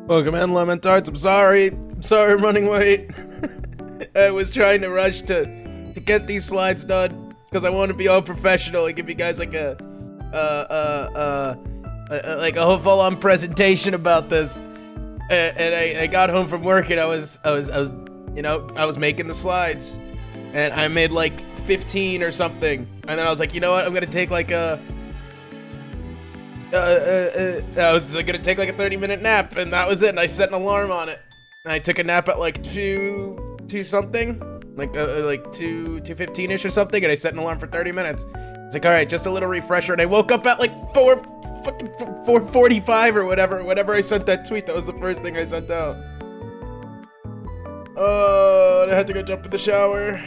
Welcome in, Lemon Tarts. I'm sorry. I'm sorry I'm running late. I was trying to rush to get these slides done because I want to be all professional and give you guys like a whole full-on presentation about this. And I got home from work and I was making the slides, and I made like 15 or something, and then I was like, you know what? I'm gonna take like a I was gonna take like a 30-minute nap, and that was it. And I set an alarm on it. And I took a nap at like two something, like 2:15ish or something, and I set an alarm for 30 minutes. It's like, all right, just a little refresher, and I woke up at like 4:45 or whatever. I sent that tweet. That was the first thing I sent out. Oh, and I had to go jump in the shower.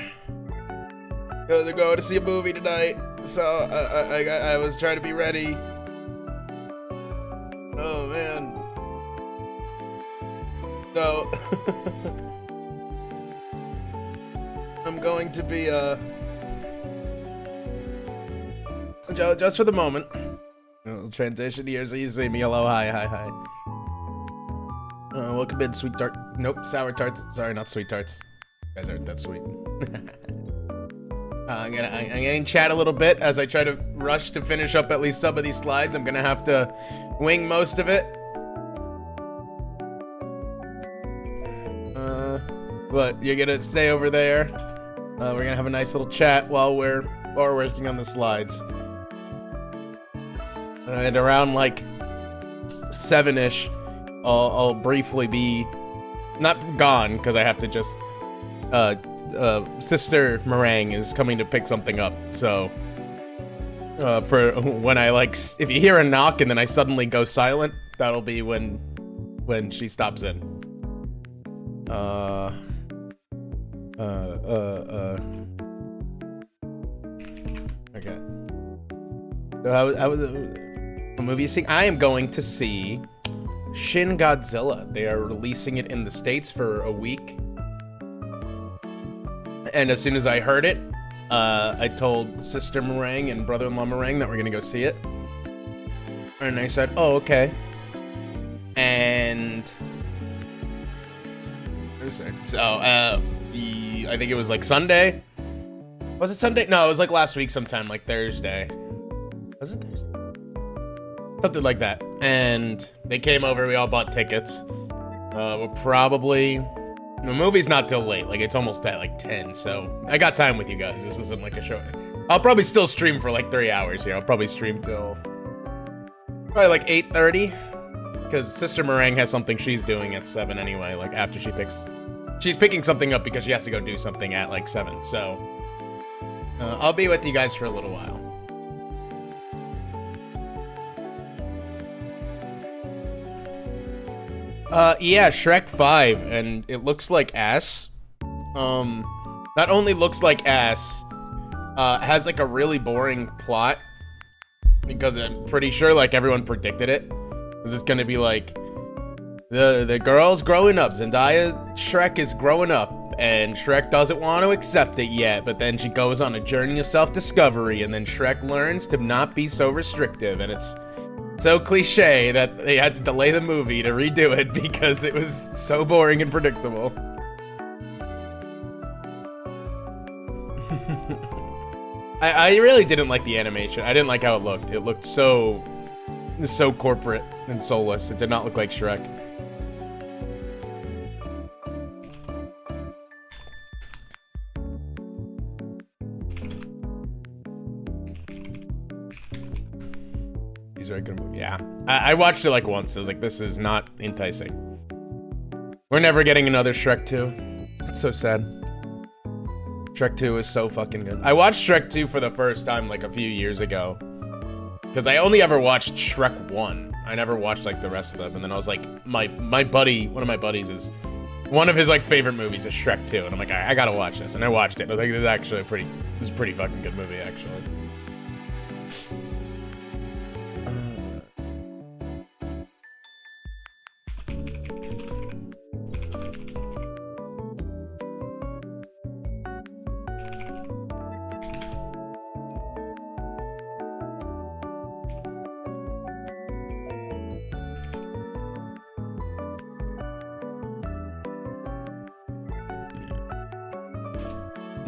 I was going to see a movie tonight, so I was trying to be ready. Oh man. So I'm going to be just for the moment. I'll transition here so you see me. Hello, hi. Welcome in, sweet tart. Nope, sour tarts. Sorry, not sweet tarts. You guys aren't that sweet. I'm gonna chat a little bit as I try to rush to finish up at least some of these slides. I'm gonna have to wing most of it. But you're gonna stay over there. We're gonna have a nice little chat while we're working on the slides. And around like 7-ish, I'll briefly be not gone because I have to just Sister Meringue is coming to pick something up, so for when I if you hear a knock and then I suddenly go silent, that'll be when she stops in. Okay. So how was a movie you seeing? I am going to see Shin Godzilla. They are releasing it in the States for a week. And as soon as I heard it, I told Sister Meringue and brother-in-law Meringue that we're gonna go see it. And they said, oh, okay. And so, I think it was like Sunday. Was it Sunday? No, it was like last week sometime, like Thursday. Was it Thursday? Something like that. And they came over, we all bought tickets. We're probably... The movie's not till late, like it's almost at like 10, so I got time with you guys. This isn't like a show. I'll probably still stream for like 3 hours here. I'll probably stream till probably like 8:30, because Sister Meringue has something she's doing at 7 anyway, like after she's picking something up because she has to go do something at like 7, so I'll be with you guys for a little while. Yeah, Shrek 5, and it looks like ass. Not only looks like ass, has like a really boring plot, because I'm pretty sure like everyone predicted it. This is gonna be like, the girl's growing up, Shrek is growing up, and Shrek doesn't want to accept it yet, but then she goes on a journey of self-discovery, and then Shrek learns to not be so restrictive, and it's so cliche that they had to delay the movie to redo it because it was so boring and predictable. I really didn't like the animation. I didn't like how it looked. It looked so corporate and soulless. It did not look like Shrek. Yeah, I watched it like once. I was like, this is not enticing. We're never getting another Shrek 2. It's so sad. Shrek 2 is so fucking good. I watched Shrek 2 for the first time like a few years ago, because I only ever watched Shrek 1. I never watched like the rest of them. And then I was like, my buddy, one of my buddies, is one of his like favorite movies is Shrek 2, and I'm like, I gotta watch this. And I watched it. And I was like, this is actually this is a pretty fucking good movie actually.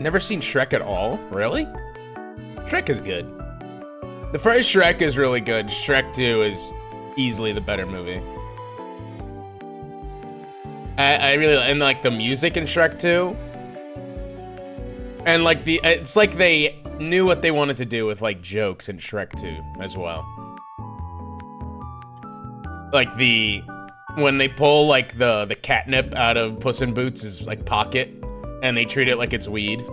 Never seen Shrek at all? Really? Shrek is good. The first Shrek is really good. Shrek 2 is easily the better movie. I really, and like the music in Shrek 2. And like it's like they knew what they wanted to do with like jokes in Shrek 2 as well. Like when they pull like the catnip out of Puss in Boots' like pocket and they treat it like it's weed.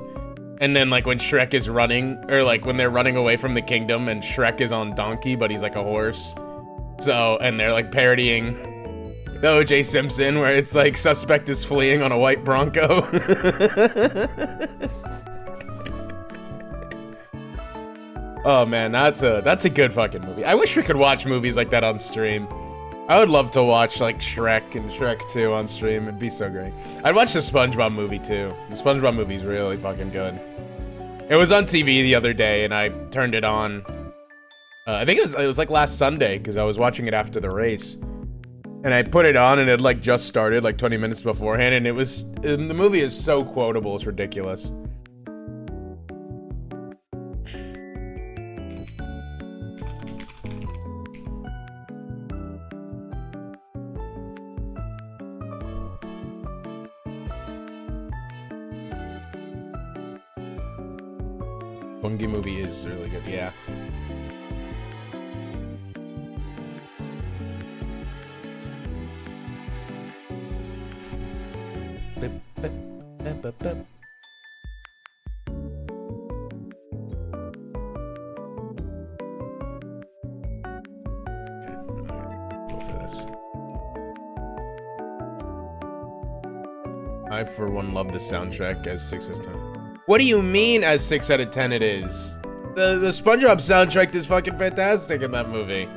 And then like when Shrek is running, or like when they're running away from the kingdom and Shrek is on donkey but he's like a horse. So, and they're like parodying the O.J. Simpson where it's like suspect is fleeing on a white Bronco. Oh man, that's a good fucking movie. I wish we could watch movies like that on stream. I would love to watch like Shrek and Shrek 2 on stream. It'd be so great. I'd watch the SpongeBob movie too. The SpongeBob movie's really fucking good. It was on TV the other day and I turned it on. I think it was like last Sunday because I was watching it after the race. And I put it on and it like just started like 20 minutes beforehand and the movie is so quotable, it's ridiculous. Bungie movie is really good, yeah. I, for one, love the soundtrack as 6 out of 10. What do you mean as 6 out of 10 it is? The SpongeBob soundtrack is fucking fantastic in that movie.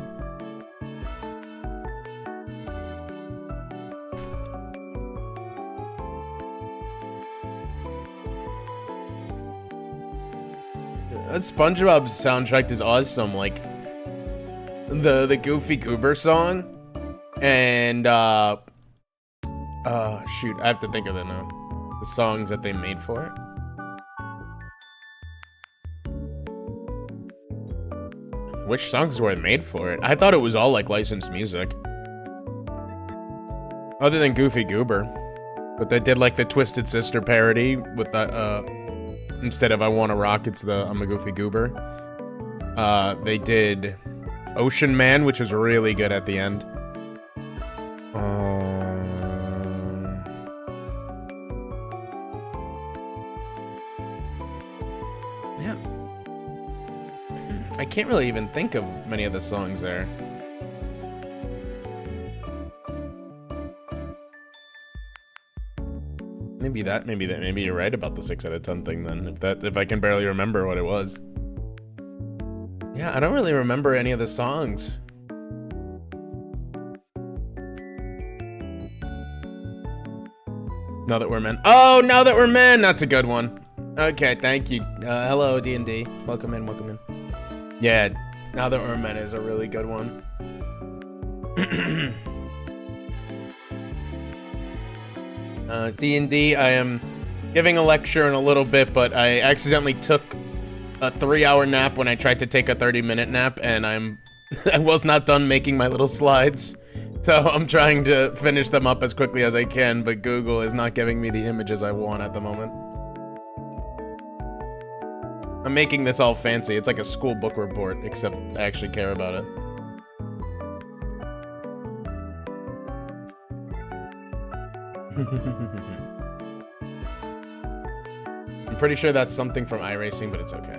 That SpongeBob soundtrack is awesome. Like the Goofy Goober song and shoot, I have to think of it now. The songs that they made for it. Which songs were made for it? I thought it was all like licensed music. Other than Goofy Goober. But they did like the Twisted Sister parody with that, instead of I Wanna Rock, it's the I'm a Goofy Goober. They did Ocean Man, which was really good at the end. Yeah. I can't really even think of many of the songs there. Maybe you're right about the 6 out of 10 thing then. If I can barely remember what it was. Yeah, I don't really remember any of the songs. Now That We're Men. Oh, Now That We're Men! That's a good one. Okay, thank you. Hello, D&D. Welcome in, welcome in. Yeah, Now That We're Men is a really good one. D&D, I am giving a lecture in a little bit, but I accidentally took a 3-hour nap when I tried to take a 30-minute nap, and I was not done making my little slides. So I'm trying to finish them up as quickly as I can, but Google is not giving me the images I want at the moment. I'm making this all fancy. It's like a school book report, except I actually care about it. I'm pretty sure that's something from iRacing, but it's okay.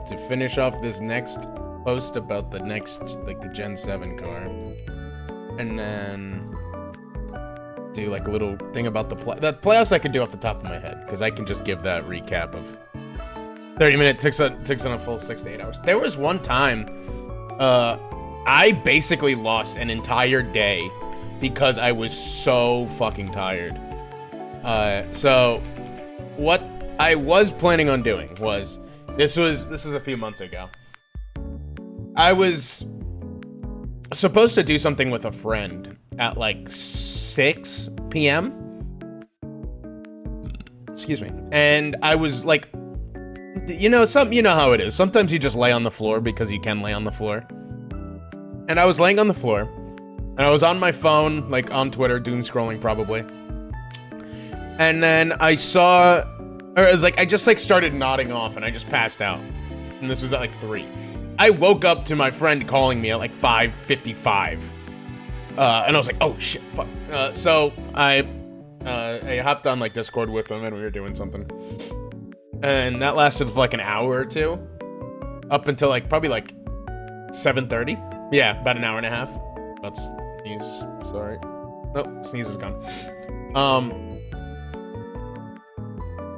To finish off this next post about the next, like the Gen 7 car, and then do like a little thing about the playoffs I could do off the top of my head, because I can just give that recap of 30 minutes takes on a full 6 to 8 hours. There was one time, I basically lost an entire day because I was so fucking tired. So what I was planning on doing was, this was a few months ago. I was supposed to do something with a friend at like 6 p.m. Excuse me. And I was like, you know how it is. Sometimes you just lay on the floor because you can lay on the floor. And I was laying on the floor, and I was on my phone, like on Twitter, doom scrolling probably. And then I saw, or it was like, I just like started nodding off and I just passed out. And this was at like 3. I woke up to my friend calling me at like 5:55. And I was like, oh shit, fuck. So I hopped on like Discord with him and we were doing something. And that lasted for like an hour or two. Up until like, probably like 7:30. Yeah, about an hour and a half. That's sneeze, sorry. Nope, sneeze is gone.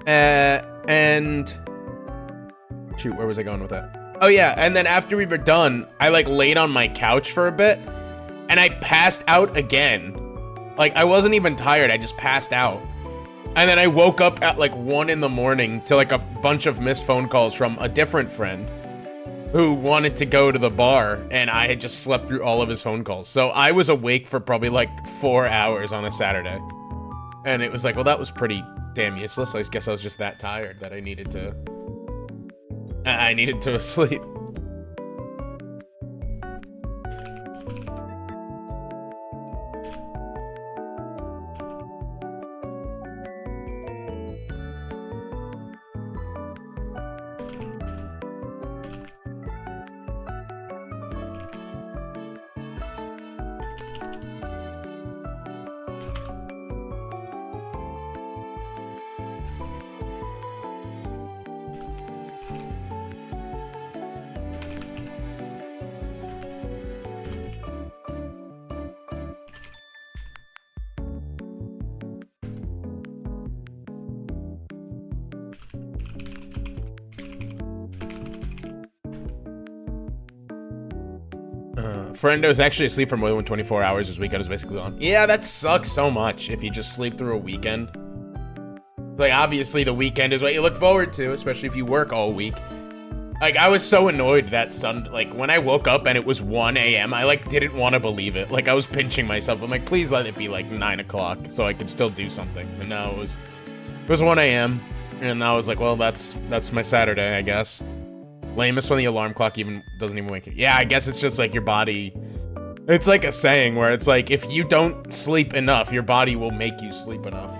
And shoot, where was I going with that? Oh yeah, and then after we were done, I like laid on my couch for a bit, and I passed out again. Like, I wasn't even tired, I just passed out. And then I woke up at like 1 in the morning to like a bunch of missed phone calls from a different friend who wanted to go to the bar, and I had just slept through all of his phone calls. So I was awake for probably like 4 hours on a Saturday. And it was like, well, that was pretty damn useless. I guess I was just that tired that I needed to sleep. Friend was actually asleep for more than 24 hours. His weekend was basically gone. Yeah, that sucks so much if you just sleep through a weekend. Like, obviously the weekend is what you look forward to, especially if you work all week. Like, I was so annoyed that like, when I woke up and it was 1 a.m., I, like, didn't want to believe it. Like, I was pinching myself. I'm like, please let it be, like, 9 o'clock so I could still do something. And now it was 1 a.m., and I was like, well, that's my Saturday, I guess. Lamest when the alarm clock doesn't even wake you. Yeah, I guess it's just like your body. It's like a saying where it's like, if you don't sleep enough, your body will make you sleep enough.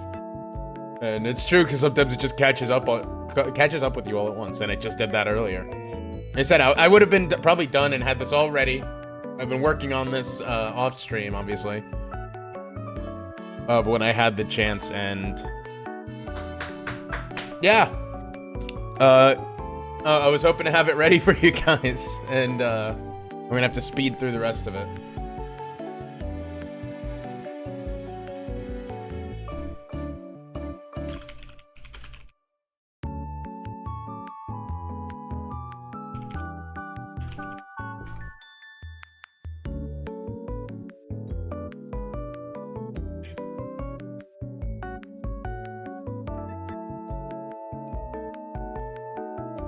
And it's true, because sometimes it just catches up with you all at once, and it just did that earlier. I said I would have been probably done and had this all ready. I've been working on this off stream, obviously, of when I had the chance, and yeah. I was hoping to have it ready for you guys, and we're gonna have to speed through the rest of it.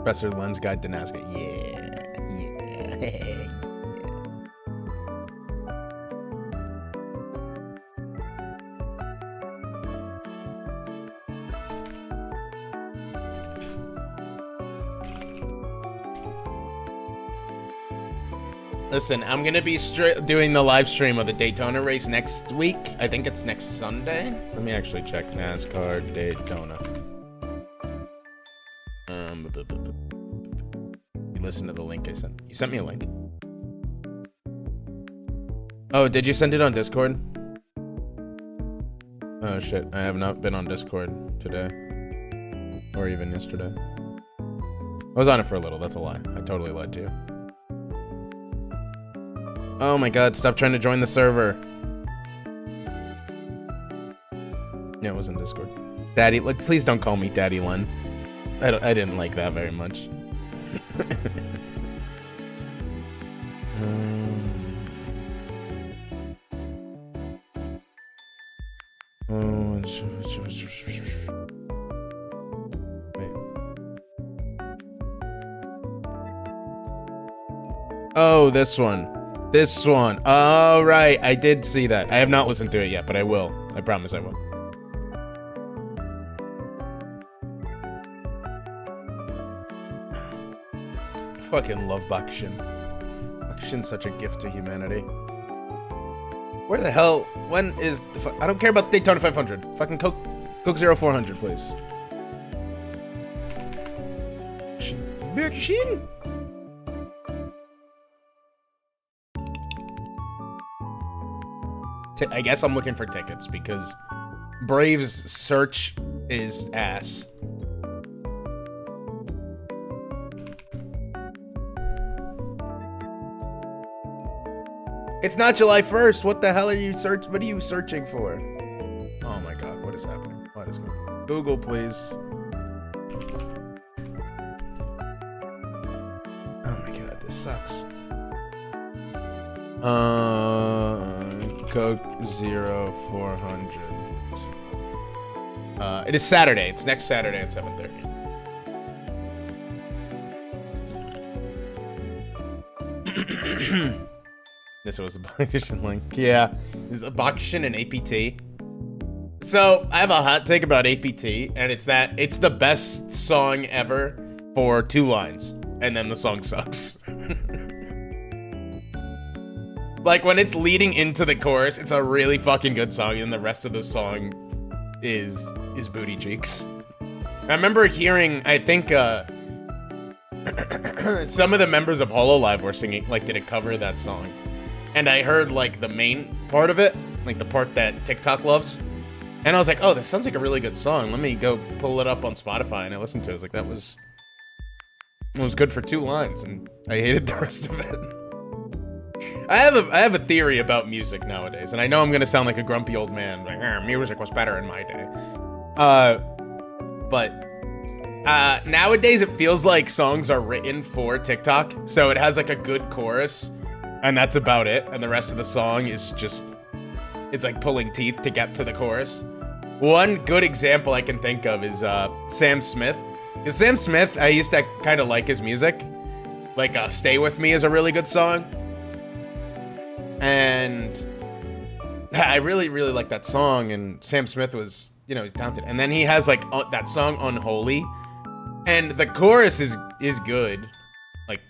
Professor Lens Guide to Nascar. Yeah. Listen, I'm gonna be doing the live stream of the Daytona race next week. I think it's next Sunday. Let me actually check NASCAR Daytona. You listen to the link I sent. You sent me a link. Oh, did you send it on Discord? Oh shit, I have not been on Discord today. Or even yesterday. I was on it for a little, that's a lie. I totally lied to you. Oh my god, stop trying to join the server. Yeah, it was on Discord. Daddy, like, please don't call me Daddy Len. I didn't like that very much. Wait. Oh, this one. This one. Oh, right. I did see that. I have not listened to it yet, but I will. I promise I will. I fucking love Bakushin. Bakushin's such a gift to humanity. Where the hell? When is the I don't care about Daytona 500. Fucking Coke 0400, please. Bakushin? I guess I'm looking for tickets because Braves search is ass. It's not July 1st. What the hell are you What are you searching for? Oh my god, what is happening? What is going on? Google, please. Oh my god, this sucks. Coke 0400. It is Saturday. It's next Saturday at 7:30. This was a Bakushin link. Yeah, this is a Bakushin and APT. So I have a hot take about APT, and it's that it's the best song ever for 2 lines, and then the song sucks. Like when it's leading into the chorus, it's a really fucking good song, and the rest of the song is booty cheeks. I remember hearing, I think some of the members of Hololive were singing, like did a cover of that song. And I heard like the main part of it, like the part that TikTok loves. And I was like, oh, this sounds like a really good song. Let me go pull it up on Spotify. And I listened to it. I was like, it was good for 2 lines. And I hated the rest of it. I have a theory about music nowadays. And I know I'm going to sound like a grumpy old man. Like, music was better in my day. But nowadays it feels like songs are written for TikTok. So it has like a good chorus. And that's about it. And the rest of the song is just, it's like pulling teeth to get to the chorus. One good example I can think of is Sam Smith. Because Sam Smith, I used to kind of like his music. Like Stay With Me is a really good song. And I really, really like that song. And Sam Smith was, you know, he's talented. And then he has like that song Unholy. And the chorus is good. Like,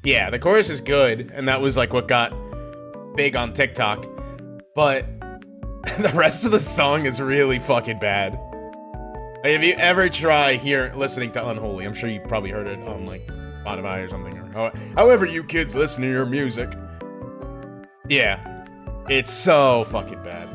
yeah, the chorus is good, and that was like what got big on TikTok. But the rest of the song is really fucking bad. Like, if you ever try listening to Unholy, I'm sure you probably heard it on like Spotify or something, or however you kids listen to your music. Yeah, it's so fucking bad.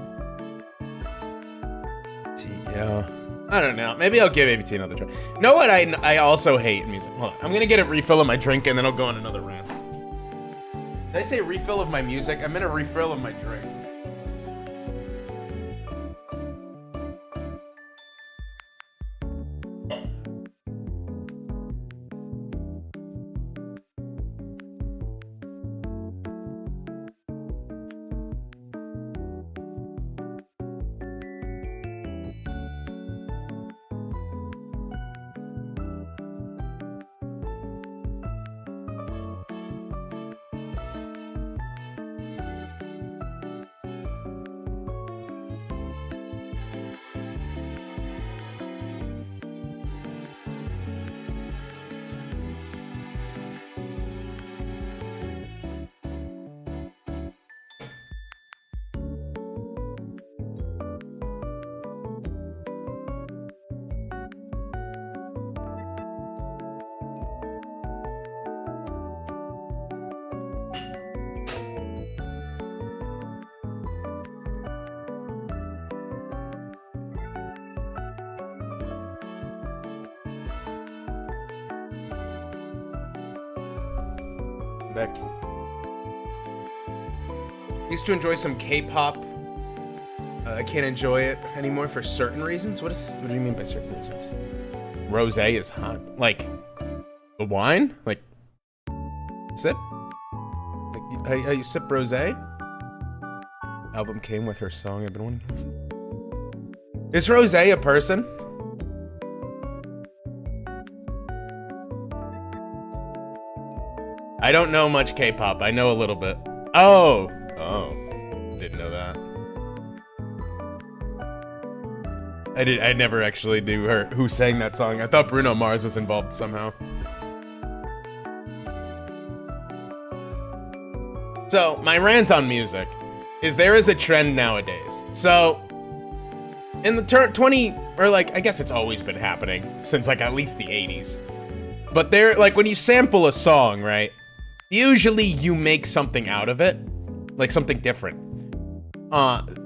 Yeah. I don't know. Maybe I'll give ABT another try. You know what I also hate in music? Hold on. I'm gonna get a refill of my drink and then I'll go on another rant. Did I say refill of my music? I meant a refill of my drink. Back. Used to enjoy some K-pop. I can't enjoy it anymore for certain reasons. What do you mean by certain reasons? rosé is hot. Like, the wine? Like, sip? Like, how you sip rosé? Album came with her song I've been wanting to listen. Is rosé a person? I don't know much K-pop. I know a little bit. Oh. Didn't know that. I never actually knew who sang that song. I thought Bruno Mars was involved somehow. So, my rant on music is there is a trend nowadays. So, in the 20, or like, I guess it's always been happening since like at least the 80s. But like when you sample a song, right? Usually you make something out of it, like something different.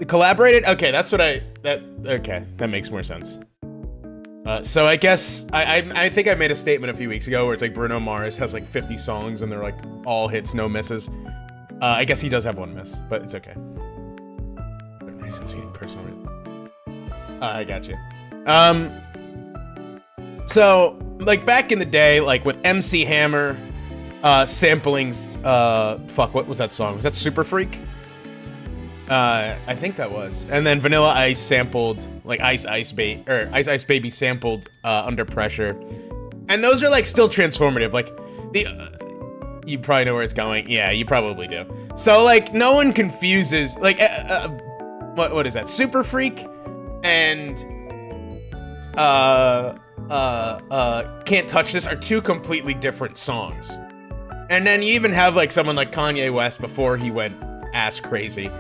Collaborated? Okay, that's what okay, that makes more sense. So I guess, I think I made a statement a few weeks ago where it's like Bruno Mars has like 50 songs and they're like all hits, no misses. I guess he does have one miss, but it's okay. Reasons meaning personal reasons. I got you. So, like back in the day, like with MC Hammer, sampling, fuck, what was that song? Was that Super Freak? I think that was. And then Vanilla Ice sampled, like Ice Ice Baby sampled, Under Pressure. And those are like still transformative. Like, you probably know where it's going. Yeah, you probably do. So like, no one confuses, like, what is that? Super Freak and, Can't Touch This are two completely different songs. And then you even have like someone like Kanye West before he went ass crazy,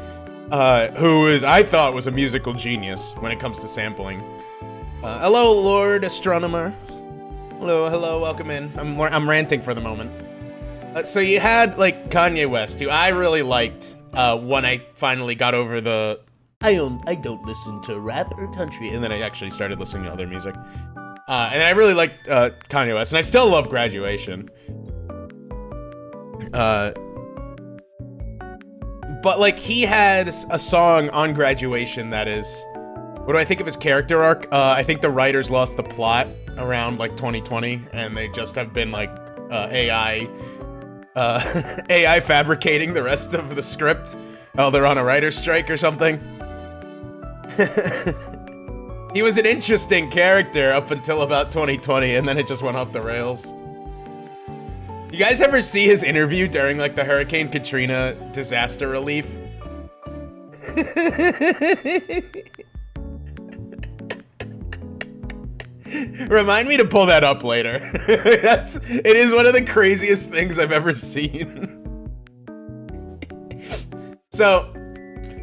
who I thought was a musical genius when it comes to sampling. Hello, Lord Astronomer. Hello, welcome in. I'm ranting for the moment. So you had like Kanye West, who I really liked when I finally got over the I don't listen to rap or country, and then I actually started listening to other music. And I really liked Kanye West, and I still love Graduation. But like he had a song on Graduation that is, what do I think of his character arc? I think the writers lost the plot around like 2020, and they just have been like AI fabricating the rest of the script. Oh, they're on a writer's strike or something. He was an interesting character up until about 2020, and then it just went off the rails. You guys ever see his interview during like the Hurricane Katrina disaster relief? Remind me to pull that up later. It is one of the craziest things I've ever seen. So,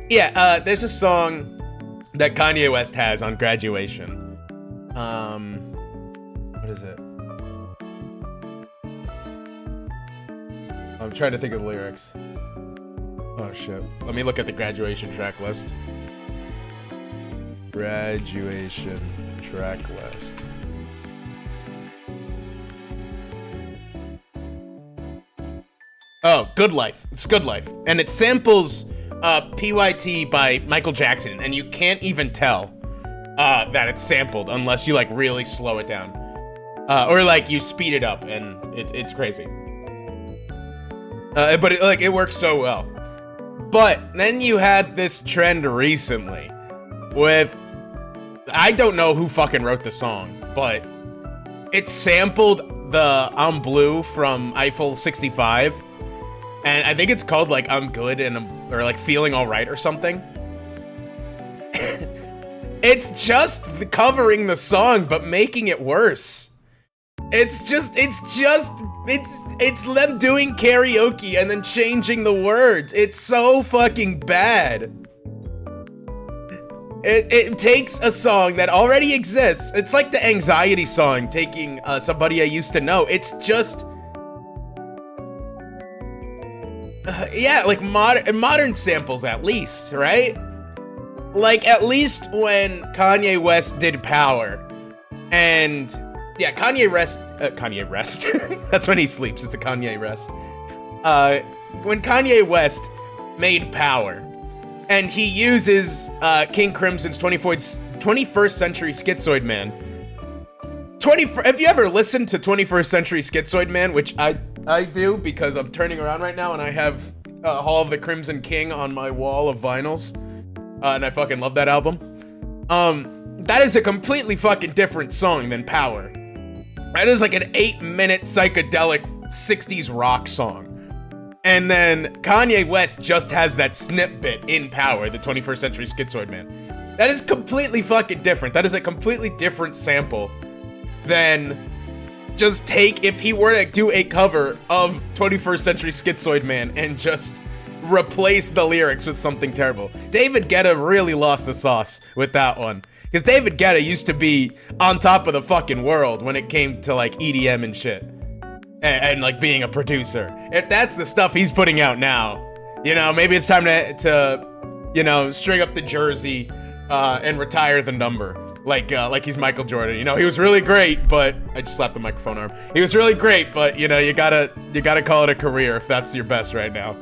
yeah, there's a song that Kanye West has on Graduation. What is it? I'm trying to think of the lyrics. Oh shit. Let me look at the Graduation track list. Graduation track list. Oh, Good Life. It's Good Life. And it samples PYT by Michael Jackson, and you can't even tell that it's sampled unless you like really slow it down. Or like you speed it up, and it's crazy. But it works so well. But then you had this trend recently with, I don't know who fucking wrote the song, but it sampled the I'm Blue from Eiffel 65. And I think it's called like I'm Good or like Feeling Alright or something. It's just covering the song, but making it worse. It's them doing karaoke and then changing the words. It's so fucking bad. It takes a song that already exists. It's like the Anxiety song taking Somebody I Used to Know. It's just, yeah, like modern samples at least, right? Like at least when Kanye West did Power, and yeah, Kanye Rest. That's when he sleeps. It's a Kanye Rest. When Kanye West made Power, and he uses King Crimson's 21st Century Schizoid Man, Have you ever listened to 21st Century Schizoid Man, which I do because I'm turning around right now and I have Hall of the Crimson King on my wall of vinyls, and I fucking love that album. That is a completely fucking different song than Power. That is like an 8-minute psychedelic 60s rock song. And then Kanye West just has that snip bit in Power, the 21st Century Schizoid Man. That is completely fucking different. That is a completely different sample than just take, if he were to do a cover of 21st Century Schizoid Man and just replace the lyrics with something terrible. David Guetta really lost the sauce with that one. Because David Guetta used to be on top of the fucking world when it came to like EDM and shit. And like being a producer. If that's the stuff he's putting out now, you know, maybe it's time to you know, string up the jersey and retire the number. Like he's Michael Jordan. You know, he was really great, but I just slapped the microphone arm. He was really great, but you know, you gotta call it a career if that's your best right now.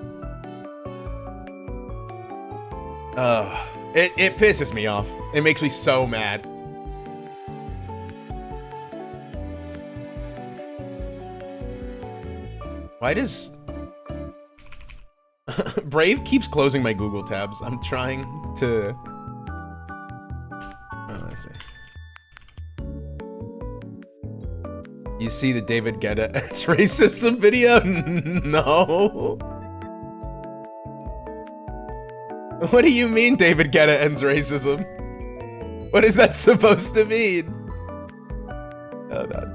It pisses me off. It makes me so mad. Why does Brave keeps closing my Google tabs? I'm trying to. Oh, I see. You see the David Guetta X-ray system video? No. What do you mean David Guetta ends racism? What is that supposed to mean? Oh, no.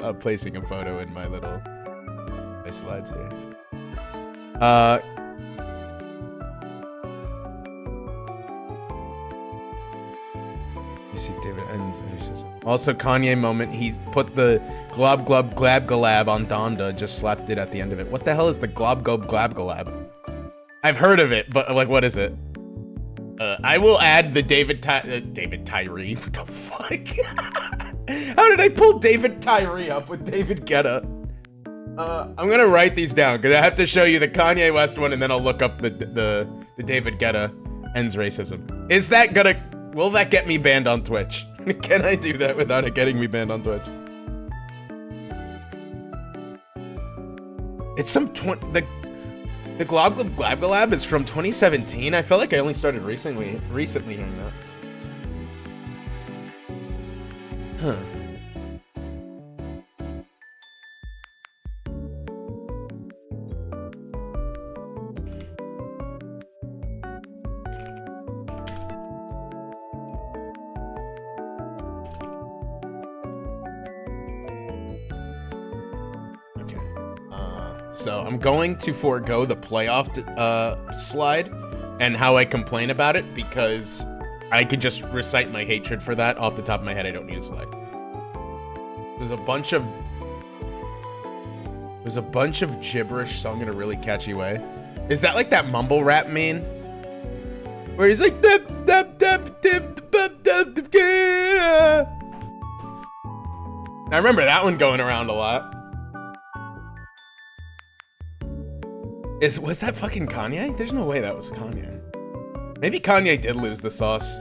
I'm placing a photo in my slides here. You see David ends racism. Also, Kanye moment, he put the glob glob glab galab on Donda, just slapped it at the end of it. What the hell is the glob glob glab galab? I've heard of it, but like, what is it? I will add the David Tyree. What the fuck? How did I pull David Tyree up with David Guetta? I'm gonna write these down because I have to show you the Kanye West one, and then I'll look up the David Guetta ends racism. Is that will that get me banned on Twitch? Can I do that without it getting me banned on Twitch? It's some the Glob Glob Glab Galab is from 2017. I feel like I only started recently hearing that. Huh. So I'm going to forego the playoff slide and how I complain about it because I could just recite my hatred for that off the top of my head. I don't need a slide. There's a bunch of gibberish sung in a really catchy way. Is that like that mumble rap meme? Where he's like dip, dip, dip, dip, dip, dip, dip, dip. I remember that one going around a lot. Was that fucking Kanye? There's no way that was Kanye. Maybe Kanye did lose the sauce.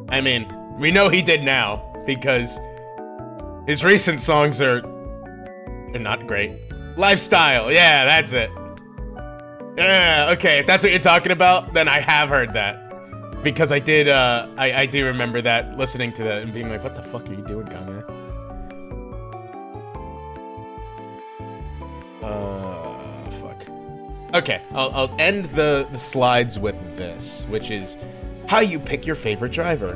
I mean, we know he did now because his recent songs they're not great. Lifestyle, yeah, that's it. Yeah, okay, if that's what you're talking about, then I have heard that. Because I did, I do remember that, listening to that and being like, what the fuck are you doing, Kanye? Okay, I'll end the slides with this, which is how you pick your favorite driver.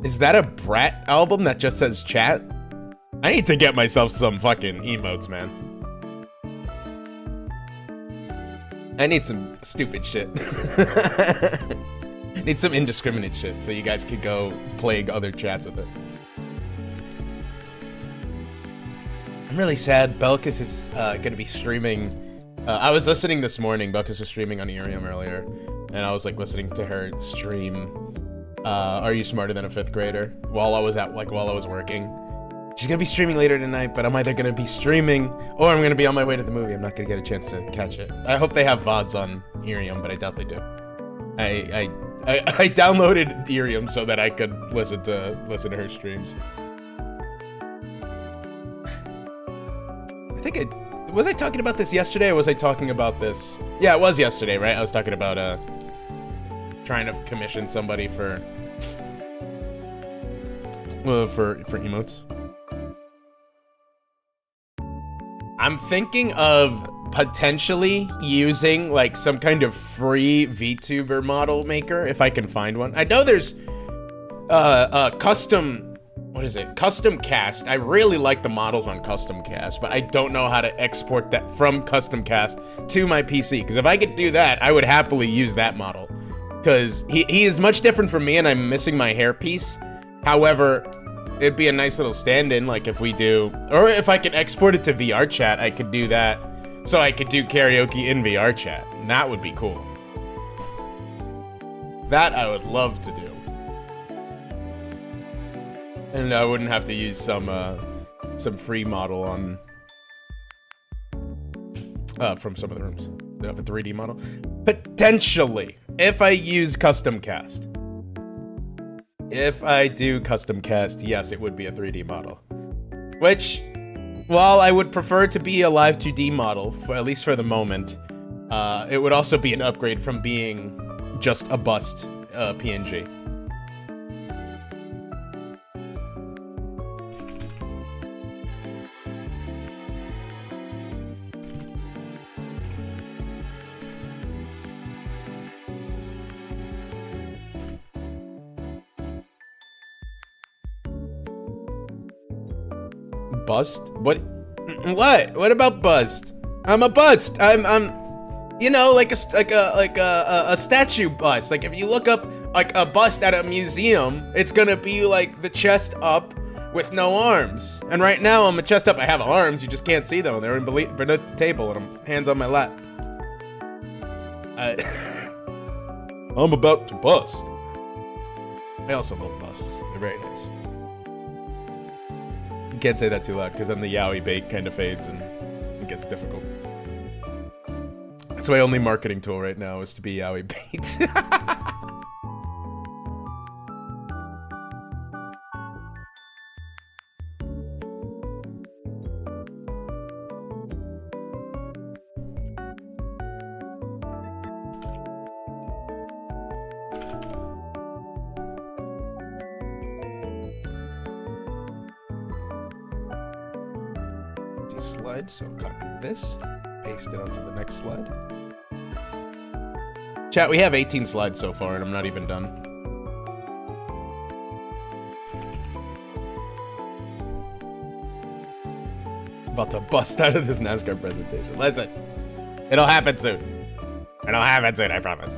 Is that a Brat album that just says chat? I need to get myself some fucking emotes, man. I need some stupid shit. Need some indiscriminate shit so you guys could go plague other chats with it. I'm really sad. Belkis is gonna be streaming. I was listening this morning. Belkis was streaming on Eerium earlier, and I was like listening to her stream Are you smarter than a 5th grader? While I was working. She's gonna be streaming later tonight, but I'm either gonna be streaming or I'm gonna be on my way to the movie. I'm not gonna get a chance to catch it. I hope they have VODs on Irium, but I doubt they do. I downloaded Irium so that I could listen to her streams. I think was I talking about this yesterday or was I talking about this? Yeah, it was yesterday, right? I was talking about trying to commission somebody for emotes. I'm thinking of potentially using like some kind of free VTuber model maker if I can find one. I know there's custom cast. I really like the models on custom cast, but I don't know how to export that from custom cast to my PC, because if I could do that, I would happily use that model, because he is much different from me and I'm missing my hairpiece. However, it'd be a nice little stand-in, like if we do, or if I can export it to VR chat, I could do that, so I could do karaoke in VR chat, and that would be cool. That I would love to do. And I wouldn't have to use some free model on from some of the rooms. They have a 3D model. Potentially, if I use custom cast. If I do custom cast, yes, it would be a 3D model. Which, while I would prefer to be a live 2D model, at least for the moment, it would also be an upgrade from being just a bust PNG. Bust? What? What about bust? I'm a bust. I'm you know, like a statue bust. Like if you look up like a bust at a museum, it's gonna be like the chest up with no arms. And right now I'm a chest up. I have arms, you just can't see them. They're beneath the table and I'm hands on my lap. I'm about to bust. I also love busts. They're very nice. You can't say that too loud because then the yaoi bait kind of fades and it gets difficult. That's my only marketing tool right now, is to be yaoi bait. Slide, so copy this, paste it onto the next slide. Chat, we have 18 slides so far and I'm not even done. About to bust out of this NASCAR presentation. Listen, it'll happen soon. It'll happen soon, I promise.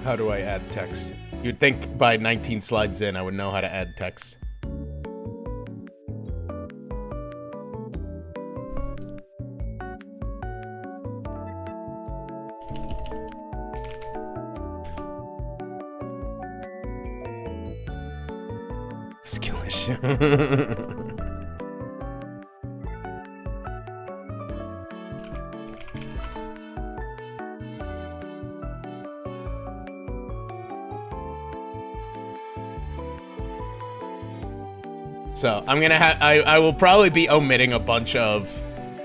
How do I add text? You'd think by 19 slides in, I would know how to add text. Skill issue. So I'm gonna I will probably be omitting a bunch of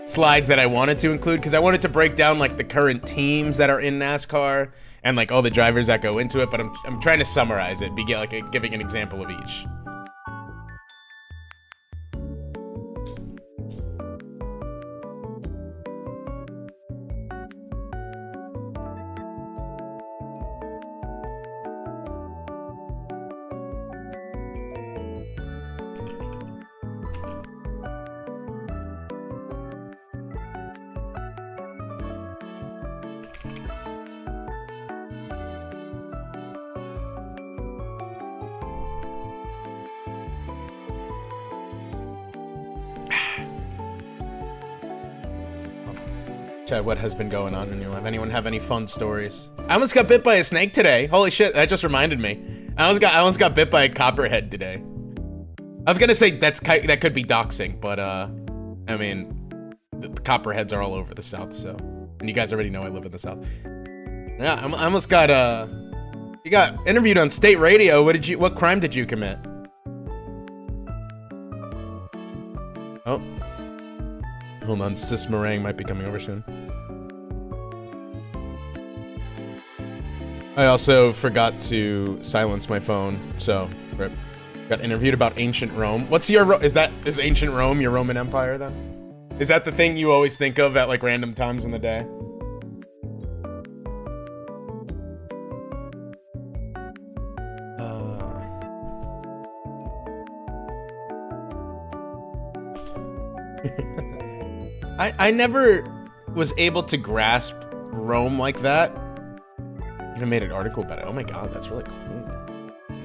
slides that I wanted to include, because I wanted to break down like the current teams that are in NASCAR and like all the drivers that go into it, but I'm trying to summarize it, giving an example of each. Chad, what has been going on in your life? Anyone have any fun stories? I almost got bit by a snake today. Holy shit, that just reminded me. I almost got bit by a copperhead today. I was gonna say that could be doxing, but I mean, the copperheads are all over the South, so, and you guys already know I live in the South. Yeah, I almost got you got interviewed on state radio. What crime did you commit? Oh, hold on, Sis Meringue might be coming over soon. I also forgot to silence my phone, so rip. Got interviewed about ancient Rome. What's your is ancient Rome your Roman Empire then? Is that the thing you always think of at like random times in the day? I never was able to grasp Rome like that. Even made an article about it. Oh my god, that's really cool.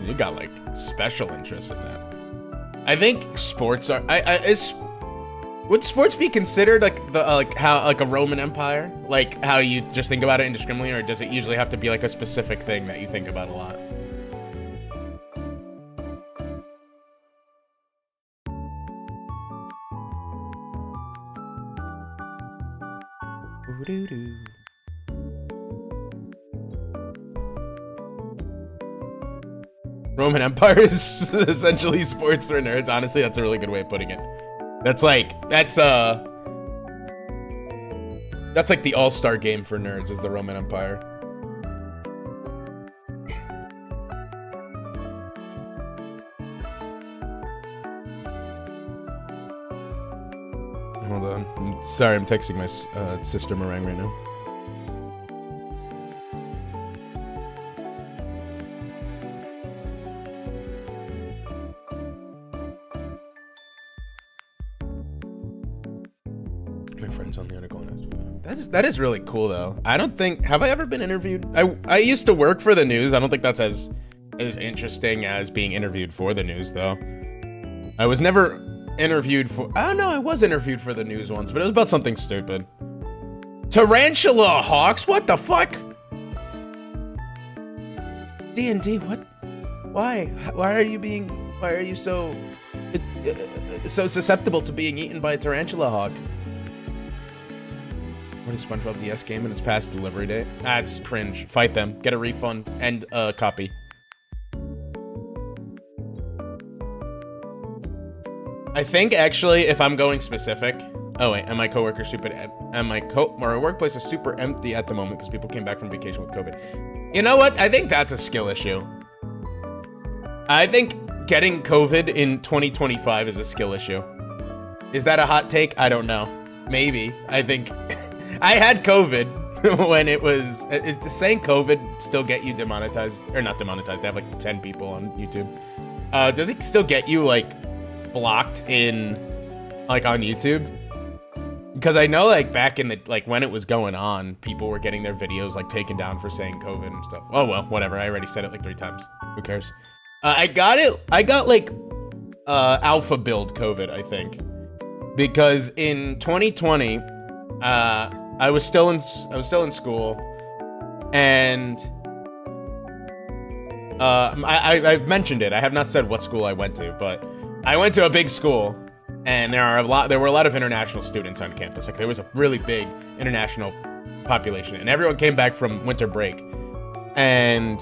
You got like special interest in that. I think sports are. Would sports be considered like a Roman Empire? Like how you just think about it indiscriminately, or does it usually have to be like a specific thing that you think about a lot? Roman Empire is essentially sports for nerds. Honestly, that's a really good way of putting it. That's like the all-star game for nerds is the Roman Empire. Hold on. Sorry, I'm texting my sister Meringue right now. My friend's on the article. That is really cool though. I don't think, have I ever been interviewed? I used to work for the news. I don't think that's as interesting as being interviewed for the news though. I was never interviewed for, I don't know, I was interviewed for the news once, but it was about something stupid. Tarantula hawks? What the fuck? D&D, what? Why? Why are you so susceptible to being eaten by a tarantula hawk? What is SpongeBob DS game and it's past delivery date? That's cringe. Fight them. Get a refund and a copy. I think actually, if I'm going specific, oh wait, and my workplace is super empty at the moment because people came back from vacation with COVID. You know what? I think that's a skill issue. I think getting COVID in 2025 is a skill issue. Is that a hot take? I don't know. Maybe. I think I had COVID when it was. Is the saying COVID still get you demonetized or not demonetized? I have like 10 people on YouTube. Does it still get you like blocked in like on YouTube? Because I know like back in the like when it was going on, people were getting their videos like taken down for saying COVID and stuff. Oh well, whatever. I already said it like 3 times. Who cares? I got like alpha build COVID, I think, because in 2020 I was still in school, and I've mentioned it. I have not said what school I went to, but I went to a big school, and there were a lot of international students on campus. Like there was a really big international population, and everyone came back from winter break. And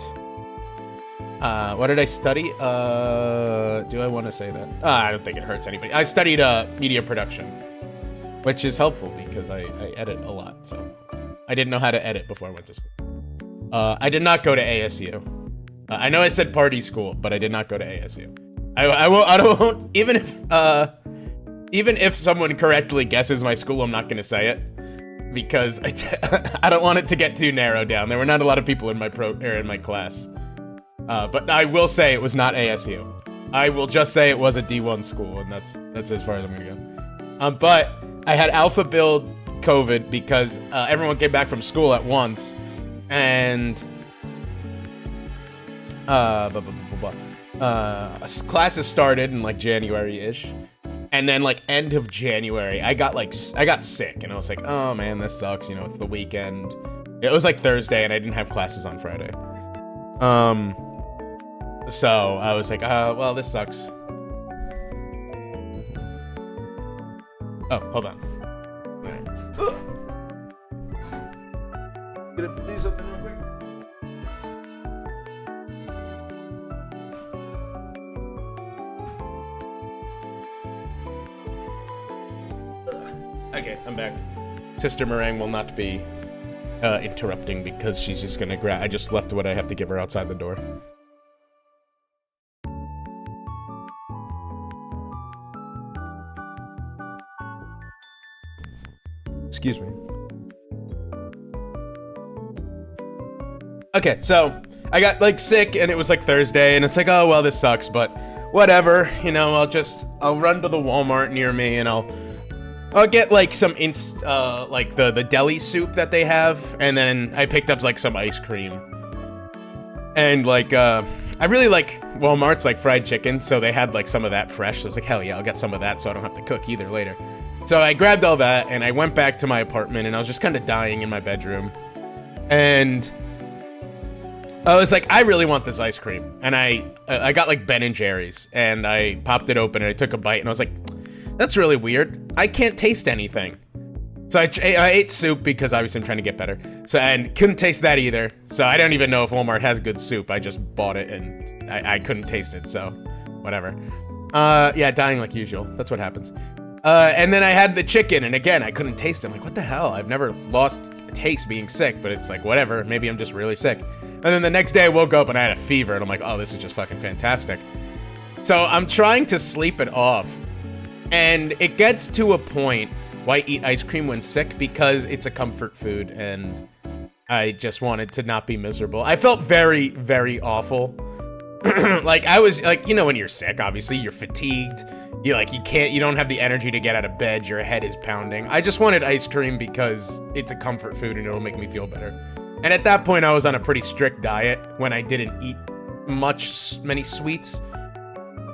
what did I study? Do I want to say that? I don't think it hurts anybody. I studied media production, which is helpful because I edit a lot. So I didn't know how to edit before I went to school. I did not go to ASU. I know I said party school, but I did not go to ASU. I won't even if someone correctly guesses my school, I'm not going to say it because I don't want it to get too narrowed down. There were not a lot of people in my class. But I will say it was not ASU. I will just say it was a D1 school, and that's as far as I'm gonna go. But I had alpha build COVID because everyone came back from school at once, and classes started in like January-ish, And then like end of January, I got sick and I was like, oh man, this sucks. You know, it's the weekend. It was like Thursday and I didn't have classes on Friday. So I was like, well, this sucks. Oh, hold on. Gonna do something real quick. Okay, I'm back. Sister Meringue will not be interrupting because she's just gonna grab. I just left what I have to give her outside the door. Excuse me. Okay, so I got like sick and it was like Thursday and it's like, oh well, this sucks, but whatever, you know, I'll run to the Walmart near me and I'll get like some like the deli soup that they have, and then I picked up like some ice cream. And like I really like Walmart's like fried chicken, so they had like some of that fresh. So I was like, hell yeah, I'll get some of that so I don't have to cook either later. So I grabbed all that and I went back to my apartment and I was just kind of dying in my bedroom. And I was like, I really want this ice cream. And I got like Ben and Jerry's and I popped it open and I took a bite and I was like, that's really weird. I can't taste anything. So I ate soup because obviously I'm trying to get better. So, and couldn't taste that either. So I don't even know if Walmart has good soup. I just bought it and I couldn't taste it. So whatever. Yeah, dying like usual. That's what happens. And then I had the chicken, and again, I couldn't taste it. I'm like, what the hell? I've never lost taste being sick, but it's like, whatever. Maybe I'm just really sick. And then the next day I woke up and I had a fever, and I'm like, oh, this is just fucking fantastic. So I'm trying to sleep it off. And it gets to a point why I eat ice cream when sick because it's a comfort food, and I just wanted to not be miserable. I felt very, very awful. Like, I was, like, you know, when you're sick, obviously, you're fatigued. You don't have the energy to get out of bed. Your head is pounding. I just wanted ice cream because it's a comfort food and it'll make me feel better. And at that point, I was on a pretty strict diet when I didn't eat many sweets.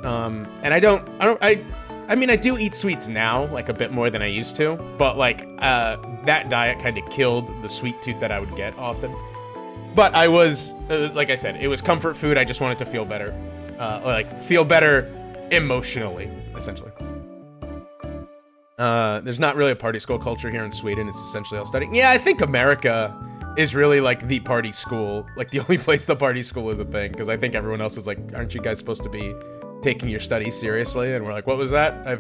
And I mean, I do eat sweets now, like a bit more than I used to, but like, that diet kind of killed the sweet tooth that I would get often. But I was, like I said, it was comfort food. I just wanted to feel better, feel better emotionally, essentially. There's not really a party school culture here in Sweden. It's essentially all studying. Yeah, I think America is really like the party school, like the only place the party school is a thing, because I think everyone else is like, aren't you guys supposed to be taking your studies seriously? And we're like, what was that? I've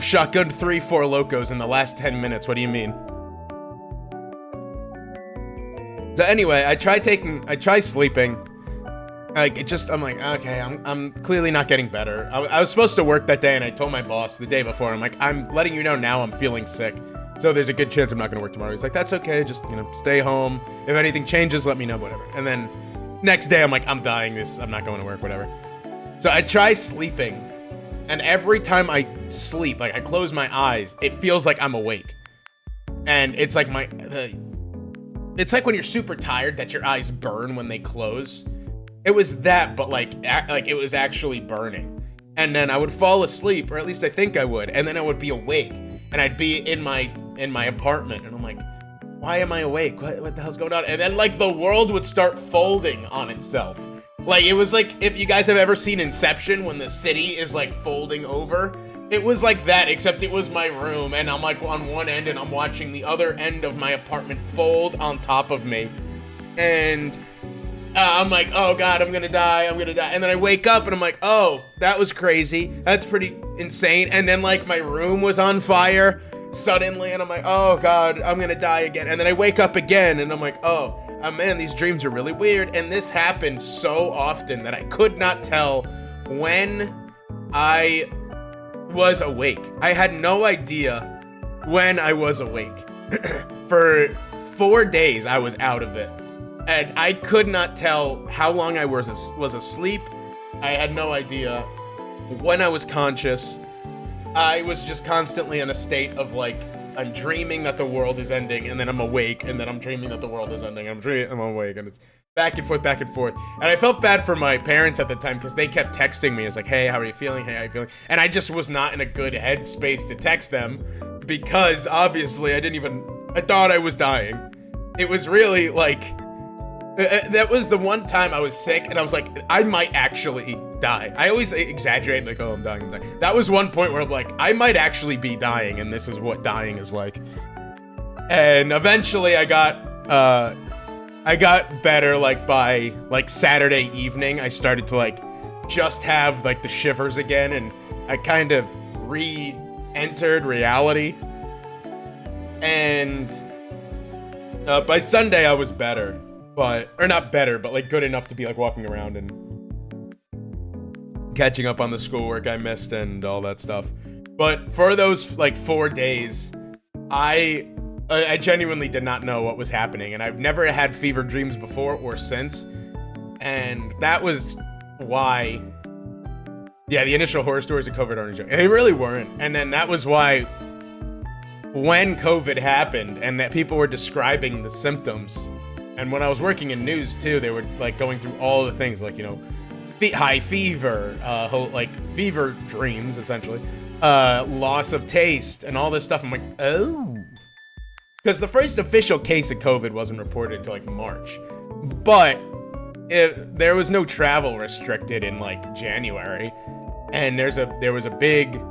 shotgunned 3 4 locos in the last 10 minutes. What do you mean? So anyway, I try sleeping. Like, I'm like, okay, I'm clearly not getting better. I was supposed to work that day, and I told my boss the day before, I'm like, I'm letting you know now I'm feeling sick. So there's a good chance I'm not gonna work tomorrow. He's like, that's okay, just, you know, stay home. If anything changes, let me know, whatever. And then next day, I'm like, I'm dying I'm not going to work, whatever. So I try sleeping, and every time I sleep, like I close my eyes, it feels like I'm awake. And it's like it's like when you're super tired that your eyes burn when they close. It was that, but like it was actually burning. And then I would fall asleep, or at least I think I would, and then I would be awake, and I'd be in my apartment, and I'm like, why am I awake? What the hell's going on? And then like the world would start folding on itself. Like, it was like, if you guys have ever seen Inception when the city is like folding over, it was like that, except it was my room, and I'm like on one end, and I'm watching the other end of my apartment fold on top of me. And I'm like, oh god, I'm gonna die. And then I wake up and I'm like, oh, that was crazy. That's pretty insane. And then like my room was on fire suddenly, and I'm like, oh god, I'm gonna die again. And then I wake up again and I'm like, oh man, these dreams are really weird. And this happened so often that I could not tell when I was awake. I had no idea when I was awake. For 4 days I was out of it, and I could not tell how long I was asleep. I had no idea when I was conscious. I was just constantly in a state of like, I'm dreaming that the world is ending, and then I'm awake, and then I'm dreaming that the world is ending. I'm awake, and back and forth, back and forth. And I felt bad for my parents at the time because they kept texting me. It's like, hey, how are you feeling? Hey, how are you feeling? And I just was not in a good headspace to text them because obviously I thought I was dying. It was really like, that was the one time I was sick and I was like, I might actually die. I always exaggerate, like, oh, I'm dying, I'm dying. That was one point where I'm like, I might actually be dying and this is what dying is like. And eventually I got better, like, by, like, Saturday evening. I started to, like, just have, like, the shivers again, and I kind of re-entered reality. And by Sunday, I was better. Or not better, but, like, good enough to be, like, walking around and catching up on the schoolwork I missed and all that stuff. But for those, like, 4 days, I genuinely did not know what was happening, and I've never had fever dreams before or since, and that was why, yeah, the initial horror stories of COVID aren't a joke. They really weren't, and then that was why when COVID happened and that people were describing the symptoms, and when I was working in news too, they were, like, going through all the things, like, you know, high fever, like, fever dreams, essentially, loss of taste, and all this stuff. I'm like, oh. Because the first official case of COVID wasn't reported until, like, March. But there was no travel restricted in, like, January. And there was a big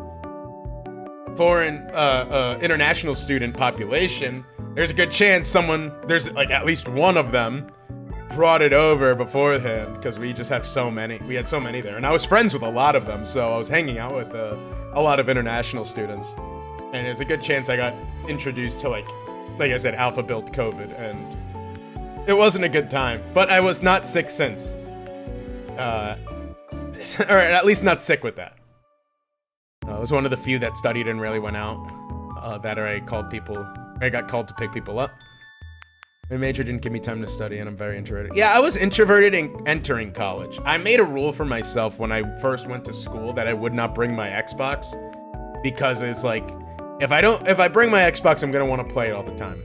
foreign, international student population. There's a good chance there's, like, at least one of them brought it over beforehand. Because we just have so many. We had so many there. And I was friends with a lot of them. So I was hanging out with a lot of international students. And there's a good chance I got introduced to, like I said, alpha-built COVID, and it wasn't a good time. But I was not sick since. Or at least not sick with that. I was one of the few that studied and really went out. I got called to pick people up. My major didn't give me time to study, and I'm very introverted. Yeah, I was introverted in entering college. I made a rule for myself when I first went to school that I would not bring my Xbox, because it's like, if I bring my Xbox, I'm gonna want to play it all the time.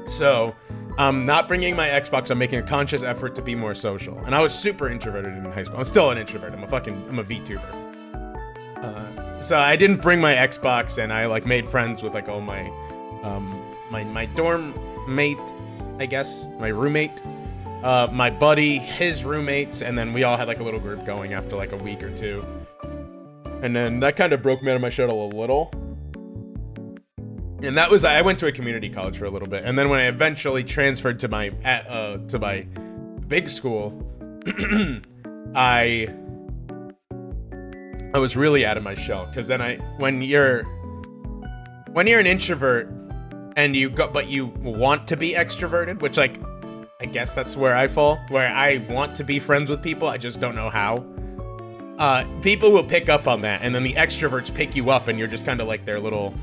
So, I'm not bringing my Xbox. I'm making a conscious effort to be more social. And I was super introverted in high school. I'm still an introvert. I'm a VTuber. So I didn't bring my Xbox, and I, like, made friends with, like, all my my dorm mate, I guess, my roommate, my buddy, his roommates, and then we all had, like, a little group going after, like, a week or two. And then that kind of broke me out of my shell a little. And that was, I went to a community college for a little bit, and then when I eventually transferred to my big school, I was really out of my shell, because then when you're an introvert and you want to be extroverted, which, like, I guess that's where I fall, where I want to be friends with people, I just don't know how. People will pick up on that, and then the extroverts pick you up, and you're just kind of like their little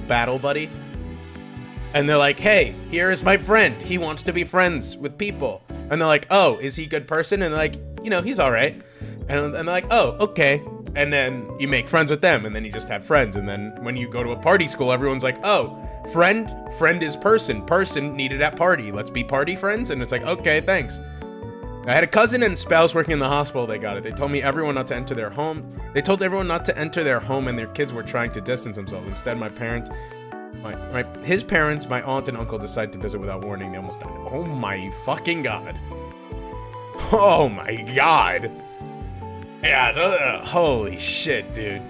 battle buddy. And they're like, hey, here is my friend. He wants to be friends with people. And they're like, oh, is he a good person? And they're like, you know, he's all right. And they're like, oh, okay. And then you make friends with them, and then you just have friends. And then when you go to a party school, everyone's like, oh, friend is person needed at party. Let's be party friends. And it's like, okay, thanks. I had a cousin and spouse working in the hospital. They got it. They told everyone not to enter their home, and their kids were trying to distance themselves. Instead, his parents, my aunt and uncle decided to visit without warning. They almost died. Oh my fucking god. Oh my god. Yeah, holy shit, dude.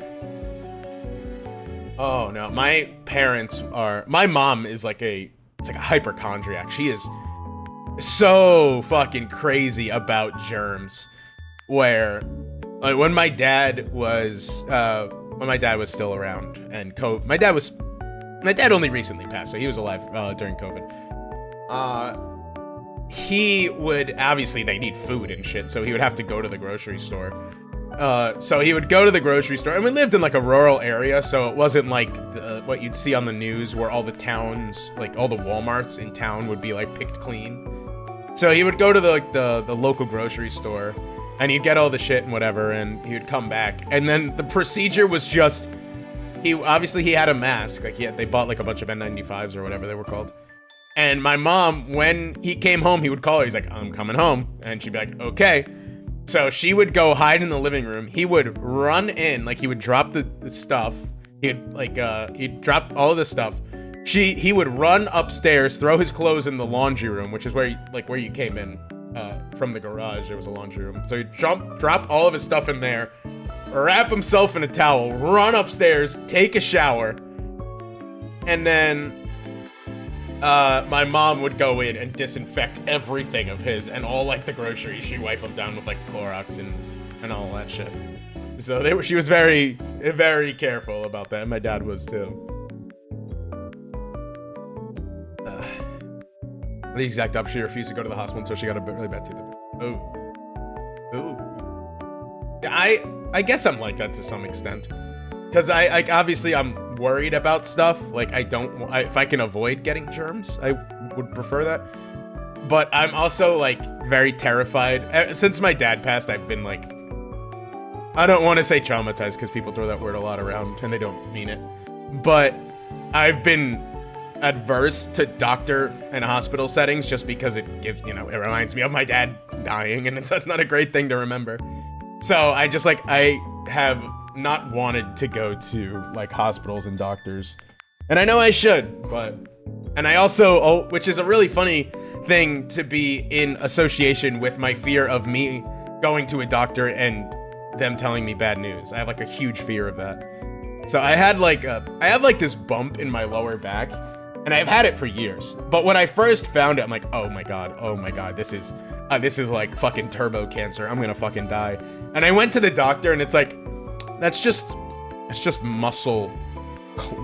Oh no, my mom is like a hypochondriac. She is so fucking crazy about germs, where, like, when my dad was still around, and my dad only recently passed, so he was alive during COVID. He would, obviously they need food and shit, so he would have to go to the grocery store. So he would go to the grocery store, and we lived in, like, a rural area, so it wasn't like what you'd see on the news where all the towns, like all the Walmarts in town would be, like, picked clean. So he would go to the local grocery store, and he'd get all the shit and whatever, and he would come back. And then the procedure was just, he had a mask. Like, they bought, like, a bunch of N95s or whatever they were called. And my mom, when he came home, he would call her. He's like, I'm coming home. And she'd be like, okay. So she would go hide in the living room. He would run in, like he would drop the stuff. He'd drop all of the stuff. He would run upstairs, throw his clothes in the laundry room, which is where you came in from the garage. There was a laundry room. So he'd drop all of his stuff in there, wrap himself in a towel, run upstairs, take a shower, and then my mom would go in and disinfect everything of his and all like the groceries. She'd wipe them down with like Clorox and all that shit. So she was very, very careful about that. And my dad was too. The exact opposite. She refused to go to the hospital until she got a really bad tooth. Ooh. I guess I'm like that to some extent. Because obviously I'm worried about stuff. Like if I can avoid getting germs, I would prefer that. But I'm also like very terrified. Since my dad passed, I've been like, I don't want to say traumatized because people throw that word a lot around and they don't mean it. But I've been adverse to doctor and hospital settings just because it gives, it reminds me of my dad dying, and that's not a great thing to remember. So I have not wanted to go to like hospitals and doctors, and I know I should, and I also, which is a really funny thing to be in association with my fear of me going to a doctor and them telling me bad news. I have like a huge fear of that. So I have like this bump in my lower back, and I've had it for years. But when I first found it, I'm like, oh my god, this is like fucking turbo cancer. I'm gonna fucking die. And I went to the doctor, and it's like, it's just muscle.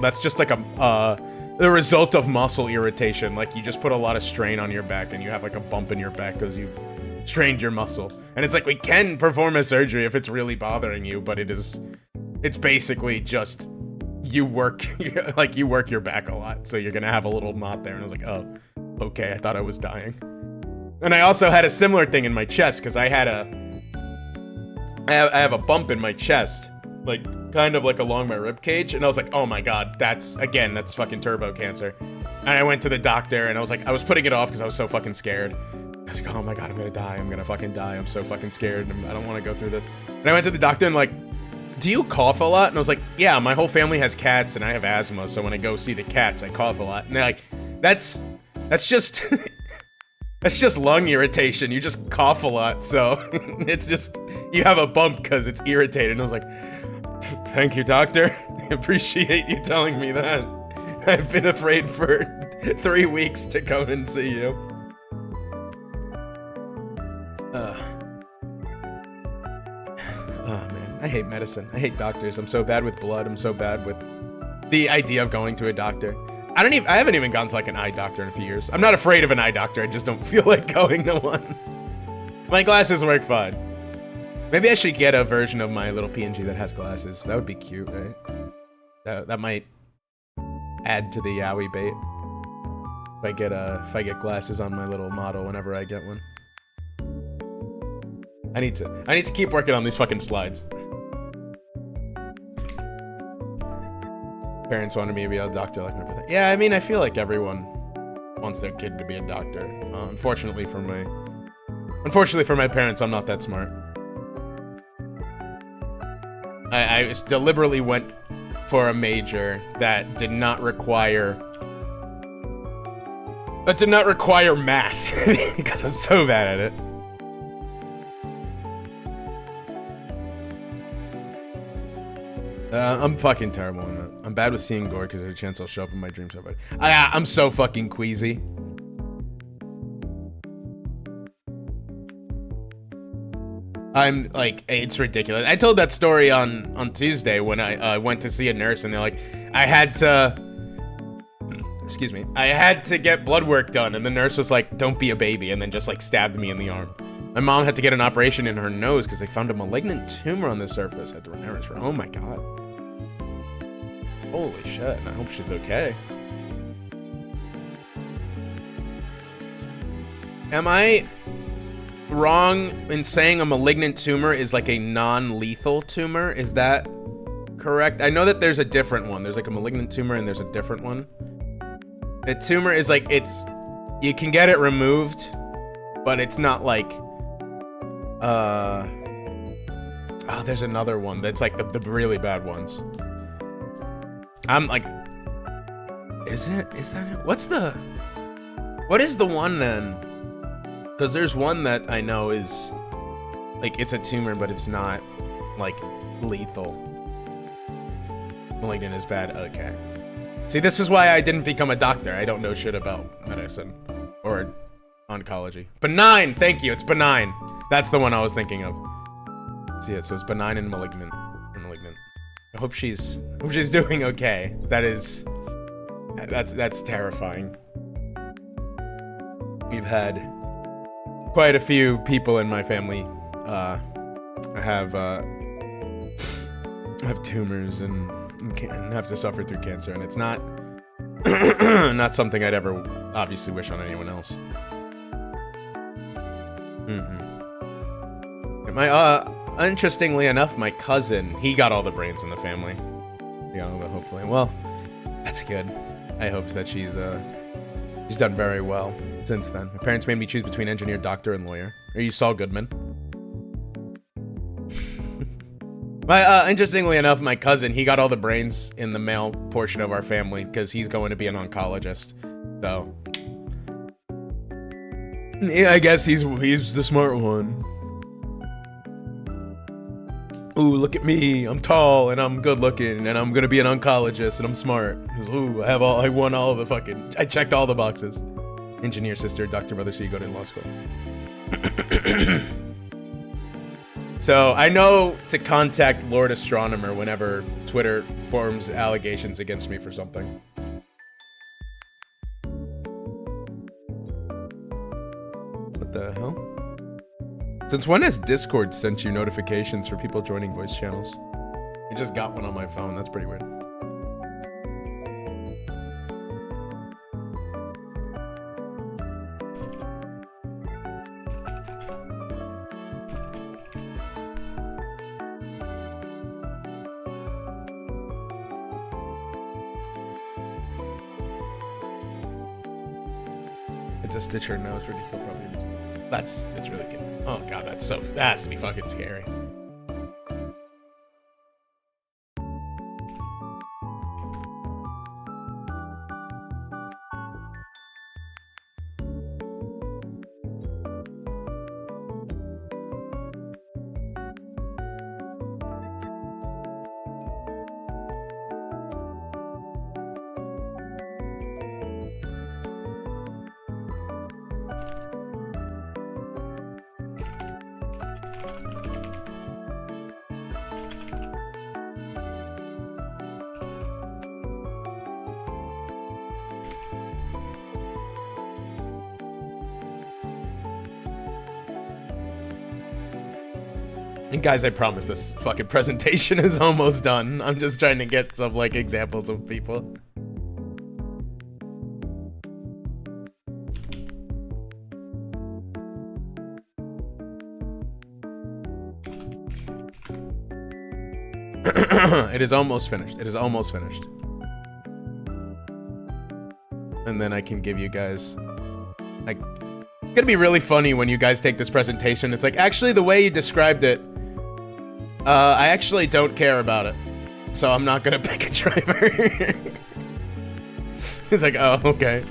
That's just like the result of muscle irritation. Like you just put a lot of strain on your back, and you have like a bump in your back because you strained your muscle. And it's like, we can perform a surgery if it's really bothering you, but it's basically just you work your back a lot, so you're gonna have a little knot there. And I was like, oh, okay, I thought I was dying. And I also had a similar thing in my chest because I have a bump in my chest, like kind of like along my rib cage, and I was like, oh my god, that's fucking turbo cancer. And I went to the doctor, and I was putting it off because I was so fucking scared. I was like, oh my god, I'm gonna fucking die. I'm so fucking scared. I don't want to go through this. And I went to the doctor and like, do you cough a lot? And I was like, yeah, my whole family has cats and I have asthma, so when I go see the cats, I cough a lot. And they're like, that's just that's just lung irritation. You just cough a lot, so it's just, you have a bump because it's irritated. And I was like, thank you, doctor. I appreciate you telling me that. I've been afraid for 3 weeks to come and see you. Oh man, I hate medicine. I hate doctors. I'm so bad with blood. I'm so bad with the idea of going to a doctor. I haven't even gone to like an eye doctor in a few years. I'm not afraid of an eye doctor. I just don't feel like going to one. My glasses work fine. Maybe I should get a version of my little PNG that has glasses. That would be cute, right? That might add to the yaoi bait. If I get glasses on my little model whenever I get one. I need to keep working on these fucking slides. Parents wanted me to be a doctor like my brother. Yeah, I mean, I feel like everyone wants their kid to be a doctor. Unfortunately for my parents, I'm not that smart. I deliberately went for a major that did not require math because I'm so bad at it. I'm fucking terrible in that. I'm bad with seeing gore because there's a chance I'll show up in my dreams so bad. I'm so fucking queasy. I'm like, it's ridiculous. I told that story on Tuesday when I went to see a nurse, and they're like, I had to get blood work done, and the nurse was like, don't be a baby, and then just like stabbed me in the arm. My mom had to get an operation in her nose because they found a malignant tumor on the surface. Had to run errands for. Oh my god. Holy shit, and I hope she's okay. Am I wrong in saying a malignant tumor is like a non-lethal tumor? Is that correct? I know that there's a different one. There's like a malignant tumor and there's a different one. A tumor is like, it's You can get it removed, but it's not like, oh, there's another one that's like the really bad ones. I'm like, is that it? What is the one then? Because there's one that I know is, like, it's a tumor, but it's not, like, lethal. Malignant is bad, okay. See, this is why I didn't become a doctor. I don't know shit about medicine or oncology. Benign, thank you, it's benign. That's the one I was thinking of. See, it says benign and malignant. I hope she's doing okay. That's terrifying. We've had quite a few people in my family have tumors and have to suffer through cancer, and it's not not something I'd ever obviously wish on anyone else. Interestingly enough, my cousin, he got all the brains in the family. Yeah, hopefully. Well, that's good. I hope that she's done very well since then. My parents made me choose between engineer, doctor, and lawyer. Are you Saul Goodman? Interestingly enough, my cousin, he got all the brains in the male portion of our family because he's going to be an oncologist. So, yeah, I guess he's the smart one. Ooh, look at me. I'm tall and I'm good looking and I'm gonna be an oncologist and I'm smart. Ooh, I won all the fucking, I checked all the boxes. Engineer, sister, doctor, brother, so you go to law school. So I know to contact Lord Astronomer whenever Twitter forms allegations against me for something. What the hell? Since when has Discord sent you notifications for people joining voice channels? I just got one on my phone. That's pretty weird. It's a stitch her nose, ridiculous probably. That's really good. Oh god, that has to be fucking scary. And guys, I promise this fucking presentation is almost done. I'm just trying to get some, like, examples of people. It is almost finished. It is almost finished. And then I can give you guys, like, it's gonna be really funny when you guys take this presentation. It's like, actually, the way you described it, I actually don't care about it, so I'm not gonna pick a driver. It's like, oh, okay.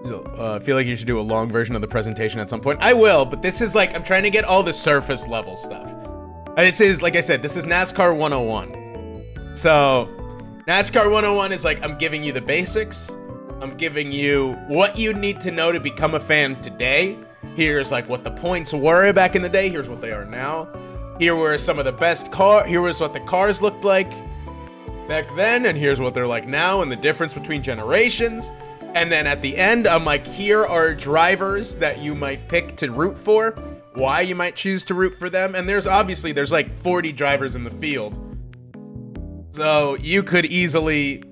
I feel like you should do a long version of the presentation at some point. I will, but this is like, I'm trying to get all the surface level stuff. This is, like I said, this is NASCAR 101. So, NASCAR 101 is like, I'm giving you the basics. I'm giving you what you need to know to become a fan today. Here's like what the points were back in the day. Here's what they are now. Here were some of the best here was what the cars looked like back then, and here's what they're like now, and the difference between generations. And then at the end, I'm like, here are drivers that you might pick to root for, why you might choose to root for them. And there's like 40 drivers in the field. So you could easily,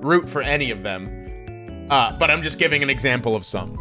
root for any of them. But I'm just giving an example of some.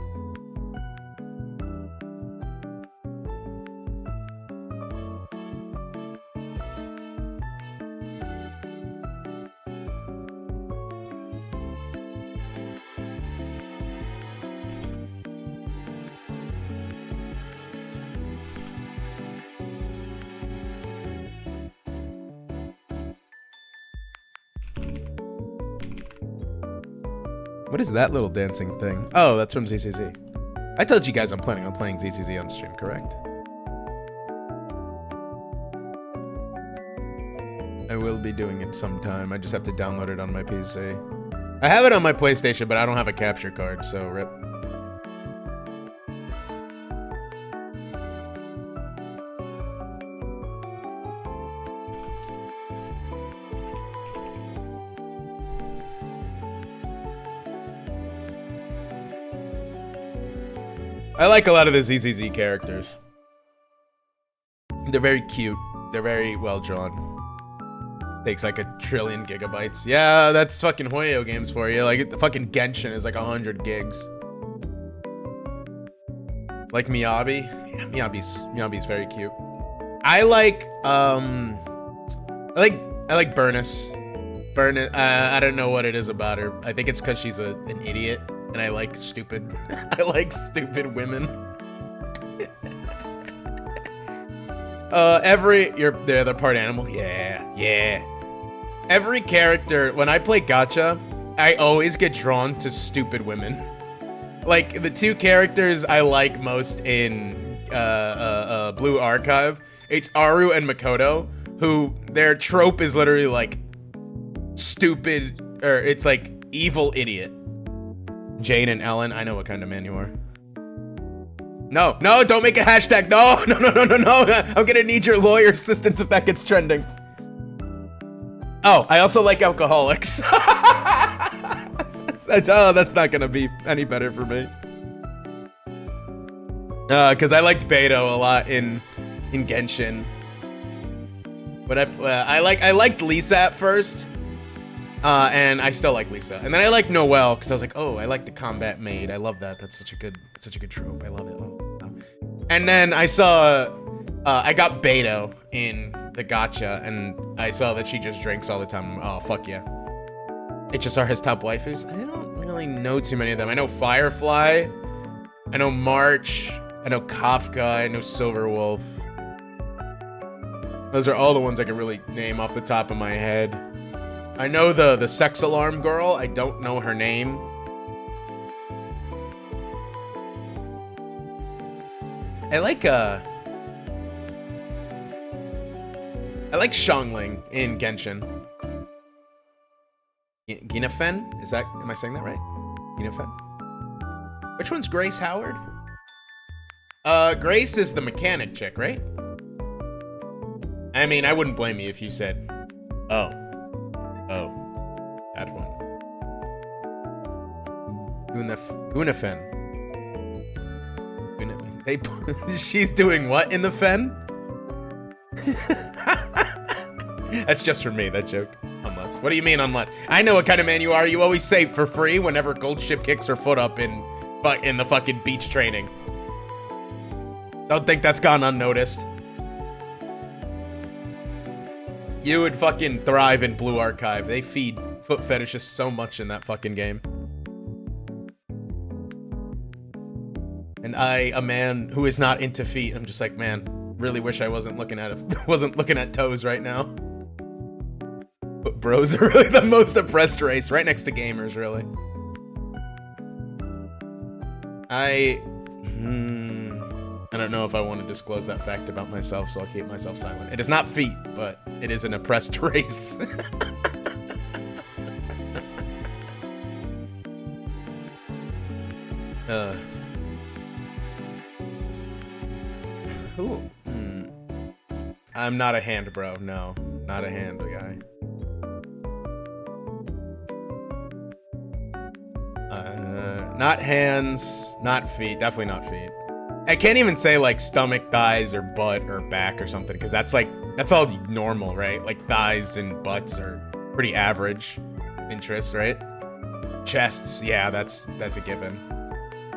What is that little dancing thing? Oh, that's from ZCZ. I told you guys I'm planning on playing ZCZ on stream, correct? I will be doing it sometime. I just have to download it on my PC. I have it on my PlayStation, but I don't have a capture card, so rip. I like a lot of the ZZZ characters. They're very cute. They're very well drawn. Takes like 1 trillion gigabytes. Yeah, that's fucking Hoyo games for you. Like the fucking Genshin is like 100 gigs. Like Miyabi. Yeah, Miyabi's very cute. I like Burnus. Burnus. I don't know what it is about her. I think it's because she's an idiot. And I like stupid women. They're part animal. Yeah. Every character, when I play gacha, I always get drawn to stupid women. Like the 2 characters I like most in Blue Archive, it's Aru and Makoto, who their trope is literally like stupid, or it's like evil idiot. Jane and Ellen, I know what kind of man you are. No, don't make a hashtag. No. I'm gonna need your lawyer assistance if that gets trending. Oh, I also like alcoholics. That's not gonna be any better for me. Cause I liked Beto a lot in Genshin. But I liked Lisa at first. And I still like Lisa. And then I like Noelle because I was like, oh, I like the combat maid. I love that. That's such a good trope. I love it. Oh. And then I saw, I got Beto in the gacha, and I saw that she just drinks all the time. Oh, fuck yeah. HSR has top waifus. I don't really know too many of them. I know Firefly. I know March. I know Kafka. I know Silverwolf. Those are all the ones I can really name off the top of my head. I know the sex alarm girl. I don't know her name. I like Xiangling in Genshin. Ginafen? Am I saying that right? Ginafen? Which one's Grace Howard? Grace is the mechanic chick, right? I mean, I wouldn't blame you if you said, oh, that one. Gunafen. She's doing what in the fen? That's just for me, that joke. Unless. What do you mean unless? I know what kind of man you are. You always say for free whenever Gold Ship kicks her foot up in the fucking beach training. Don't think that's gone unnoticed. You would fucking thrive in Blue Archive. They feed foot fetishists so much in that fucking game. And I, a man who is not into feet, I'm just like, man, really wish I wasn't looking at toes right now. But bros are really the most oppressed race, right next to gamers, really. I don't know if I want to disclose that fact about myself, so I'll keep myself silent. It is not feet, but it is an oppressed race. Ooh. I'm not a hand bro, no. Not a hand guy. Not hands, not feet, definitely not feet. I can't even say like stomach, thighs, or butt, or back or something, because that's all normal, right? Like thighs and butts are pretty average interest, right? Chests, yeah, that's a given.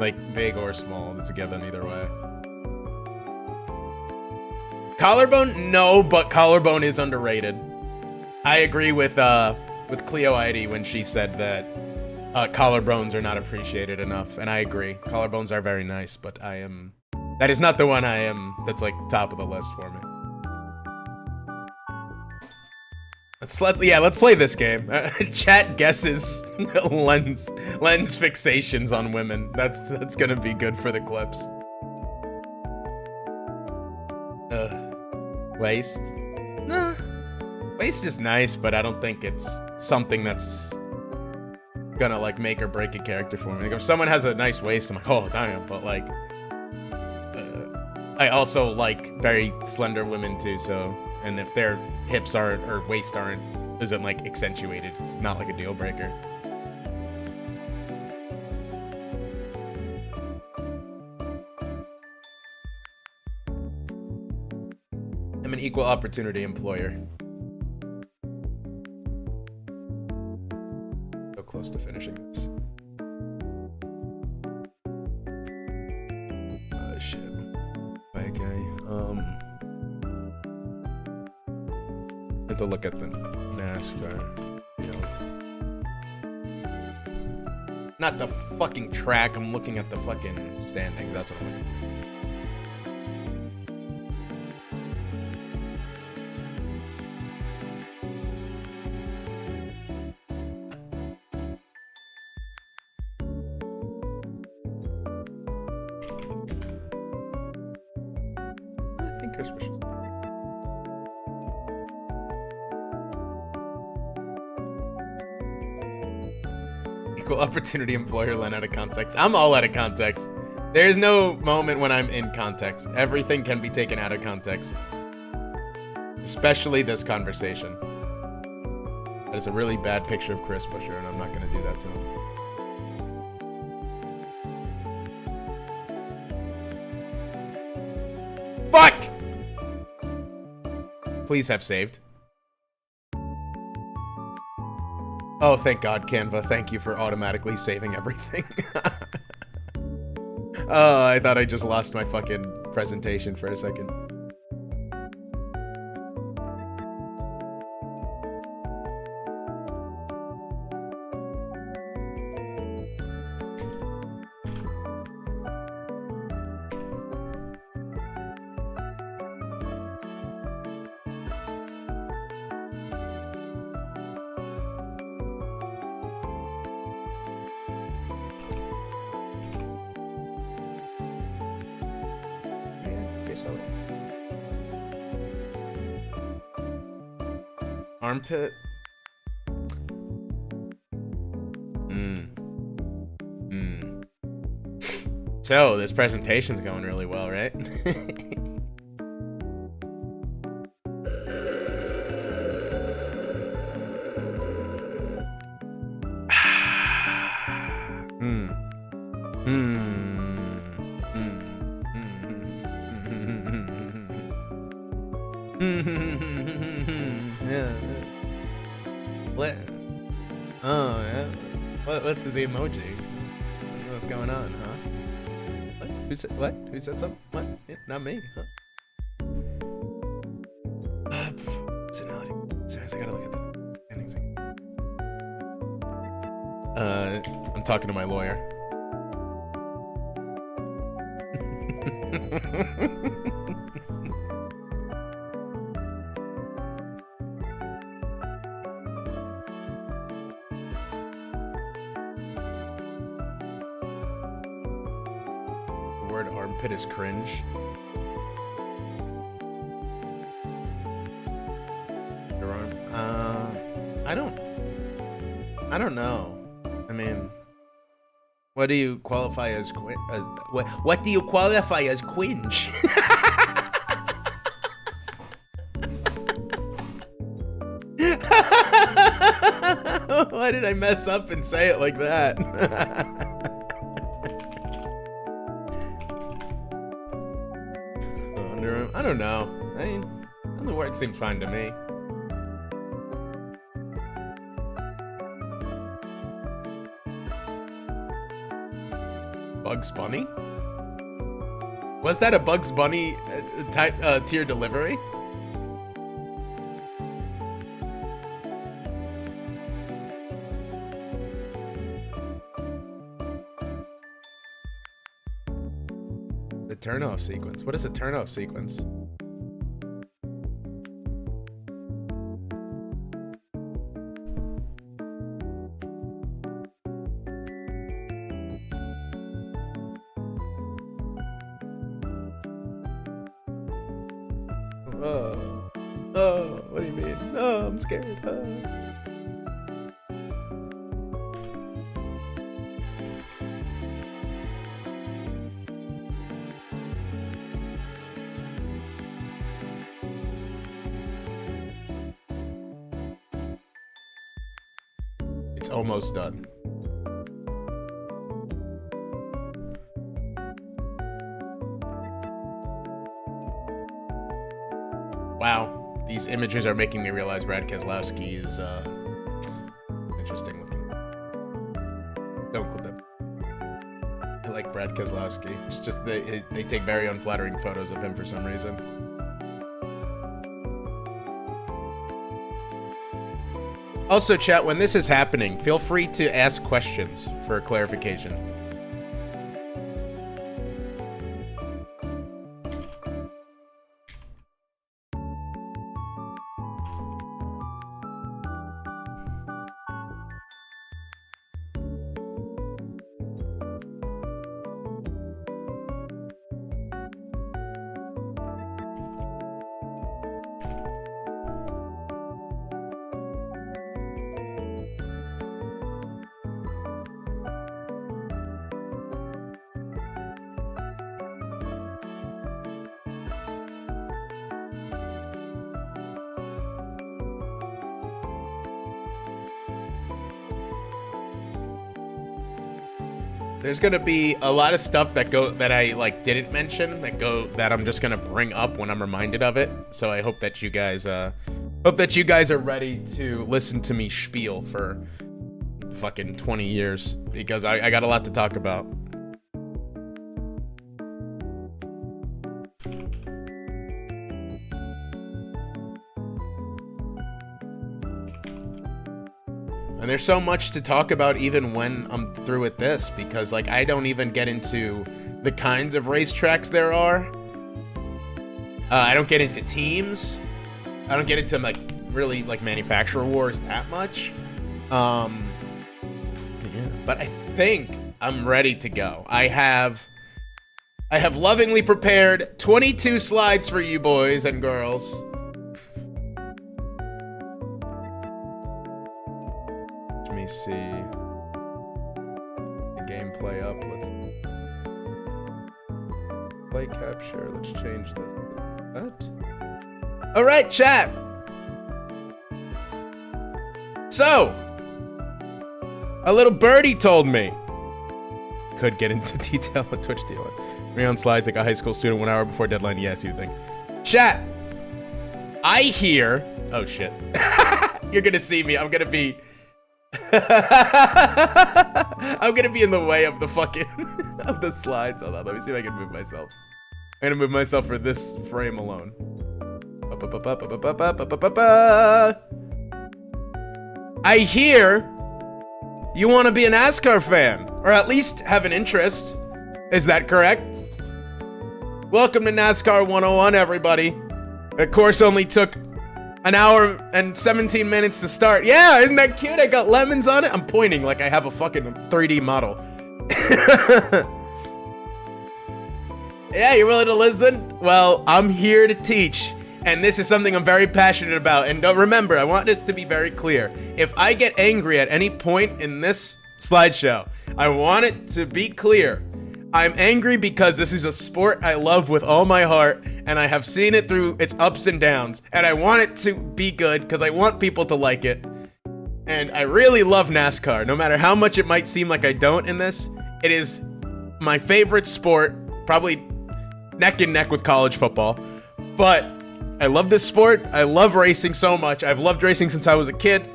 Like big or small, that's a given either way. Collarbone, no, but collarbone is underrated. I agree with Cleo ID when she said that collarbones are not appreciated enough, and I agree. Collarbones are very nice, but that is not the one that's like top of the list for me. Let's play this game. Chat guesses lens fixations on women. That's gonna be good for the clips. Waist? Nah. Waist is nice, but I don't think it's something that's gonna like make or break a character for me. Like if someone has a nice waist, I'm like, oh damn. But like, I also like very slender women too. So, and if their hips aren't or waist isn't like accentuated, it's not like a deal breaker. I'm an equal opportunity employer. So close to finishing this. Oh shit. Okay. I have to look at the Nascar field. Not the fucking track, I'm looking at the fucking standings. That's what I'm looking at. Opportunity employer line out of context. I'm all out of context. There's no moment when I'm in context. Everything can be taken out of context. Especially this conversation. That is a really bad picture of Chris Busher, and I'm not going to do that to him. Fuck! Please have saved. Oh, thank God, Canva. Thank you for automatically saving everything. Oh, I thought I just lost my fucking presentation for a second. Armpit. So this presentation's going really well, right? Yeah. What? Oh, yeah. What's the emoji? What's going on, huh? What? Who said what? Who said something? What? Yeah, not me, huh? Personality. Sorry, I gotta look at the. I'm talking to my lawyer. word armpit is cringe. Your arm. I don't know. I mean, what do you qualify as what do you qualify as cringe? Why did I mess up and say it like that? I don't know. I mean, the word seemed fine to me. Bugs Bunny? Was that a Bugs Bunny tier delivery? The turn-off sequence. What is a turn-off sequence? Oh, what do you mean? Oh, I'm scared. It's almost done. Wow, these images are making me realize Brad Keselowski is interesting looking. Don't clip it. I like Brad Keselowski. It's just they take very unflattering photos of him for some reason. Also, chat, when this is happening, feel free to ask questions for clarification. There's gonna be a lot of stuff that I like didn't mention that I'm just gonna bring up when I'm reminded of it. So I hope that you guys are ready to listen to me spiel for fucking 20 years because I got a lot to talk about. And there's so much to talk about even when I'm through with this, because like I don't even get into the kinds of racetracks there are. I don't get into teams. I don't get into like really like manufacturer wars that much. Yeah, but I think I'm ready to go. I have lovingly prepared 22 slides for you boys and girls. Let me see the gameplay up. Let's play capture. Let's change this. What? All right, chat. So, a little birdie told me. Could get into detail what Twitch deal. Bring on slides like a high school student 1 hour before deadline. Yes, you think. Chat. I hear. Oh shit. You're gonna see me. I'm gonna be. I'm gonna be in the way of the fucking of the slides. Hold on, let me see if I can move myself. I'm gonna move myself for this frame alone. I hear you want to be a NASCAR fan, or at least have an interest. Is that correct? Welcome to NASCAR 101, everybody. The course only took an hour and 17 minutes to start. Yeah, isn't that cute? I got lemons on it. I'm pointing like I have a fucking 3D model. Yeah, you're willing to listen? Well, I'm here to teach. And this is something I'm very passionate about. And remember, I want it to be very clear. If I get angry at any point in this slideshow, I want it to be clear. I'm angry because this is a sport I love with all my heart, and I have seen it through its ups and downs, and I want it to be good because I want people to like it. And I really love NASCAR. No matter how much it might seem like I don't in this, it is my favorite sport, probably neck and neck with college football. But I love this sport. I love racing so much. I've loved racing since I was a kid.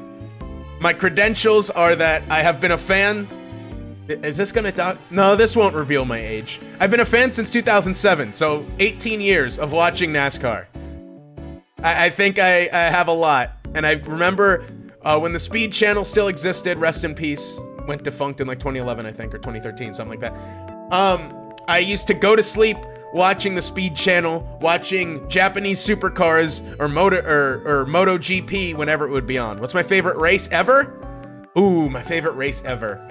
My credentials are that I have been a fan. Is this gonna doc? No, this won't reveal my age. I've been a fan since 2007, so 18 years of watching NASCAR. I think I have a lot. And I remember when the Speed Channel still existed, rest in peace, went defunct in like 2011, I think, or 2013, something like that. I used to go to sleep watching the Speed Channel, watching Japanese supercars or MotoGP whenever it would be on. What's my favorite race ever? Ooh, my favorite race ever.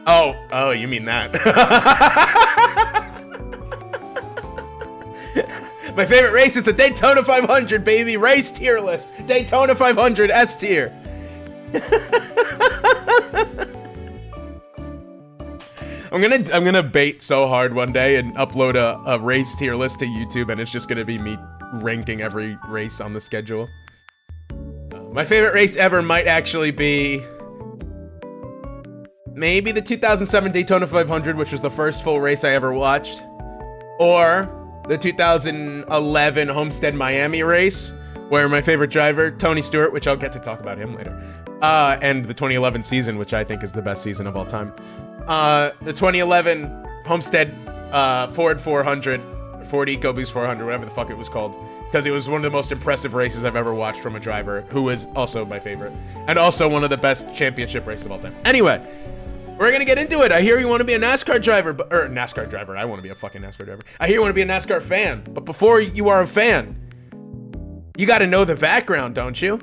Oh, you mean that. My favorite race is the Daytona 500, baby. Race tier list. Daytona 500 S tier. I'm gonna bait so hard one day and upload a race tier list to YouTube, and it's just gonna be me ranking every race on the schedule. My favorite race ever might actually be maybe the 2007 Daytona 500, which was the first full race I ever watched, or the 2011 Homestead Miami race, where my favorite driver, Tony Stewart, which I'll get to talk about him later, and the 2011 season, which I think is the best season of all time. The 2011 Homestead Ford 400, Ford EcoBoost 400, whatever the fuck it was called, because it was one of the most impressive races I've ever watched from a driver who is also my favorite, and also one of the best championship races of all time. Anyway, we're gonna get into it. I hear you want to be a NASCAR driver, or NASCAR driver. I want to be a fucking NASCAR driver. I hear you want to be a NASCAR fan, but before you are a fan, you got to know the background, don't you?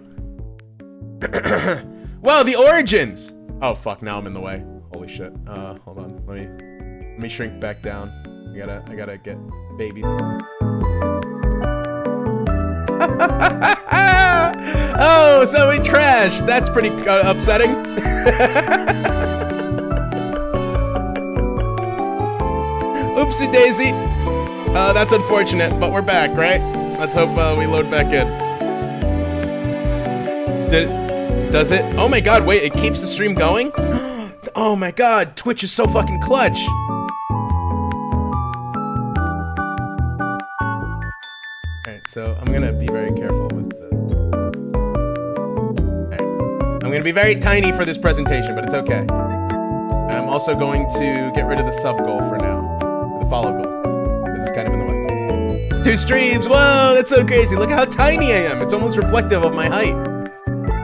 Well, the origins. Oh fuck! Now I'm in the way. Holy shit. Hold on. Let me shrink back down. I gotta get baby. Oh, so we crashed. That's pretty upsetting. Oopsie daisy. That's unfortunate, but we're back, right? Let's hope we load back in. Does it? Oh my god, wait, it keeps the stream going? Oh my god, Twitch is so fucking clutch. Alright, so I'm gonna be very careful with the... Alright. I'm gonna be very tiny for this presentation, but it's okay. And I'm also going to get rid of the sub goal for now. The follow goal. This is kind of in the way. 2 streams, whoa, that's so crazy. Look how tiny I am. It's almost reflective of my height.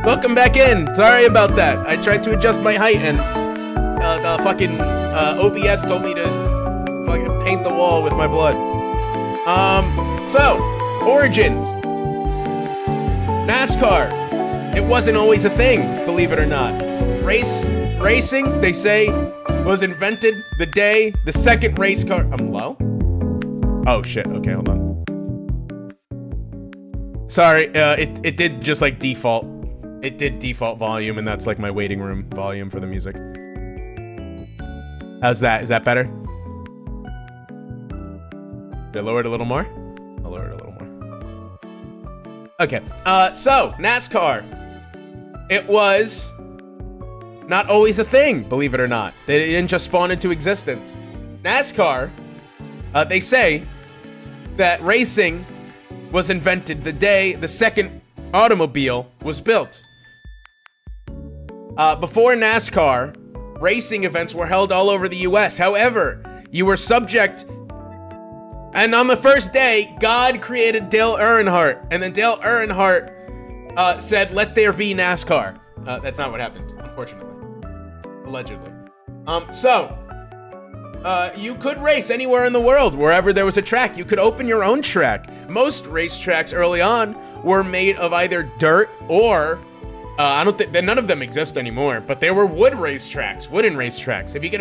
Welcome back in. Sorry about that. I tried to adjust my height and the fucking OBS told me to fucking paint the wall with my blood. So, origins. NASCAR. It wasn't always a thing, believe it or not. Racing, they say, was invented the day the second race car... I'm low? Oh shit, okay, hold on. Sorry, it did just like default. It did default volume, and that's like my waiting room volume for the music. How's that? Is that better? Did I lower it a little more? I'll lower it a little more. Okay, so, NASCAR. It was not always a thing, believe it or not. They didn't just spawn into existence. NASCAR, they say that racing was invented the day the second automobile was built. Before NASCAR, racing events were held all over the US. However, you were subject, and on the first day, God created Dale Earnhardt, and then Dale Earnhardt said, "Let there be NASCAR." That's not what happened, unfortunately. Allegedly. You could race anywhere in the world, wherever there was a track. You could open your own track. Most racetracks early on were made of either dirt or I don't think that none of them exist anymore, but there were wooden racetracks.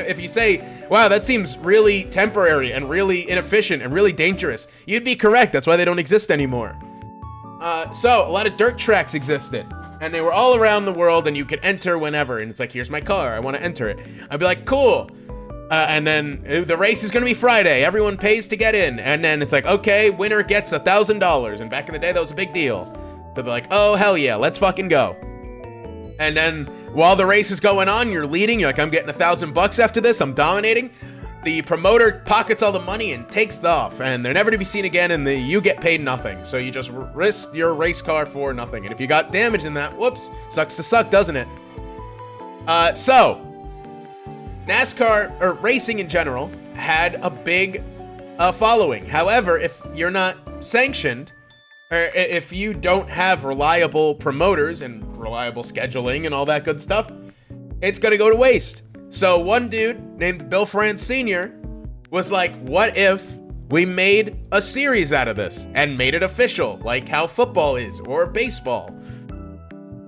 If you say, wow, that seems really temporary and really inefficient and really dangerous, you'd be correct. That's why they don't exist anymore. So a lot of dirt tracks existed, and they were all around the world, and you could enter whenever. And it's like, here's my car, I want to enter it. I'd be like, cool. And then the race is gonna be Friday. Everyone pays to get in, and then it's like, okay, winner gets $1,000. And back in the day, that was a big deal. So they're like, oh hell yeah, let's fucking go. And then while the race is going on, you're leading. You're like, I'm getting $1,000 after this. I'm dominating. The promoter pockets all the money and takes off, and they're never to be seen again. And you get paid nothing. So you just risk your race car for nothing. And if you got damage in that, whoops, sucks to suck, doesn't it? So NASCAR, or racing in general, had a big following. However, if you're not sanctioned, or if you don't have reliable promoters and reliable scheduling and all that good stuff, it's gonna go to waste. So one dude named Bill France Sr. was like, what if we made a series out of this and made it official, like how football is or baseball?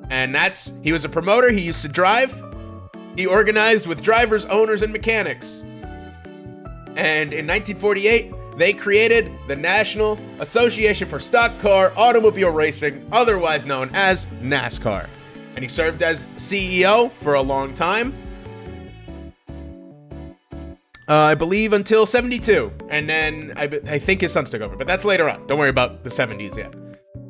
And he was a promoter. He used to drive. He organized with drivers, owners, and mechanics. And in 1948, they created the National Association for Stock Car Automobile Racing, otherwise known as NASCAR. And he served as CEO for a long time. I believe until 72. And then I think his sons took over, but that's later on. Don't worry about the 70s yet.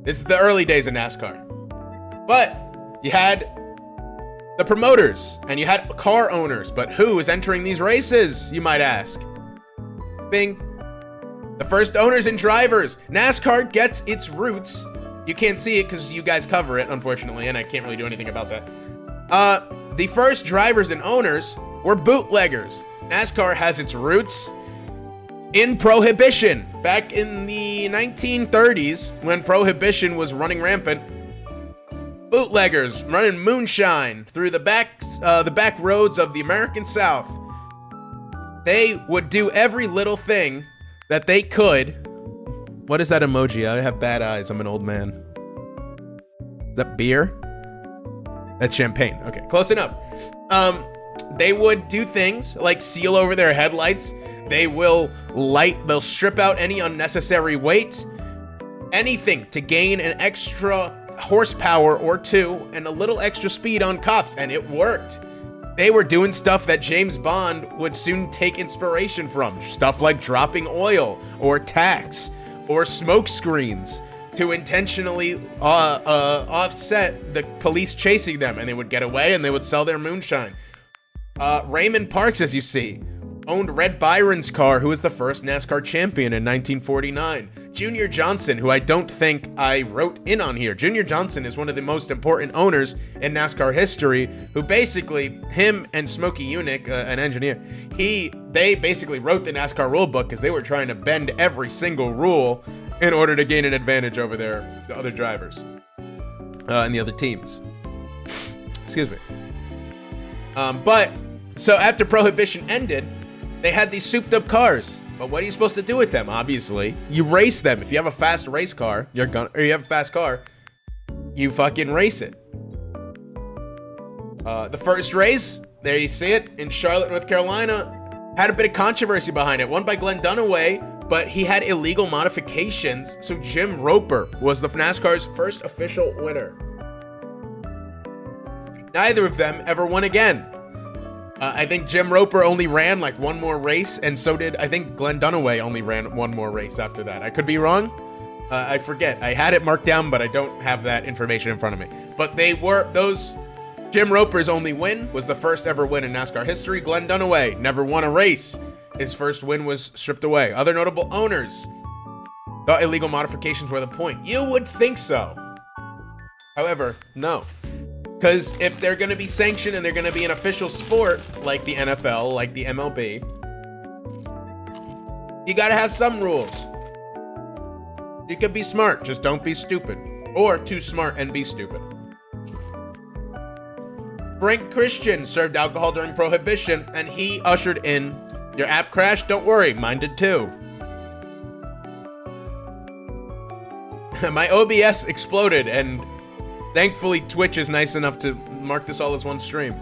This is the early days of NASCAR. But you had the promoters and you had car owners, but who is entering these races, you might ask? Bing. The first owners and drivers. NASCAR gets its roots. You can't see it because you guys cover it, unfortunately, and I can't really do anything about that. The first drivers and owners were bootleggers. NASCAR has its roots in Prohibition. Back in the 1930s, when Prohibition was running rampant, bootleggers running moonshine through the back roads of the American South. They would do every little thing that they could. What is that emoji? I have bad eyes. I'm an old man. Is that beer? That's champagne. Okay, close enough. They would do things like seal over their headlights. They'll strip out any unnecessary weight. Anything to gain an extra horsepower or two and a little extra speed on cops, and it worked. They were doing stuff that James Bond would soon take inspiration from. Stuff like dropping oil or tacks or smoke screens to intentionally offset the police chasing them, and they would get away and they would sell their moonshine. Raymond Parks, as you see, owned Red Byron's car, who was the first NASCAR champion in 1949. Junior Johnson, who I don't think I wrote in on here. Junior Johnson is one of the most important owners in NASCAR history, who basically, him and Smokey Yunick, an engineer, they basically wrote the NASCAR rule book because they were trying to bend every single rule in order to gain an advantage over the other drivers and the other teams. Excuse me. So after Prohibition ended, they had these souped up cars. But what are you supposed to do with them? Obviously, you race them. If you have a fast race car, you have a fast car, you fucking race it. The first race, there you see it, in Charlotte, North Carolina, had a bit of controversy behind it. Won by Glenn Dunaway, but he had illegal modifications. So Jim Roper was the NASCAR's first official winner. Neither of them ever won again. I think Jim Roper only ran like one more race, and so did, I think, Glenn Dunaway only ran one more race after that. I could be wrong. I forget. I had it marked down, but I don't have that information in front of me. But Jim Roper's only win was the first ever win in NASCAR history. Glenn Dunaway never won a race. His first win was stripped away. Other notable owners thought illegal modifications were the point. You would think so. However, no. Because if they're going to be sanctioned and they're going to be an official sport, like the NFL, like the MLB, you got to have some rules. You could be smart, just don't be stupid. Or too smart and be stupid. Frank Christian served alcohol during Prohibition, and he ushered in, your app crashed? Don't worry, mine did too. My OBS exploded, and Thankfully, Twitch is nice enough to mark this all as one stream.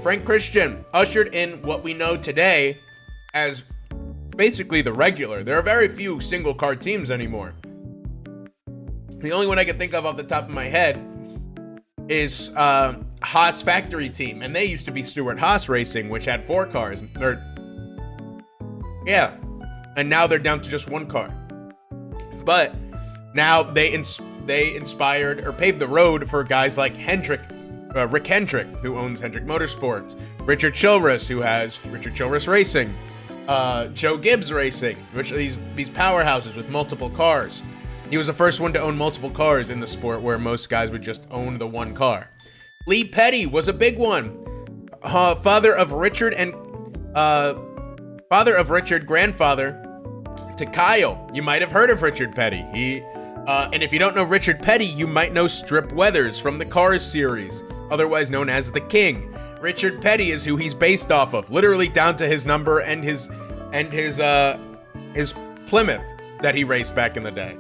Frank Christian ushered in what we know today as basically the regular. There are very few single car teams anymore. The only one I can think of off the top of my head is Haas Factory Team, and they used to be Stewart Haas Racing, which had 4 cars. And now they're down to just 1 car. But now they inspired or paved the road for guys like Rick Hendrick, who owns Hendrick Motorsports, Richard Childress, who has Richard Childress Racing, Joe Gibbs Racing, which are these powerhouses with multiple cars. He was the first one to own multiple cars in the sport, where most guys would just own the 1 car. Lee Petty was a big one. Father of Richard, grandfather to Kyle. You might have heard of Richard Petty. And if you don't know Richard Petty, you might know Strip Weathers from the Cars series, otherwise known as the King. Richard Petty is who he's based off of, literally down to his number and his Plymouth that he raced back in the day.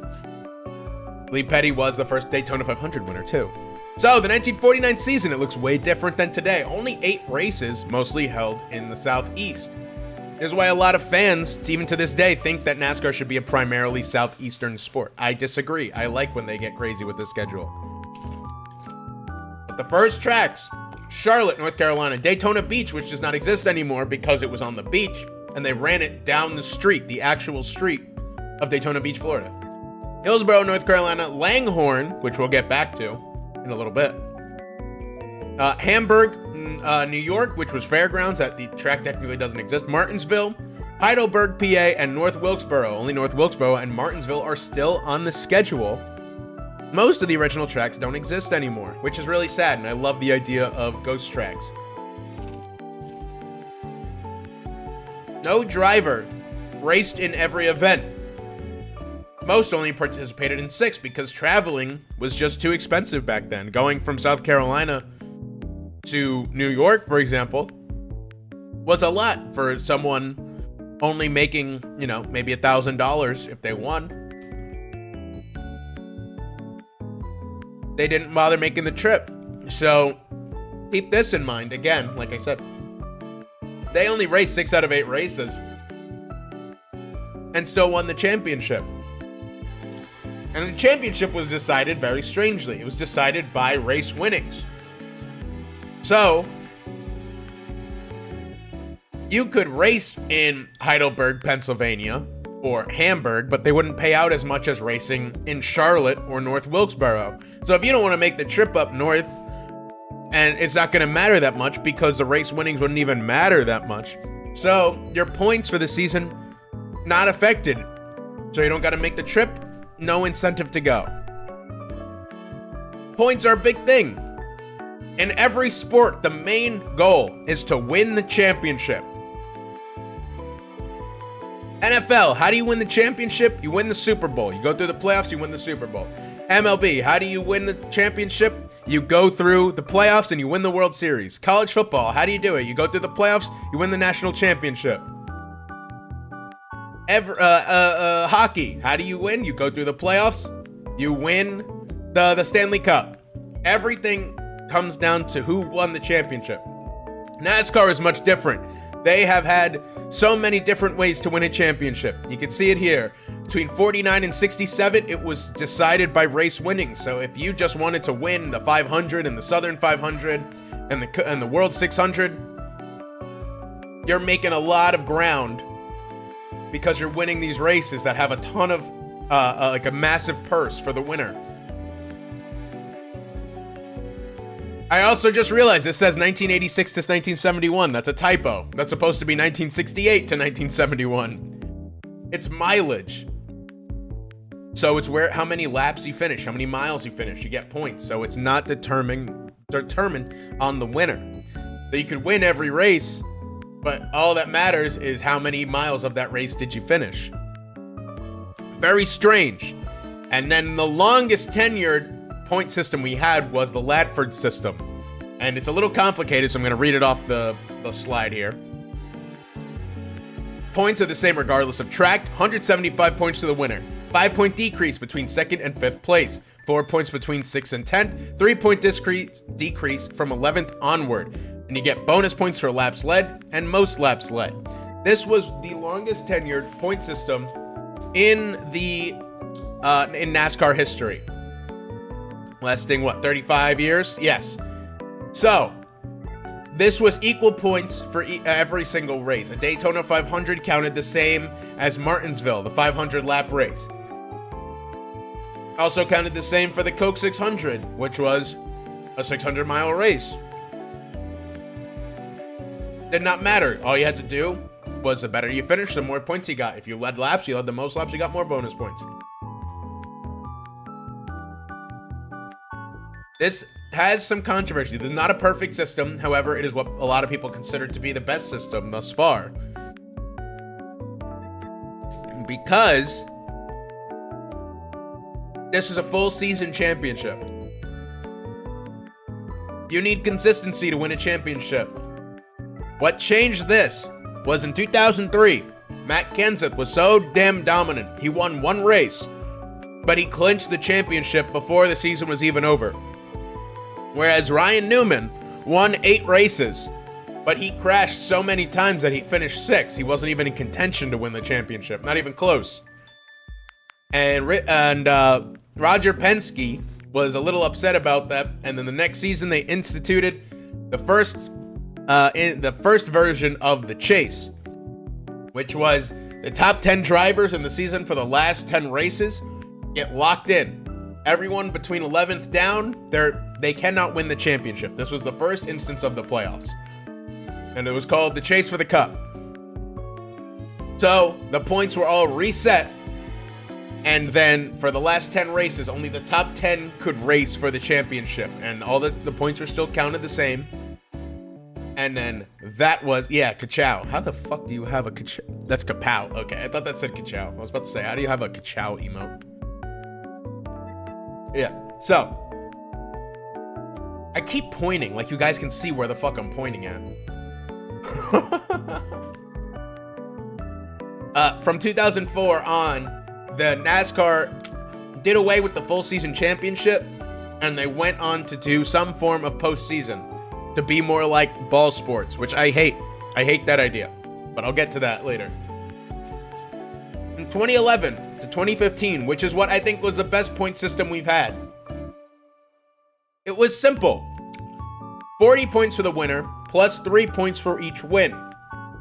Lee Petty was the first Daytona 500 winner too. So the 1949 season, it looks way different than today. Only 8 races, mostly held in the Southeast. This is why a lot of fans, even to this day, think that NASCAR should be a primarily Southeastern sport. I disagree. I like when they get crazy with the schedule. But the first tracks, Charlotte, North Carolina, Daytona Beach, which does not exist anymore because it was on the beach, and they ran it down the street, the actual street of Daytona Beach, Florida. Hillsborough, North Carolina, Langhorne, which we'll get back to in a little bit. Hamburg, New York, which was Fairgrounds, that the track technically doesn't exist. Martinsville, Heidelberg, PA, and North Wilkesboro. Only North Wilkesboro and Martinsville are still on the schedule. Most of the original tracks don't exist anymore, which is really sad, and I love the idea of ghost tracks. No driver raced in every event. Most only participated in 6 because traveling was just too expensive back then. Going from South Carolina to New York, for example, was a lot for someone only making, maybe $1,000 if they won. They didn't bother making the trip. So keep this in mind. Again, like I said, they only raced 6 out of 8 races and still won the championship. And the championship was decided very strangely. It was decided by race winnings. So, you could race in Heidelberg, Pennsylvania, or Hamburg, but they wouldn't pay out as much as racing in Charlotte or North Wilkesboro. So if you don't want to make the trip up north, and it's not going to matter that much because the race winnings wouldn't even matter that much. So, your points for the season, not affected. So you don't got to make the trip. No incentive to go. Points are a big thing. In every sport, the main goal is to win the championship. NFL, how do you win the championship? You win the Super Bowl. You go through the playoffs, you win the Super Bowl. MLB, how do you win the championship? You go through the playoffs and you win the World Series. College football, how do you do it? You go through the playoffs, you win the national championship. Hockey, how do you win? You go through the playoffs, you win the Stanley Cup. Everything comes down to who won the championship. NASCAR is much different. They have had so many different ways to win a championship. You can see it here. Between 49 and 67, it was decided by race winnings. So if you just wanted to win the 500 and the Southern 500 and the World 600, you're making a lot of ground because you're winning these races that have a ton of, like a massive purse for the winner. I also just realized it says 1986 to 1971. That's a typo. That's supposed to be 1968 to 1971. It's mileage. So it's how many laps you finish, how many miles you finish. You get points. So it's not determined on the winner. So you could win every race, but all that matters is how many miles of that race did you finish. Very strange. And then the longest tenured point system we had was the Latford system. And it's a little complicated, so I'm going to read it off the slide here. Points are the same regardless of track. 175 points to the winner. 5-point decrease between 2nd and 5th place, 4 points between 6th and 10th, 3-point decrease from 11th onward, and you get bonus points for laps led and most laps led. This was the longest tenured point system in NASCAR history. Lasting, what, 35 years? Yes. So, this was equal points for every single race. A Daytona 500 counted the same as Martinsville, the 500-lap race. Also counted the same for the Coke 600, which was a 600-mile race. Did not matter. All you had to do was the better you finished, the more points you got. If you led laps, you led the most laps, you got more bonus points. This has some controversy. This is not a perfect system. However, it is what a lot of people consider to be the best system thus far. Because this is a full season championship. You need consistency to win a championship. What changed this was in 2003, Matt Kenseth was so damn dominant. He won one race, but he clinched the championship before the season was even over. Whereas Ryan Newman won 8 races, but he crashed so many times that he finished 6th. He wasn't even in contention to win the championship, not even close. And Roger Penske was a little upset about that, and then the next season they instituted the first version of the chase, which was the top 10 drivers in the season for the last 10 races get locked in. Everyone between 11th down, they cannot win the championship. This was the first instance of the playoffs, and it was called the Chase for the Cup. So the points were all reset, and then for the last 10 races, only the top 10 could race for the championship, and all the points were still counted the same. And then that was, yeah, Kachow. How the fuck do you have a Kachow? That's Kapow. Okay, I thought that said Kachow. I was about to say, how do you have a Kachow emote? Yeah, so I keep pointing like you guys can see where the fuck I'm pointing at. From 2004 on, the NASCAR did away with the full season championship, and they went on to do some form of postseason to be more like ball sports, which I hate. I hate that idea, but I'll get to that later. In 2011 to 2015, which is what I think was the best point system we've had, it was simple. 40 points for the winner, plus 3 points for each win.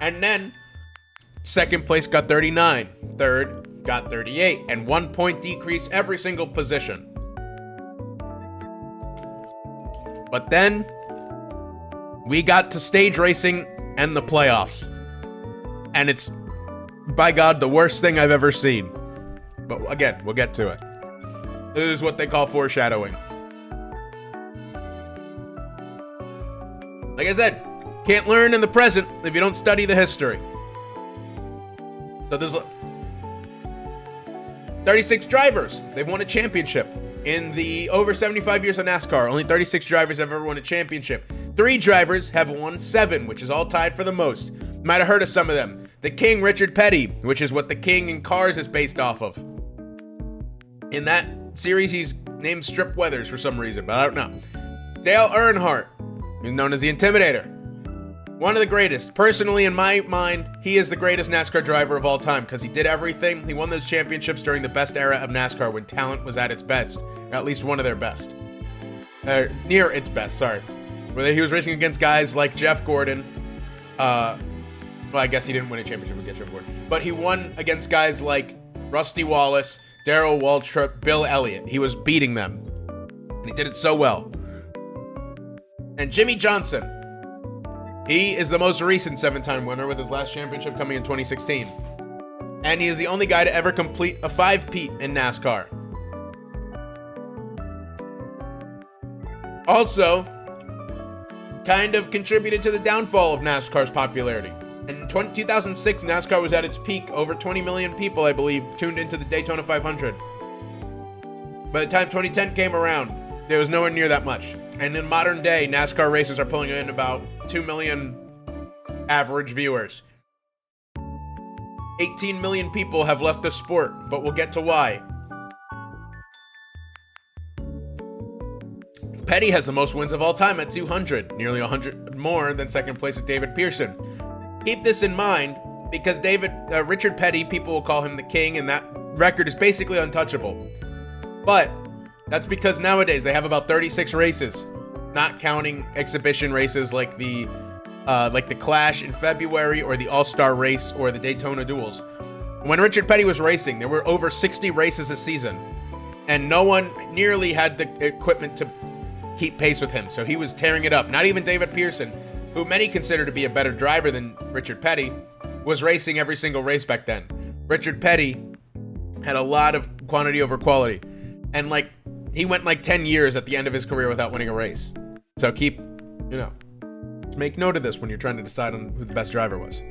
And then, second place got 39, third got 38, and 1 point decrease every single position. But then, we got to stage racing and the playoffs. And it's, by God, the worst thing I've ever seen. But again, we'll get to it. This is what they call foreshadowing. Like I said, can't learn in the present if you don't study the history. So there's 36 drivers. They've won a championship. In the over 75 years of NASCAR, only 36 drivers have ever won a championship. 3 drivers have won 7, which is all tied for the most. You might have heard of some of them. The King, Richard Petty, which is what the King in Cars is based off of. In that series, he's named Strip Weathers for some reason, but I don't know. Dale Earnhardt, he's known as the Intimidator. One of the greatest. Personally, in my mind, he is the greatest NASCAR driver of all time because he did everything. He won those championships during the best era of NASCAR when talent was at its best, or at least one of their best. Near its best, sorry. Where he was racing against guys like Jeff Gordon. Well, I guess he didn't win a championship against Jeff Gordon. But he won against guys like Rusty Wallace, Darrell Waltrip, Bill Elliott. He was beating them. And he did it so well. And Jimmy Johnson. He is the most recent 7-time winner with his last championship coming in 2016. And he is the only guy to ever complete a 5-peat in NASCAR. Also, kind of contributed to the downfall of NASCAR's popularity. In 2006, NASCAR was at its peak. Over 20 million people, I believe, tuned into the Daytona 500. By the time 2010 came around, there was nowhere near that much. And in modern day, NASCAR races are pulling in about 2 million average viewers. 18 million people have left the sport, but we'll get to why. Petty has the most wins of all time at 200, nearly 100 more than second place at David Pearson. Keep this in mind because Richard Petty, people will call him the king, and that record is basically untouchable. But that's because nowadays they have about 36 races, not counting exhibition races like the Clash in February or the All-Star race or the Daytona Duels. When Richard Petty was racing, there were over 60 races a season, and no one nearly had the equipment to keep pace with him, so he was tearing it up. Not even David Pearson, who many consider to be a better driver than Richard Petty, was racing every single race back then. Richard Petty had a lot of quantity over quality, and he went 10 years at the end of his career without winning a race. So make note of this when you're trying to decide on who the best driver was.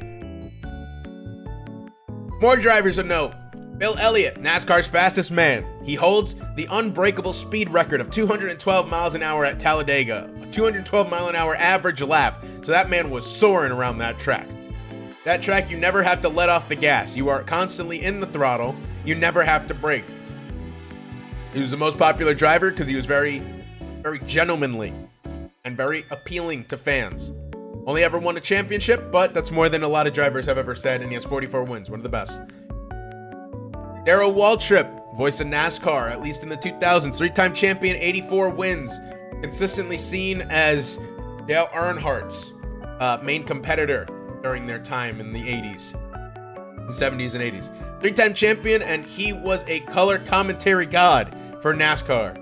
More drivers of note. Bill Elliott, NASCAR's fastest man. He holds the unbreakable speed record of 212 miles an hour at Talladega, a 212 mile an hour average lap. So that man was soaring around that track. That track, you never have to let off the gas. You are constantly in the throttle. You never have to brake. He was the most popular driver because he was very, very gentlemanly and very appealing to fans. Only ever won a championship, but that's more than a lot of drivers have ever said, and he has 44 wins, one of the best. Darrell Waltrip, voice of NASCAR, at least in the 2000s, three-time champion, 84 wins, consistently seen as Dale Earnhardt's main competitor during their time in the 80s, the 70s and 80s. Three-time champion, and he was a color commentary god for NASCAR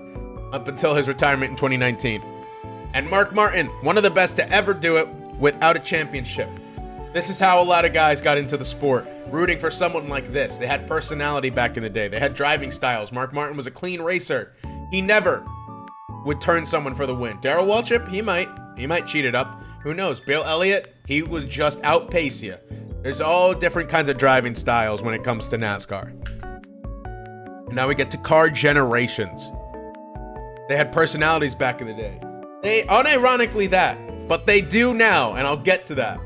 up until his retirement in 2019. And Mark Martin, one of the best to ever do it without a championship. This is how a lot of guys got into the sport, rooting for someone like this. They had personality back in the day. They had driving styles. Mark Martin was a clean racer. He never would turn someone for the win. Darrell Waltrip, he might cheat it up. Who knows? Bill Elliott, he was just outpace you. There's all different kinds of driving styles when it comes to NASCAR. And now we get to car generations. They had personalities back in the day. They unironically that, but they do now, and I'll get to that.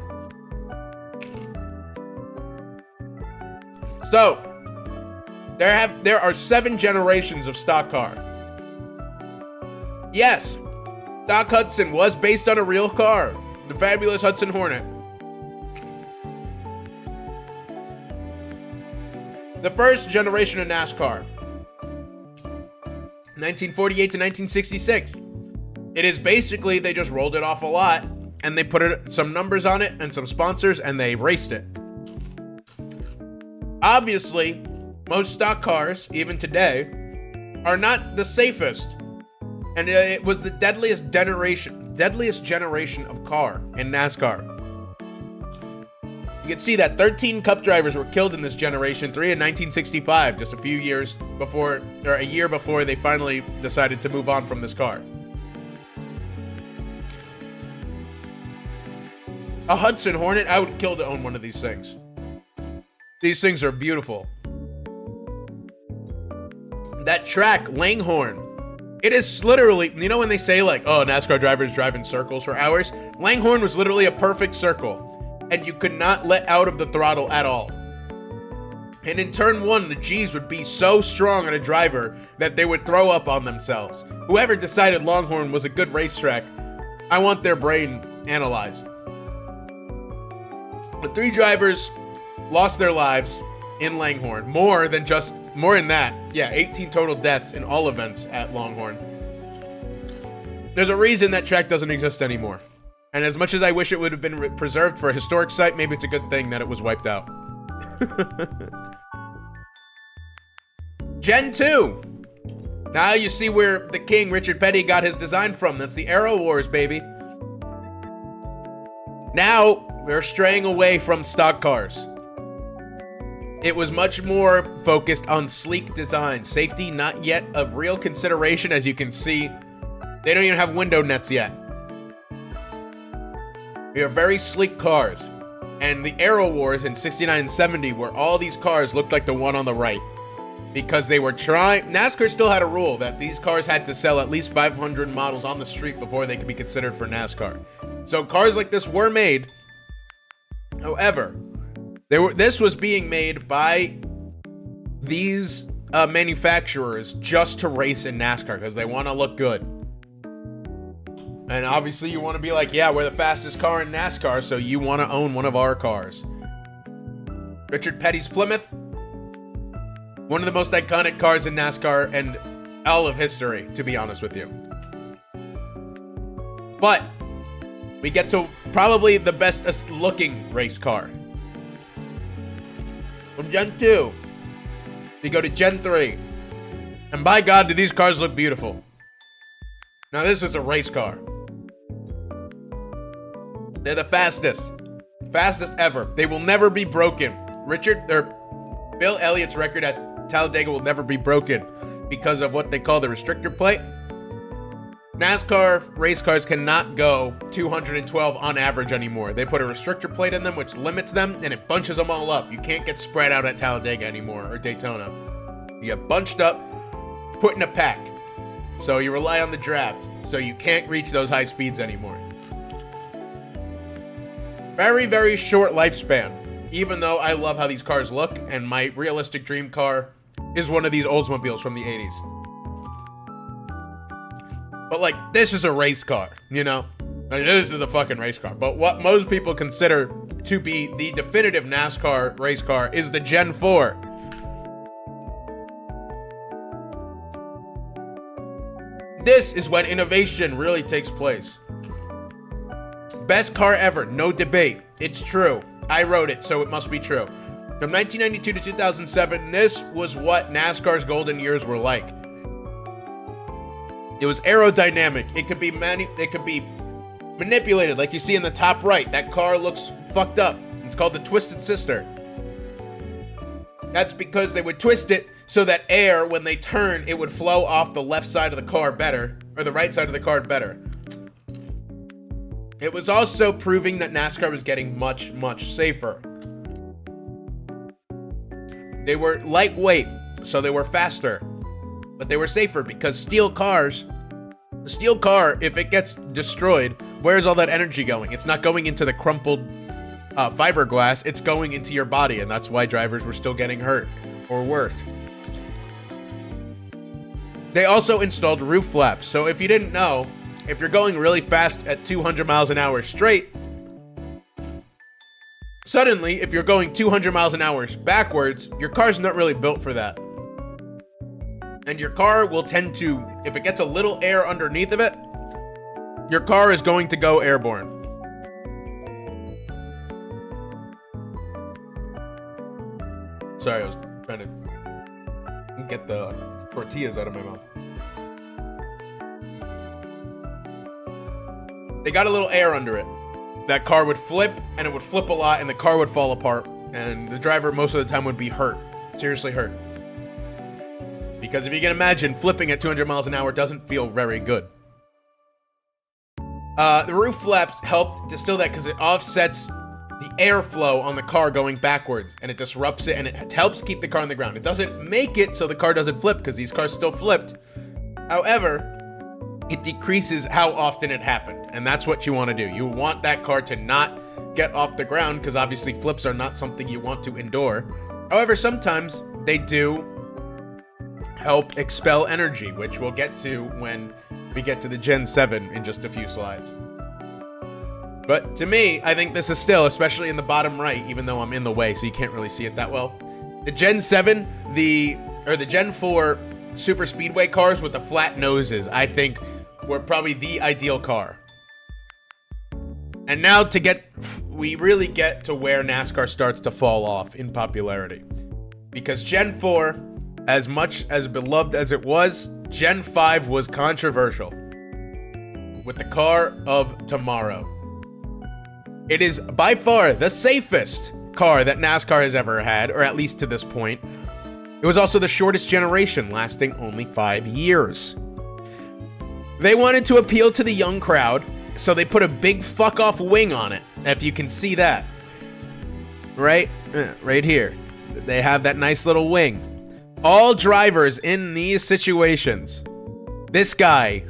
So, there are 7 generations of stock car. Yes, Doc Hudson was based on a real car, the fabulous Hudson Hornet. The first generation of NASCAR, 1948 to 1966. It is basically, they just rolled it off a lot, and they put some numbers on it and some sponsors, and they raced it. Obviously, most stock cars, even today, are not the safest. And it was the deadliest generation of car in NASCAR. You can see that 13 Cup drivers were killed in this generation, 3 in 1965, just a year before they finally decided to move on from this car. A Hudson Hornet, I would kill to own one of these things. These things are beautiful. That track, Langhorne, it is literally, when they say NASCAR drivers drive in circles for hours, Langhorne was literally a perfect circle, and you could not let out of the throttle at all. And in turn 1, the G's would be so strong on a driver that they would throw up on themselves. Whoever decided Longhorn was a good racetrack, I want their brain analyzed. The 3 drivers lost their lives in Langhorne. More than that. Yeah, 18 total deaths in all events at Longhorne. There's a reason that track doesn't exist anymore. And as much as I wish it would have been preserved for a historic site, maybe it's a good thing that it was wiped out. Gen 2. Now you see where the king, Richard Petty, got his design from. That's the Aero Wars, baby. Now we're straying away from stock cars. It was much more focused on sleek design. Safety, not yet a real consideration. As you can see, they don't even have window nets yet. They are very sleek cars. And the Aero Wars in 69 and 70, where all these cars looked like the one on the right. Because they were trying, NASCAR still had a rule that these cars had to sell at least 500 models on the street before they could be considered for NASCAR. So cars like this were made. However, This was being made by these manufacturers just to race in NASCAR because they want to look good. And obviously you want to be like, yeah, we're the fastest car in NASCAR, so you want to own one of our cars. Richard Petty's Plymouth. One of the most iconic cars in NASCAR and all of history, to be honest with you. But we get to probably the best looking race car. From Gen 2, you go to Gen 3. And by God, do these cars look beautiful. Now this is a race car. They're the fastest. Fastest ever. They will never be broken. Bill Elliott's record at Talladega will never be broken because of what they call the restrictor plate. NASCAR race cars cannot go 212 on average anymore. They put a restrictor plate in them, which limits them, and it bunches them all up. You can't get spread out at Talladega anymore, or Daytona. You get bunched up, put in a pack. So you rely on the draft. So you can't reach those high speeds anymore. Very, very short lifespan. Even though I love how these cars look, and my realistic dream car is one of these Oldsmobiles from the 80s. But like, this is a race car, you know? Like, this is a fucking race car. But what most people consider to be the definitive NASCAR race car is the Gen 4. This is when innovation really takes place. Best car ever, no debate. It's true. I wrote it, so it must be true. From 1992 to 2007, this was what NASCAR's golden years were like. It was aerodynamic. It could be manipulated, like you see in the top right. That car looks fucked up. It's called the Twisted Sister. That's because they would twist it so that air, when they turn, it would flow off the left side of the car better, or the right side of the car better. It was also proving that NASCAR was getting much, much safer. They were lightweight, so they were faster, but they were safer because steel car, if it gets destroyed, where's all that energy going? It's not going into the crumpled fiberglass, it's going into your body, and that's why drivers were still getting hurt, or worse. They also installed roof flaps, so if you didn't know, if you're going really fast at 200 miles an hour straight, suddenly, if you're going 200 miles an hour backwards, your car's not really built for that. And your car will tend to, if it gets a little air underneath of it, your car is going to go airborne. Sorry, I was trying to get the tortillas out of my mouth. They got a little air under it. That car would flip, and it would flip a lot, and the car would fall apart, and the driver most of the time would be hurt. Seriously hurt. Because if you can imagine, flipping at 200 miles an hour doesn't feel very good. The roof flaps helped distill that because it offsets the airflow on the car going backwards, and it disrupts it, and it helps keep the car on the ground. It doesn't make it so the car doesn't flip, because these cars still flipped. However, it decreases how often it happened, and that's what you want to do. You want that car to not get off the ground, because obviously flips are not something you want to endure. However, sometimes they do help expel energy, which we'll get to when we get to the Gen 7 in just a few slides. But to me, I think this is still, especially in the bottom right, even though I'm in the way, so you can't really see it that well. The Gen 7, the Gen 4 super speedway cars with the flat noses, I think, were probably the ideal car. And now we really get to where NASCAR starts to fall off in popularity. Because Gen 4, as much as beloved as it was, Gen 5 was controversial. With the car of tomorrow. It is by far the safest car that NASCAR has ever had, or at least to this point. It was also the shortest generation, lasting only 5 years. They wanted to appeal to the young crowd, so they put a big fuck-off wing on it, if you can see that. Right here. They have that nice little wing. All drivers in these situations, this guy,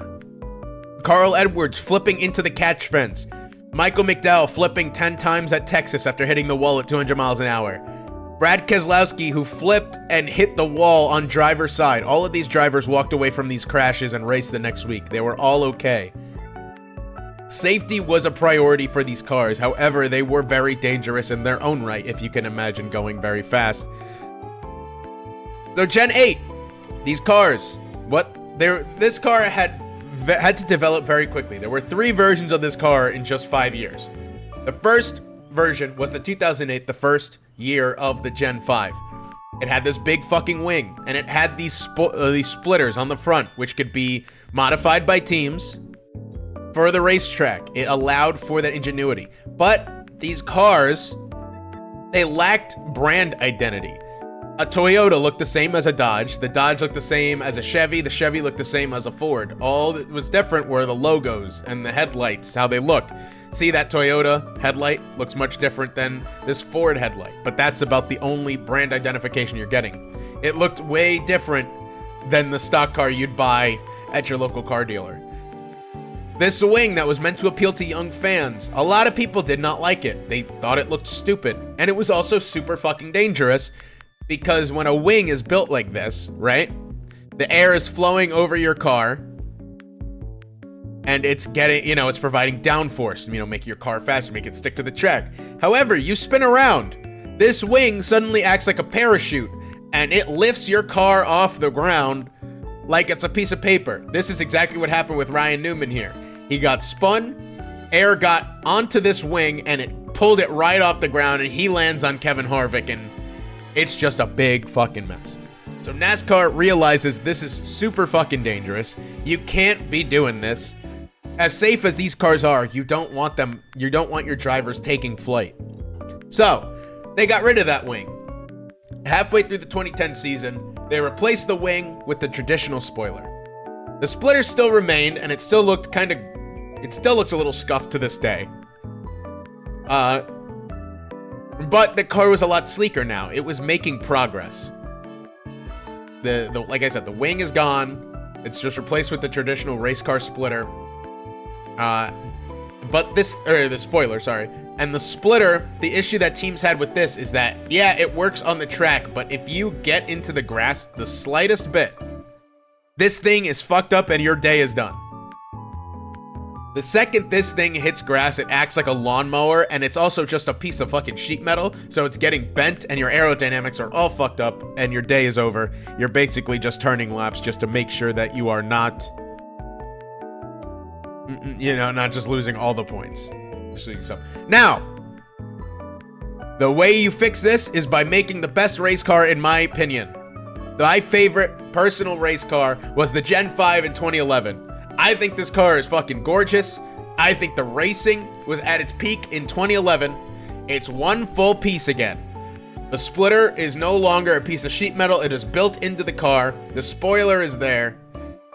Carl Edwards, flipping into the catch fence, Michael McDowell flipping 10 times at Texas after hitting the wall at 200 miles an hour. Brad Keselowski, who flipped and hit the wall on driver's side. All of these drivers walked away from these crashes and raced the next week. They were all okay. Safety was a priority for these cars. However, they were very dangerous in their own right, if you can imagine going very fast. So Gen 8, these cars, this car had to develop very quickly. There were 3 versions of this car in just 5 years. The first version was the 2008, the first year of the Gen 5. It had this big fucking wing, and it had these splitters on the front, which could be modified by teams for the racetrack. It allowed for that ingenuity. But these cars, they lacked brand identity. A Toyota looked the same as a Dodge. The Dodge looked the same as a Chevy. The Chevy looked the same as a Ford. All that was different were the logos and the headlights, how they look. See, that Toyota headlight looks much different than this Ford headlight, but that's about the only brand identification you're getting. It looked way different than the stock car you'd buy at your local car dealer. This wing that was meant to appeal to young fans, a lot of people did not like it. They thought it looked stupid, and it was also super fucking dangerous. Because when a wing is built like this, right, the air is flowing over your car and it's getting, it's providing downforce, make your car faster, make it stick to the track. However, you spin around, this wing suddenly acts like a parachute and it lifts your car off the ground like it's a piece of paper. This is exactly what happened with Ryan Newman here. He got spun, air got onto this wing and it pulled it right off the ground and he lands on Kevin Harvick and it's just a big fucking mess. So NASCAR realizes this is super fucking dangerous. You can't be doing this. As safe as these cars are, you don't want your drivers taking flight. So, they got rid of that wing. Halfway through the 2010 season, they replaced the wing with the traditional spoiler. The splitter still remained, and it still looks a little scuffed to this day. But the car was a lot sleeker now. It was making progress. Like I said, the wing is gone. It's just replaced with the traditional race car splitter. The spoiler, sorry. And the splitter, the issue that teams had with this is that, yeah, it works on the track, but if you get into the grass the slightest bit, this thing is fucked up and your day is done. The second this thing hits grass, it acts like a lawnmower, and it's also just a piece of fucking sheet metal, so it's getting bent, and your aerodynamics are all fucked up, and your day is over. You're basically just turning laps just to make sure that you are not, not just losing all the points. Just losing some. Now, the way you fix this is by making the best race car, in my opinion. My favorite personal race car was the Gen 5 in 2011. I think this car is fucking gorgeous. I think the racing was at its peak in 2011. It's one full piece again. The splitter is no longer a piece of sheet metal. It is built into the car. The spoiler is there.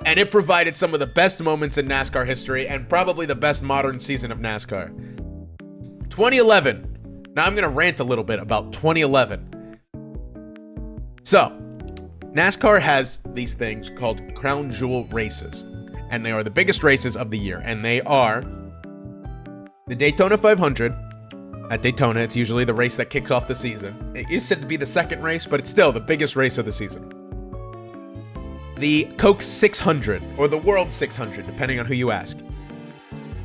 And it provided some of the best moments in NASCAR history and probably the best modern season of NASCAR. 2011. Now I'm going to rant a little bit about 2011. So, NASCAR has these things called crown jewel races. And they are the biggest races of the year. And they are the Daytona 500. At Daytona, it's usually the race that kicks off the season. It used to be the second race, but it's still the biggest race of the season. The Coke 600, or the World 600, depending on who you ask.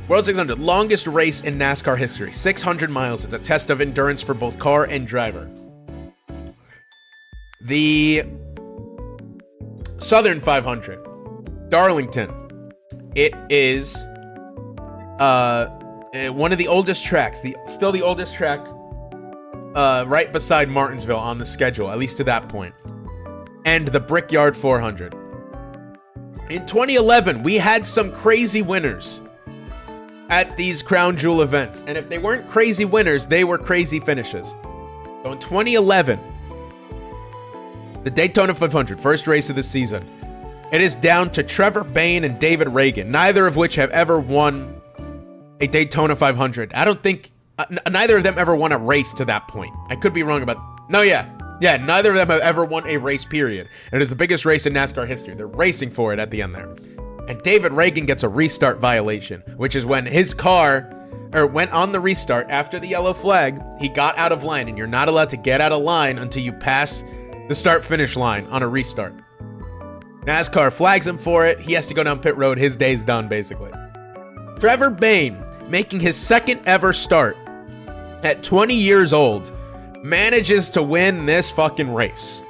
World 600, longest race in NASCAR history. 600 miles. It's a test of endurance for both car and driver. The Southern 500, Darlington. It is one of the oldest tracks, still the oldest track, right beside Martinsville on the schedule, at least to that point. And the Brickyard 400. In 2011, we had some crazy winners at these crown jewel events. And if they weren't crazy winners, they were crazy finishes. So in 2011, the Daytona 500, first race of the season, it is down to Trevor Bayne and David Reagan, neither of which have ever won a Daytona 500. I don't think neither of them ever won a race to that point. I could be wrong about. Yeah, neither of them have ever won a race, period. And it is the biggest race in NASCAR history. They're racing for it at the end there. And David Reagan gets a restart violation, which is when his car went on the restart after the yellow flag. He got out of line, and you're not allowed to get out of line until you pass the start-finish line on a restart. NASCAR flags him for it. He has to go down pit road. His day's done, basically. Trevor Bayne, making his second ever start at 20 years old, manages to win this fucking race.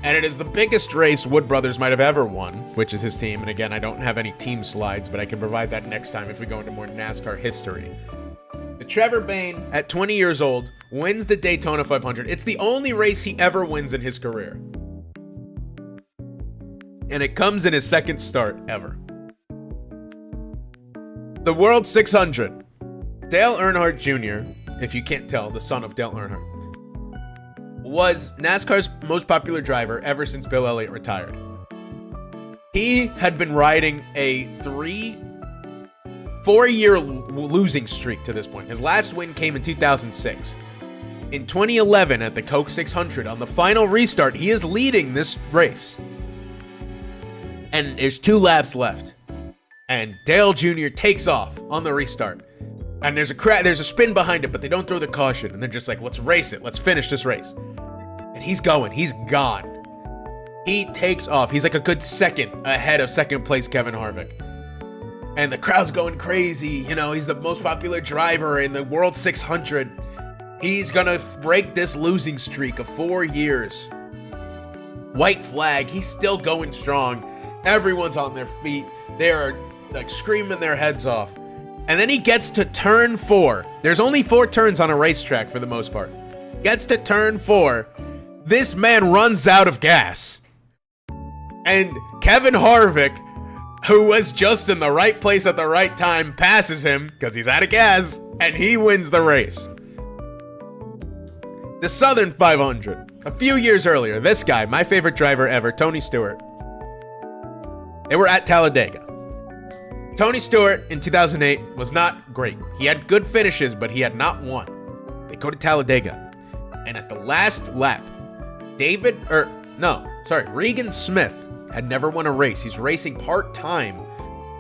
And it is the biggest race Wood Brothers might have ever won, which is his team. And again, I don't have any team slides, but I can provide that next time if we go into more NASCAR history. But Trevor Bayne, at 20 years old, wins the Daytona 500. It's the only race he ever wins in his career. And it comes in his second start ever. The World 600. Dale Earnhardt Jr., if you can't tell, the son of Dale Earnhardt, was NASCAR's most popular driver ever since Bill Elliott retired. He had been riding a 4-year losing streak to this point. His last win came in 2006. In 2011 at the Coke 600, on the final restart, he is leading this race. And there's 2 laps left. And Dale Jr. takes off on the restart. And there's a spin behind it, but they don't throw the caution. And they're just like, let's race it. Let's finish this race. And he's going. He's gone. He takes off. He's like a good second ahead of second place Kevin Harvick. And the crowd's going crazy. You know, he's the most popular driver in the World 600. He's going to break this losing streak of 4 years. White flag. He's still going strong. Everyone's on their feet. They are like screaming their heads off. And then he gets to turn 4. There's only 4 turns on a racetrack for the most part. Gets to turn 4. This man runs out of gas. And Kevin Harvick, who was just in the right place at the right time, passes him because he's out of gas, and he wins the race. The Southern 500. A few years earlier, this guy, my favorite driver ever, Tony Stewart. They were at Talladega. Tony Stewart in 2008 was not great. He had good finishes, but he had not won. They go to Talladega. And at the last lap, Regan Smith had never won a race. He's racing part-time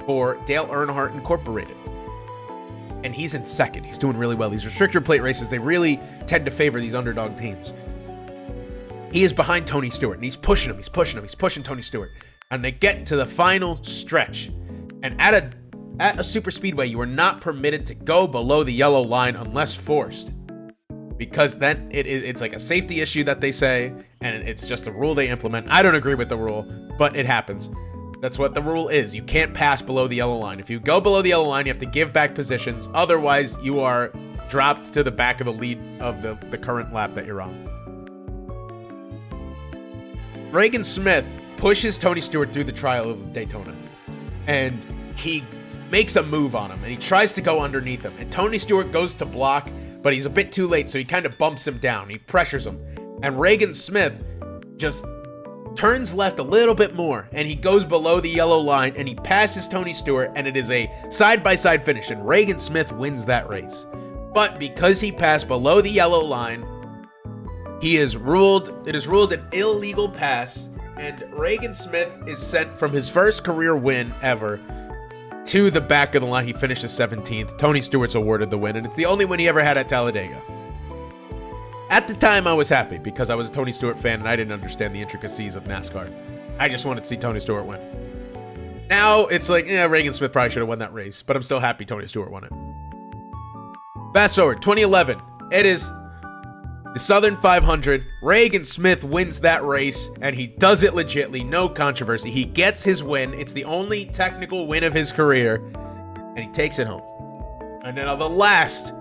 for Dale Earnhardt Incorporated. And he's in second. He's doing really well. These restrictor plate races, they really tend to favor these underdog teams. He is behind Tony Stewart, and he's pushing him. He's pushing Tony Stewart. And they get to the final stretch. And at a super speedway, you are not permitted to go below the yellow line unless forced. Because then it's like a safety issue that they say, and it's just a rule they implement. I don't agree with the rule, but it happens. That's what the rule is. You can't pass below the yellow line. If you go below the yellow line, you have to give back positions. Otherwise, you are dropped to the back of the lead of the current lap that you're on. Regan Smith pushes Tony Stewart through the trial of Daytona. And he makes a move on him, and he tries to go underneath him. And Tony Stewart goes to block, but he's a bit too late, so he kind of bumps him down. He pressures him. And Regan Smith just turns left a little bit more, and he goes below the yellow line, and he passes Tony Stewart, and it is a side-by-side finish, and Regan Smith wins that race. But because he passed below the yellow line, it is ruled an illegal pass, and Regan Smith is sent from his first career win ever to the back of the line. He finishes 17th. Tony Stewart's awarded the win, and it's the only win he ever had at Talladega. At the time, I was happy because I was a Tony Stewart fan, and I didn't understand the intricacies of NASCAR. I just wanted to see Tony Stewart win. Now, it's like, Regan Smith probably should have won that race, but I'm still happy Tony Stewart won it. Fast forward, 2011. It is the Southern 500. Regan Smith wins that race, and he does it legitly, no controversy. He gets his win. It's the only technical win of his career, and he takes it home. And then the last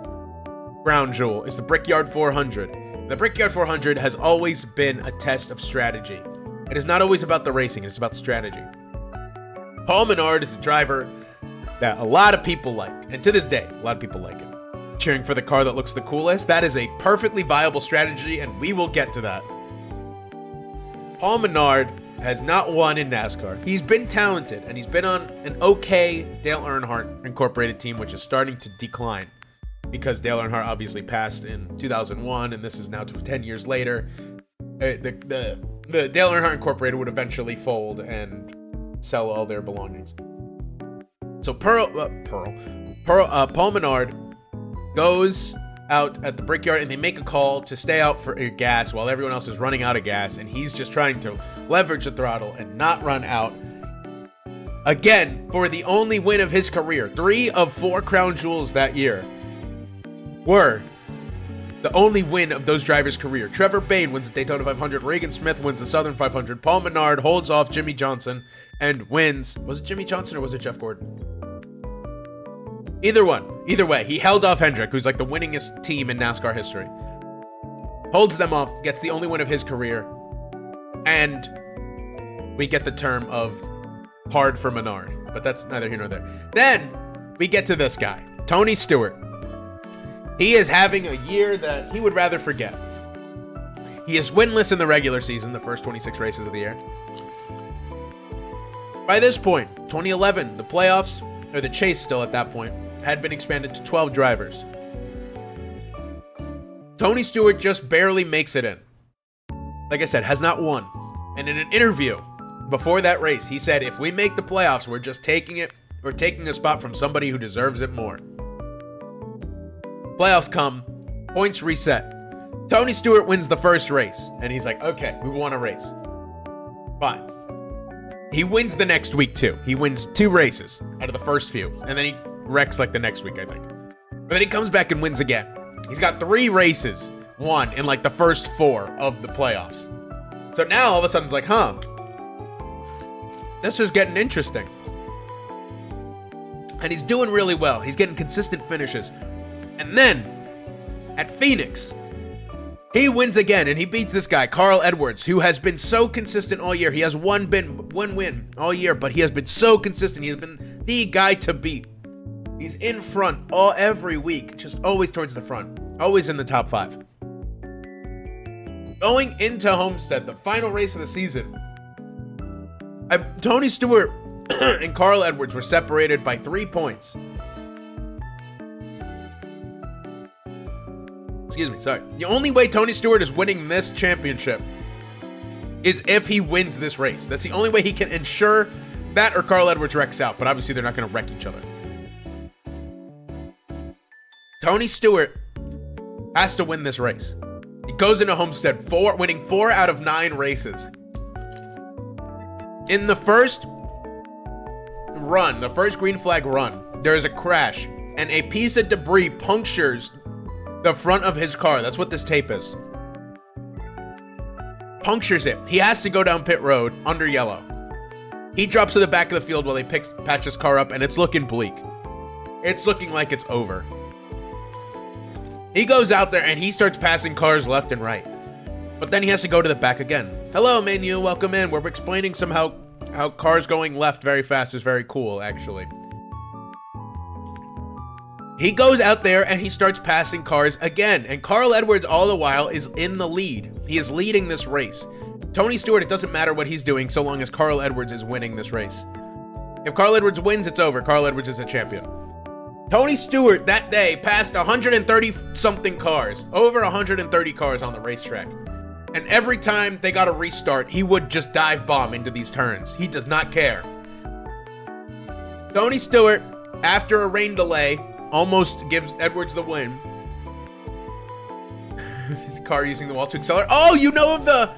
crown jewel is the Brickyard 400. The Brickyard 400 has always been a test of strategy. It is not always about the racing, it's about the strategy. Paul Menard is a driver that a lot of people like, and to this day, a lot of people like him. Cheering for the car that looks the coolest. That is a perfectly viable strategy, and we will get to that. Paul Menard has not won in NASCAR. He's been talented, and he's been on an okay Dale Earnhardt Incorporated team, which is starting to decline because Dale Earnhardt obviously passed in 2001, and this is now 10 years later. The Dale Earnhardt Incorporated would eventually fold and sell all their belongings. So Paul Menard goes out at the Brickyard and they make a call to stay out for gas while everyone else is running out of gas, and he's just trying to leverage the throttle and not run out. Again, for the only win of his career. 3 of 4 crown jewels that year were the only win of those drivers' career. Trevor Bayne wins the Daytona 500. Regan Smith wins the Southern 500. Paul Menard holds off Jimmy Johnson and wins. Was it Jimmy Johnson or was it Jeff Gordon? Either one. Either way, he held off Hendrick, who's like the winningest team in NASCAR history. Holds them off, gets the only win of his career. And we get the term of hard for Menard. But that's neither here nor there. Then we get to this guy, Tony Stewart. He is having a year that he would rather forget. He is winless in the regular season, the first 26 races of the year. By this point, 2011, the playoffs, or the chase still at that point, had been expanded to 12 drivers. Tony Stewart just barely makes it in. Like I said, has not won. And in an interview before that race, he said, if we make the playoffs, we're just taking it. We're taking a spot from somebody who deserves it more. Playoffs come, points reset. Tony Stewart wins the first race, and he's like, okay, we won a race. Fine. He wins the next week, too. He wins 2 races out of the first few, and then he wrecks like the next week, I think. But then he comes back and wins again. He's got 3 races won in like the first 4 of the playoffs. So now all of a sudden it's like, this is getting interesting. And he's doing really well. He's getting consistent finishes. And then, at Phoenix, he wins again, and he beats this guy, Carl Edwards, who has been so consistent all year. He has one win all year, but he has been so consistent. He has been the guy to beat. He's in front every week, just always towards the front, always in the top 5. Going into Homestead, the final race of the season, Tony Stewart and Carl Edwards were separated by 3 points. Excuse me, sorry. The only way Tony Stewart is winning this championship is if he wins this race. That's the only way he can ensure that, or Carl Edwards wrecks out, but obviously they're not going to wreck each other. Tony Stewart has to win this race. He goes into Homestead winning 4 out of 9 races. In the first run, the first green flag run, there is a crash, and a piece of debris punctures the front of his car. That's what this tape is. Punctures it. He has to go down pit road under yellow. He drops to the back of the field while they patch his car up, and it's looking bleak. It's looking like it's over. He goes out there and he starts passing cars left and right. But then he has to go to the back again. Hello, menu. Welcome in. We're explaining somehow how cars going left very fast is very cool, actually. He goes out there and he starts passing cars again. And Carl Edwards, all the while, is in the lead. He is leading this race. Tony Stewart, it doesn't matter what he's doing so long as Carl Edwards is winning this race. If Carl Edwards wins, it's over. Carl Edwards is a champion. Tony Stewart that day passed 130-something cars. Over 130 cars on the racetrack. And every time they got a restart, he would just dive bomb into these turns. He does not care. Tony Stewart, after a rain delay, almost gives Edwards the win. His car using the wall to accelerate. Oh, you know of the...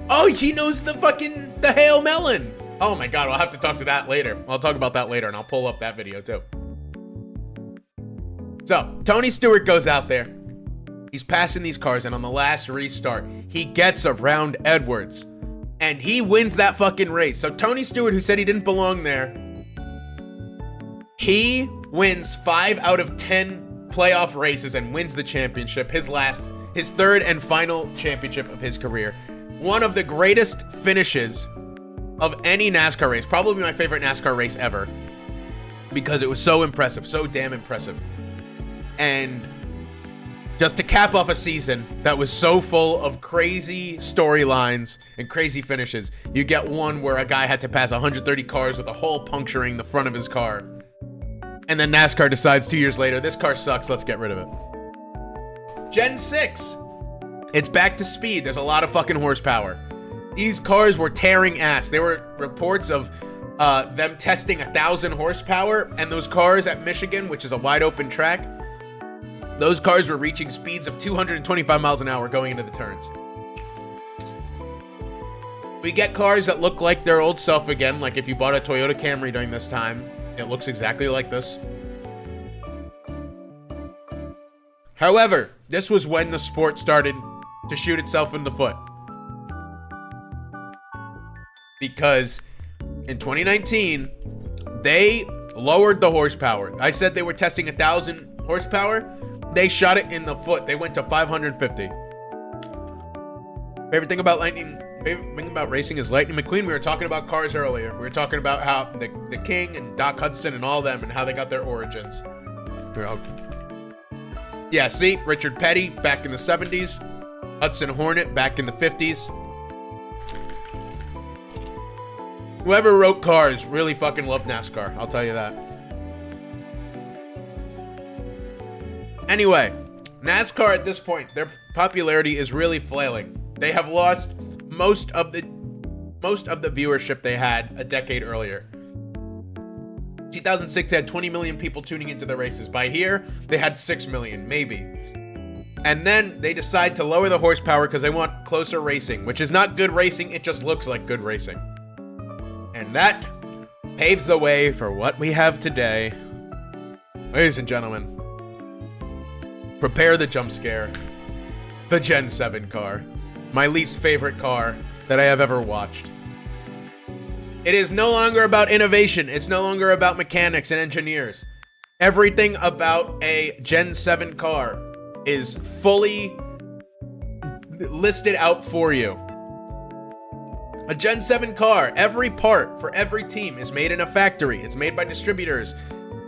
Oh, he knows the Hail Melon. Oh my God, I'll have to talk to that later. I'll talk about that later, and I'll pull up that video too. So, Tony Stewart goes out there. He's passing these cars, and on the last restart, he gets around Edwards. And he wins that fucking race. So Tony Stewart, who said he didn't belong there, he wins 5 out of 10 playoff races and wins the championship. His 3rd and final championship of his career. One of the greatest finishes of any NASCAR race. Probably my favorite NASCAR race ever. Because it was so impressive. So damn impressive. And just to cap off a season that was so full of crazy storylines and crazy finishes, you get one where a guy had to pass 130 cars with a hole puncturing the front of his car. And then NASCAR decides 2 years later, this car sucks, let's get rid of it. Gen 6. It's back to speed. There's a lot of fucking horsepower. These cars were tearing ass. There were reports of them testing 1,000 horsepower, and those cars at Michigan, which is a wide open track, Those cars were reaching speeds of 225 miles an hour going into the turns. We get cars that look like their old self again, like if you bought a Toyota Camry during this time, it looks exactly like this. However, this was when the sport started to shoot itself in the foot. Because in 2019, they lowered the horsepower. I said they were testing 1,000 horsepower. They shot it in the foot. They went to 550. Favorite thing about racing is Lightning McQueen. We were talking about cars earlier. We were talking about how the King and Doc Hudson and all them and how they got their origins. Yeah, see, Richard Petty back in the 70s. Hudson Hornet back in the 50s. Whoever wrote cars really fucking loved NASCAR. I'll tell you that. Anyway, NASCAR at this point, their popularity is really flailing. They have lost most of the viewership they had a decade earlier. 2006 had 20 million people tuning into the races. By here, they had 6 million, maybe. And then they decide to lower the horsepower because they want closer racing, which is not good racing, it just looks like good racing. And that paves the way for what we have today. Ladies and gentlemen, prepare the jump scare. The Gen 7 car. My least favorite car that I have ever watched. It is no longer about innovation. It's no longer about mechanics and engineers. Everything about a Gen 7 car is fully listed out for you. A Gen 7 car, every part for every team is made in a factory. It's made by distributors,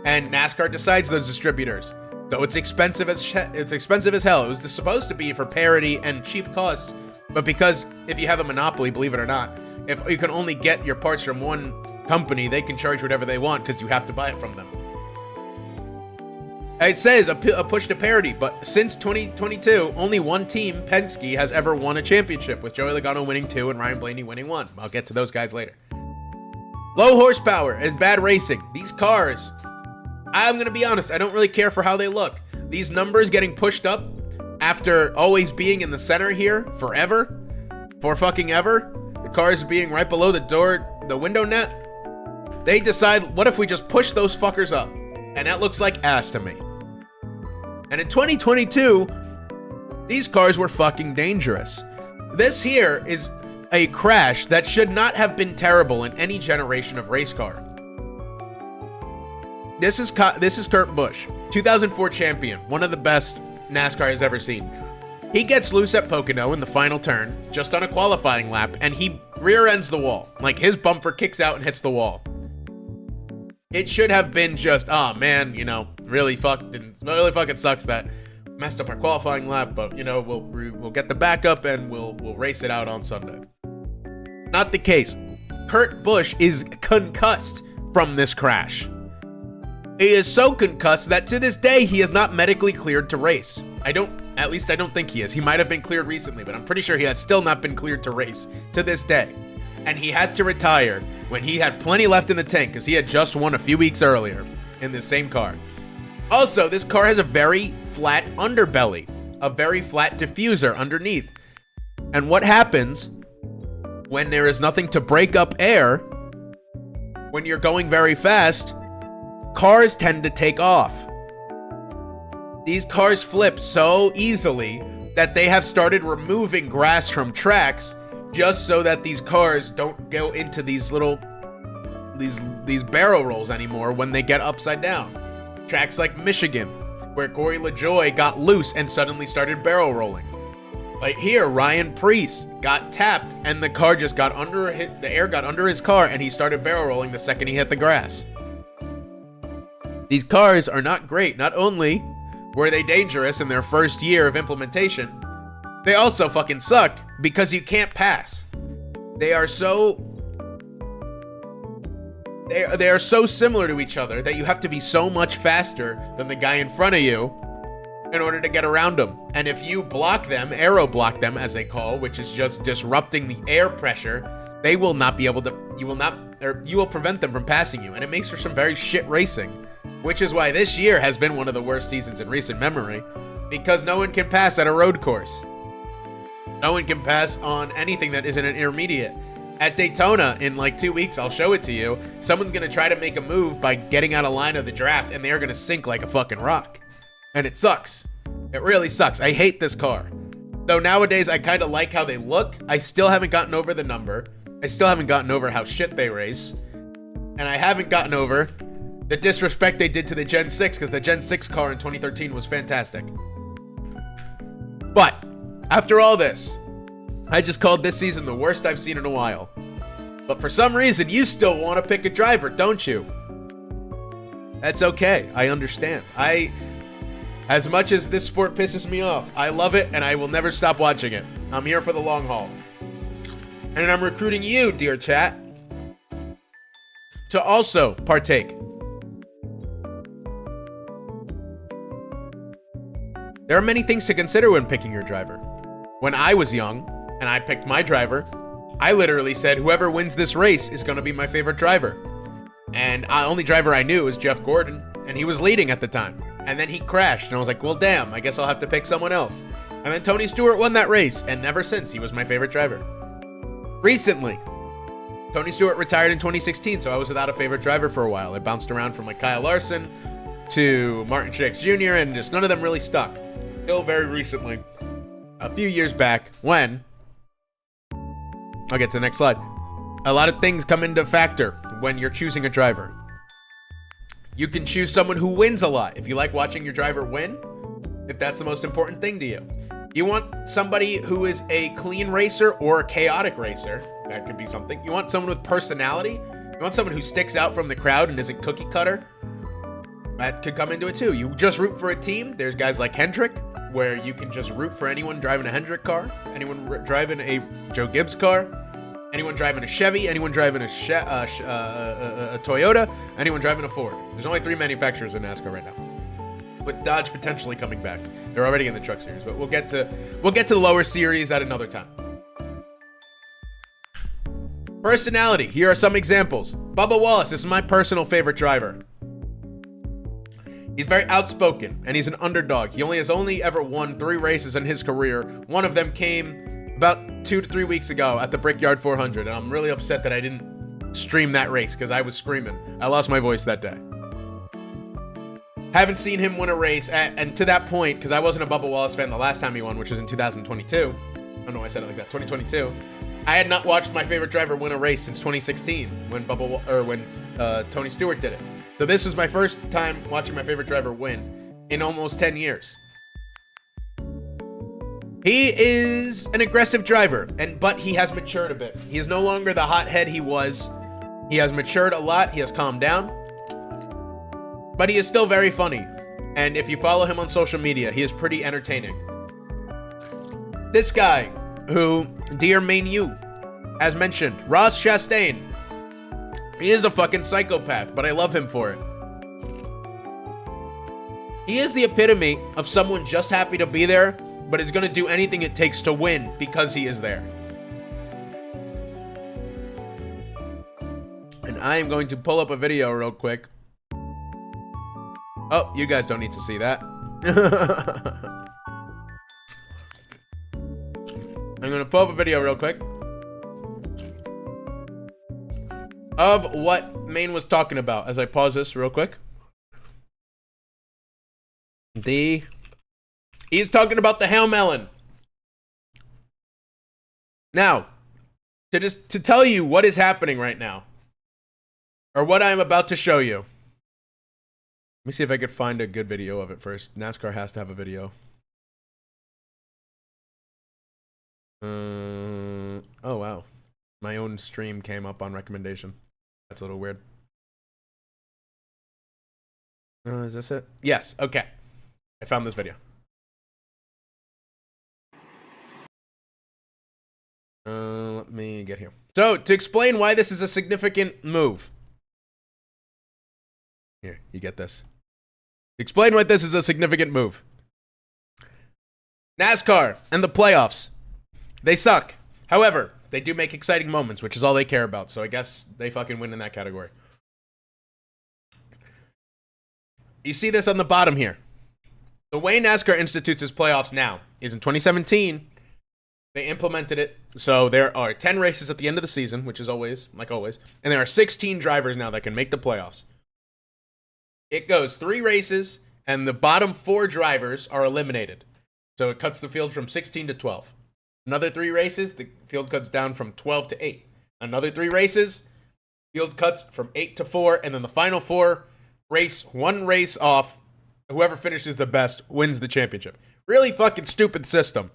and NASCAR decides those distributors. So it's expensive as hell. It was supposed to be for parity and cheap costs, but because if you have a monopoly, believe it or not, if you can only get your parts from one company, they can charge whatever they want because you have to buy it from them. It says a push to parity, but since 2022, only one team, Penske, has ever won a championship, with Joey Logano winning 2 and Ryan Blaney winning 1. I'll get to those guys later. Low horsepower is bad racing. These cars, I'm going to be honest, I don't really care for how they look. These numbers getting pushed up after always being in the center here forever, for fucking ever, the cars being right below the window net, they decide, what if we just push those fuckers up? And that looks like ass to me. And in 2022, these cars were fucking dangerous. This here is a crash that should not have been terrible in any generation of race car. This is Kurt Busch, 2004 champion, one of the best NASCAR has ever seen. He gets loose at Pocono in the final turn, just on a qualifying lap, and he rear ends the wall. Like, his bumper kicks out and hits the wall. It should have been just, oh man, really fucking sucks that messed up our qualifying lap, but we'll get the backup and we'll race it out on Sunday. Not the case. Kurt Busch is concussed from this crash. He is so concussed that to this day he is not medically cleared to race. At least I don't think he is. He might have been cleared recently, but I'm pretty sure he has still not been cleared to race to this day. And he had to retire when he had plenty left in the tank because he had just won a few weeks earlier in this same car. Also, this car has a very flat underbelly, a very flat diffuser underneath. And what happens when there is nothing to break up air, when you're going very fast, cars tend to take off. These cars flip so easily that they have started removing grass from tracks just so that these cars don't go into these barrel rolls anymore when they get upside down. Tracks like Michigan, where Corey LaJoie got loose and suddenly started barrel rolling. Like here, Ryan Preece got tapped and the car just got the air got under his car and he started barrel rolling the second he hit the grass. These cars are not great. Not only were they dangerous in their first year of implementation, they also fucking suck because you can't pass. They are so similar to each other that you have to be so much faster than the guy in front of you in order to get around them. And if you block them, aero block them as they call, which is just disrupting the air pressure, they will not be able to, you will prevent them from passing you. And it makes for some very shit racing. which is why this year has been one of the worst seasons in recent memory, because no one can pass at a road course. No one can pass on anything that isn't an intermediate. At Daytona, in like 2 weeks, I'll show it to you, someone's going to try to make a move by getting out of line of the draft, and they're going to sink like a fucking rock. And it sucks. It really sucks. I hate this car. Though nowadays, I kind of like how they look. I still haven't gotten over the number. I still haven't gotten over how shit they race. And I haven't gotten over the disrespect they did to the Gen 6, because the Gen 6 car in 2013 was fantastic. But after all this, I just called this season the worst I've seen in a while. But for some reason, you still want to pick a driver, don't you? That's okay. I understand. As much as this sport pisses me off, I love it and I will never stop watching it. I'm here for the long haul. And I'm recruiting you, dear chat, to also partake. There are many things to consider when picking your driver. When I was young, and I picked my driver, I literally said, whoever wins this race is going to be my favorite driver. And the only driver I knew was Jeff Gordon, and he was leading at the time. And then he crashed, and I was like, well, damn, I guess I'll have to pick someone else. And then Tony Stewart won that race, and ever since, he was my favorite driver. Recently, Tony Stewart retired in 2016, so I was without a favorite driver for a while. I bounced around from like Kyle Larson to Martin Truex Jr., and just none of them really stuck. Until very recently, a few years back, when I'll get to the next slide. A lot of things come into factor when you're choosing a driver. You can choose someone who wins a lot if you like watching your driver win, if that's the most important thing to you. You want somebody who is a clean racer or a chaotic racer. That could be something. You want someone with personality. You want someone who sticks out from the crowd and isn't cookie cutter. That could come into it too. You just root for a team. There's guys like Hendrick, where you can just root for anyone driving a Hendrick car, anyone driving a Joe Gibbs car, anyone driving a Chevy, anyone driving a Toyota, anyone driving a Ford. There's only 3 manufacturers in NASCAR right now, with Dodge potentially coming back. They're already in the truck series, but we'll get to the lower series at another time. Personality. Here are some examples. Bubba Wallace is my personal favorite driver. He's very outspoken, and he's an underdog. He has only ever won 3 races in his career. One of them came about 2 to 3 weeks ago at the Brickyard 400, and I'm really upset that I didn't stream that race because I was screaming. I lost my voice that day. Haven't seen him win a race, and to that point, because I wasn't a Bubba Wallace fan the last time he won, which was in 2022. I don't know why I said it like that. 2022. I had not watched my favorite driver win a race since 2016 when Tony Stewart did it. So this was my first time watching my favorite driver win in almost 10 years. He is an aggressive driver, but he has matured a bit. He is no longer the hothead he was. He has matured a lot. He has calmed down. But he is still very funny. And if you follow him on social media, he is pretty entertaining. This guy, who, dear main you, as mentioned, Ross Chastain. He is a fucking psychopath, but I love him for it. He is the epitome of someone just happy to be there, but is going to do anything it takes to win because he is there. And I am going to pull up a video real quick. Oh, you guys don't need to see that. I'm going to pull up a video real quick of what Maine was talking about as I pause this real quick. He's talking about the Hail Melon. Now, to tell you what is happening right now, or what I'm about to show you. Let me see if I could find a good video of it first. NASCAR has to have a video. Oh, wow. My own stream came up on recommendation. That's a little weird. Is this it? Yes. Okay. I found this video. Let me get here. So, to explain why this is a significant move. Here, you get this. To explain why this is a significant move. NASCAR and the playoffs. They suck. However, they do make exciting moments, which is all they care about. So I guess they fucking win in that category. You see this on the bottom here. The way NASCAR institutes its playoffs now is in 2017, they implemented it. So there are 10 races at the end of the season, which is always, like always. And there are 16 drivers now that can make the playoffs. It goes 3 races, and the bottom 4 drivers are eliminated. So it cuts the field from 16 to 12. Another 3 races, the field cuts down from 12 to 8. Another 3 races, field cuts from 8 to 4. And then the final 4 race 1 race off. Whoever finishes the best wins the championship. Really fucking stupid system.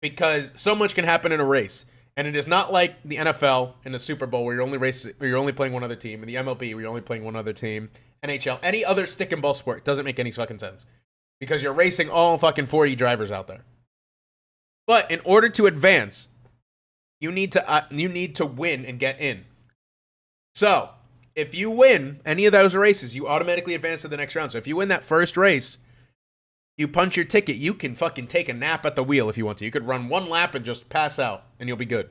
Because so much can happen in a race. And it is not like the NFL in the Super Bowl where you're only playing one other team. In the MLB where you're only playing one other team. NHL, any other stick and ball sport, doesn't make any fucking sense. Because you're racing all fucking 40 drivers out there. But in order to advance, you need to win and get in. So, if you win any of those races, you automatically advance to the next round. So if you win that first race, you punch your ticket. You can fucking take a nap at the wheel if you want to. You could run 1 lap and just pass out, and you'll be good.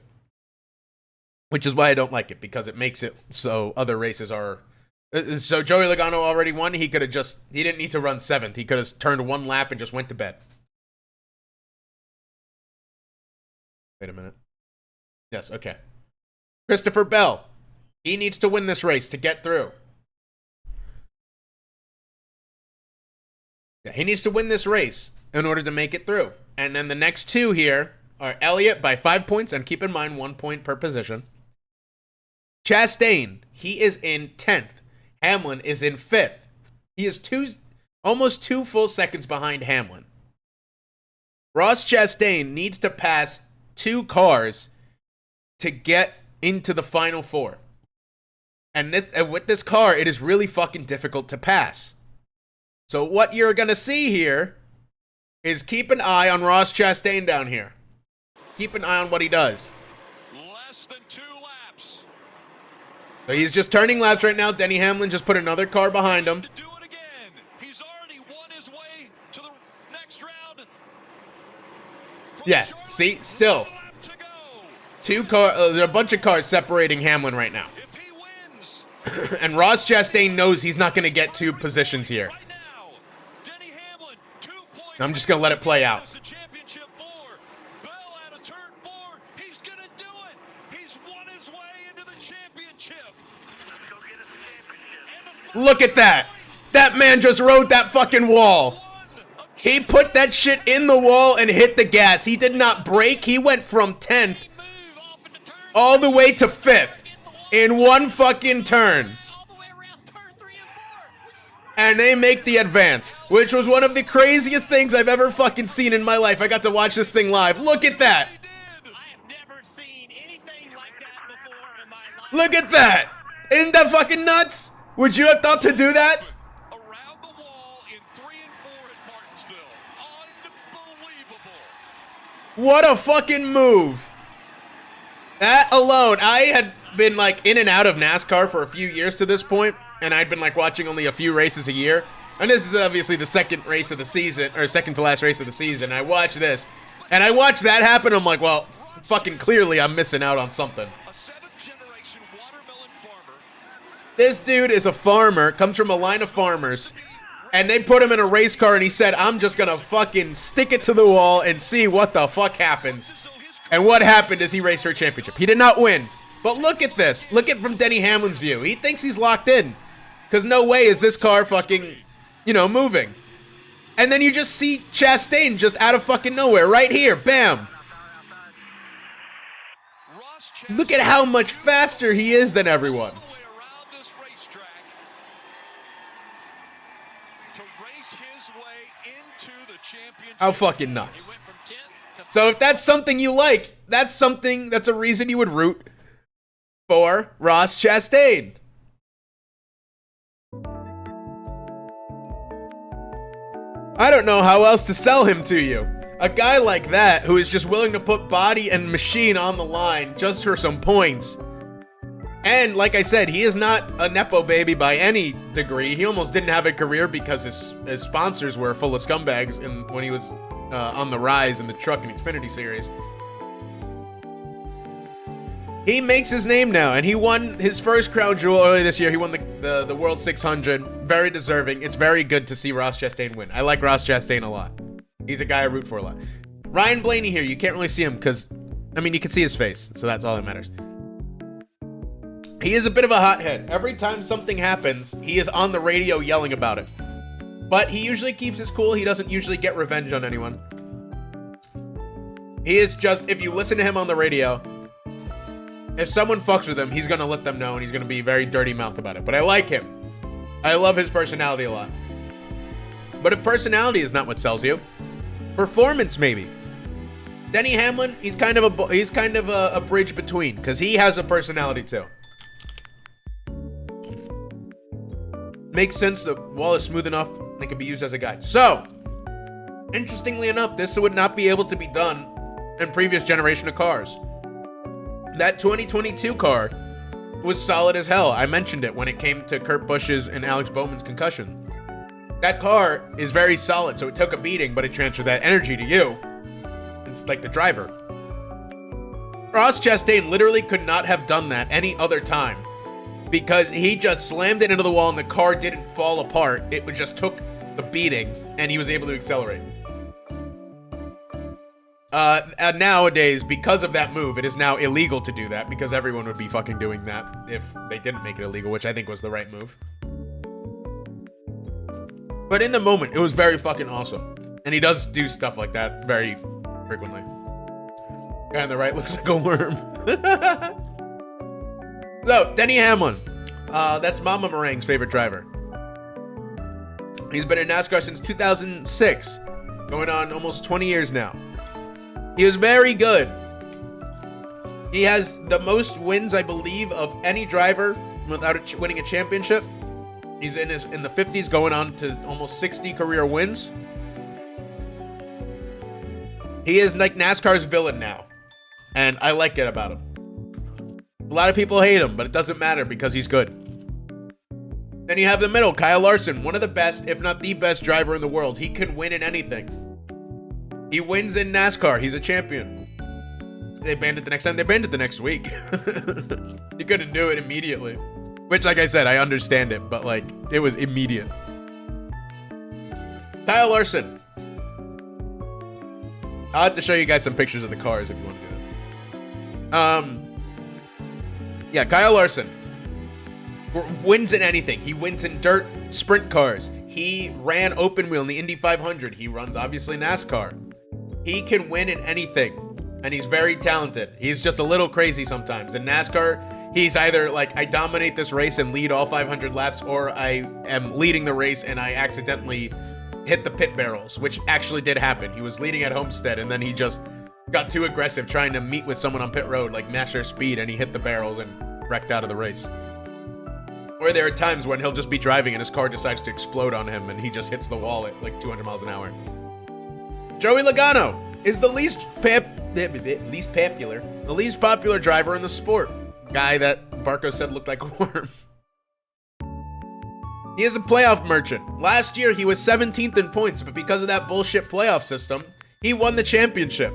Which is why I don't like it, because it makes it so other races are... So Joey Logano already won. He didn't need to run 7th. He could have turned 1 lap and just went to bed. Wait a minute. Yes, okay. Christopher Bell. He needs to win this race to get through. Yeah, he needs to win this race in order to make it through. And then the next 2 here are Elliott by 5 points, and keep in mind 1 point per position. Chastain, he is in 10th. Hamlin is in 5th. He is almost 2 full seconds behind Hamlin. Ross Chastain needs to pass 2 cars to get into the final 4. And with this car, it is really fucking difficult to pass. So what you're going to see here is keep an eye on Ross Chastain down here. Keep an eye on what he does. Less than 2 laps. So he's just turning laps right now. Denny Hamlin just put another car behind him. To do it again. He's already won his way to the next round. Yeah, see, still. 2 cars, there are a bunch of cars separating Hamlin right now. If he wins, And Ross Chastain knows he's not going to get 2 positions here. right now, Denny Hamlin, 2 points. I'm just going to let it play out. The championship 4. Bell out of turn 4. He's going to do it. He's won his way into the championship. Let's go get us the championship. Look at that. That man just rode that fucking wall. He put that shit in the wall and hit the gas. He did not brake. He went from 10th all the way to 5th in 1 fucking turn. And they make the advance, which was one of the craziest things I've ever fucking seen in my life. I got to watch this thing live. Look at that. I have never seen anything like that before in my life. Look at that. Isn't that fucking nuts? Would you have thought to do that? Around the wall in 3 and 4 at Martinsville. Unbelievable. What a fucking move. That alone, I had been like in and out of NASCAR for a few years to this point, and I'd been like watching only a few races a year. And this is obviously the second race of the season, or second to last race of the season. And I watched this, and I watched that happen. I'm like, well, fucking clearly I'm missing out on something. A 7th-generation watermelon farmer. This dude is a farmer, comes from a line of farmers, and they put him in a race car, and he said, I'm just gonna fucking stick it to the wall and see what the fuck happens. And what happened is he raced for a championship. He did not win. But look at this. Look at it from Denny Hamlin's view. He thinks he's locked in. Because no way is this car fucking, moving. And then you just see Chastain just out of fucking nowhere. Right here. Bam. Look at how much faster he is than everyone. How fucking nuts. So if that's something you like, that's a reason you would root for Ross Chastain. I don't know how else to sell him to you. A guy like that who is just willing to put body and machine on the line just for some points. And like I said, he is not a Nepo baby by any degree. He almost didn't have a career because his sponsors were full of scumbags when he was on the rise in the Truck and Xfinity series. He makes his name now, and he won his first crown jewel earlier this year. He won the World 600. Very deserving. It's very good to see Ross Chastain win. I like Ross Chastain a lot. He's a guy I root for a lot. Ryan Blaney here. You can't really see him because, I mean, you can see his face, so that's all that matters. He is a bit of a hothead. Every time something happens, he is on the radio yelling about it. But he usually keeps his cool. He doesn't usually get revenge on anyone. He is just, if you listen to him on the radio, if someone fucks with him, he's going to let them know, and he's going to be very dirty mouth about it. But I like him. I love his personality a lot. But if personality is not what sells you, performance maybe. Denny Hamlin, he's kind of a bridge between, because he has a personality too. Makes sense. The wall is smooth enough. It can be used as a guide. So, interestingly enough, this would not be able to be done in previous generation of cars. That 2022 car was solid as hell. I mentioned it when it came to Kurt Busch's and Alex Bowman's concussion. That car is very solid, so it took a beating, but it transferred that energy to you. It's like the driver. Ross Chastain literally could not have done that any other time because he just slammed it into the wall and the car didn't fall apart. It just took a beating and he was able to accelerate. And nowadays, because of that move, it is now illegal to do that because everyone would be fucking doing that if they didn't make it illegal, which I think was the right move. But in the moment, it was very fucking awesome. And he does do stuff like that very frequently. Guy on the right looks like a worm. So, Denny Hamlin. That's Mama Meringue's favorite driver. He's been in NASCAR since 2006. Going on almost 20 years now. He is very good. He has the most wins, I believe, of any driver without winning a championship. He's in the 50s, going on to almost 60 career wins. He is like NASCAR's villain now, and I like it about him. A lot of people hate him, but it doesn't matter because he's good. Then you have the middle, Kyle Larson, one of the best, if not the best driver in the world. He can win in anything. He wins in NASCAR. He's a champion. They banned it the next time. They banned it the next week. He couldn't do it immediately. Which, like I said, I understand it, but, like, it was immediate. Kyle Larson. I'll have to show you guys some pictures of the cars if you want to do that. Yeah, Kyle Larson wins in anything. He wins in dirt sprint cars. He ran open wheel in the Indy 500. He runs, obviously, NASCAR. He can win in anything, and he's very talented. He's just a little crazy sometimes. In NASCAR, he's either like, I dominate this race and lead all 500 laps, or I am leading the race and I accidentally hit the pit barrels, which actually did happen. He was leading at Homestead, and then he just got too aggressive trying to meet with someone on pit road, like match their speed, and he hit the barrels and wrecked out of the race. Or there are times when he'll just be driving and his car decides to explode on him and he just hits the wall at like 200 miles an hour. Joey Logano is the least popular driver in the sport. Guy that Barco said looked like a worm. He is a playoff merchant. Last year he was 17th in points, but because of that bullshit playoff system, he won the championship.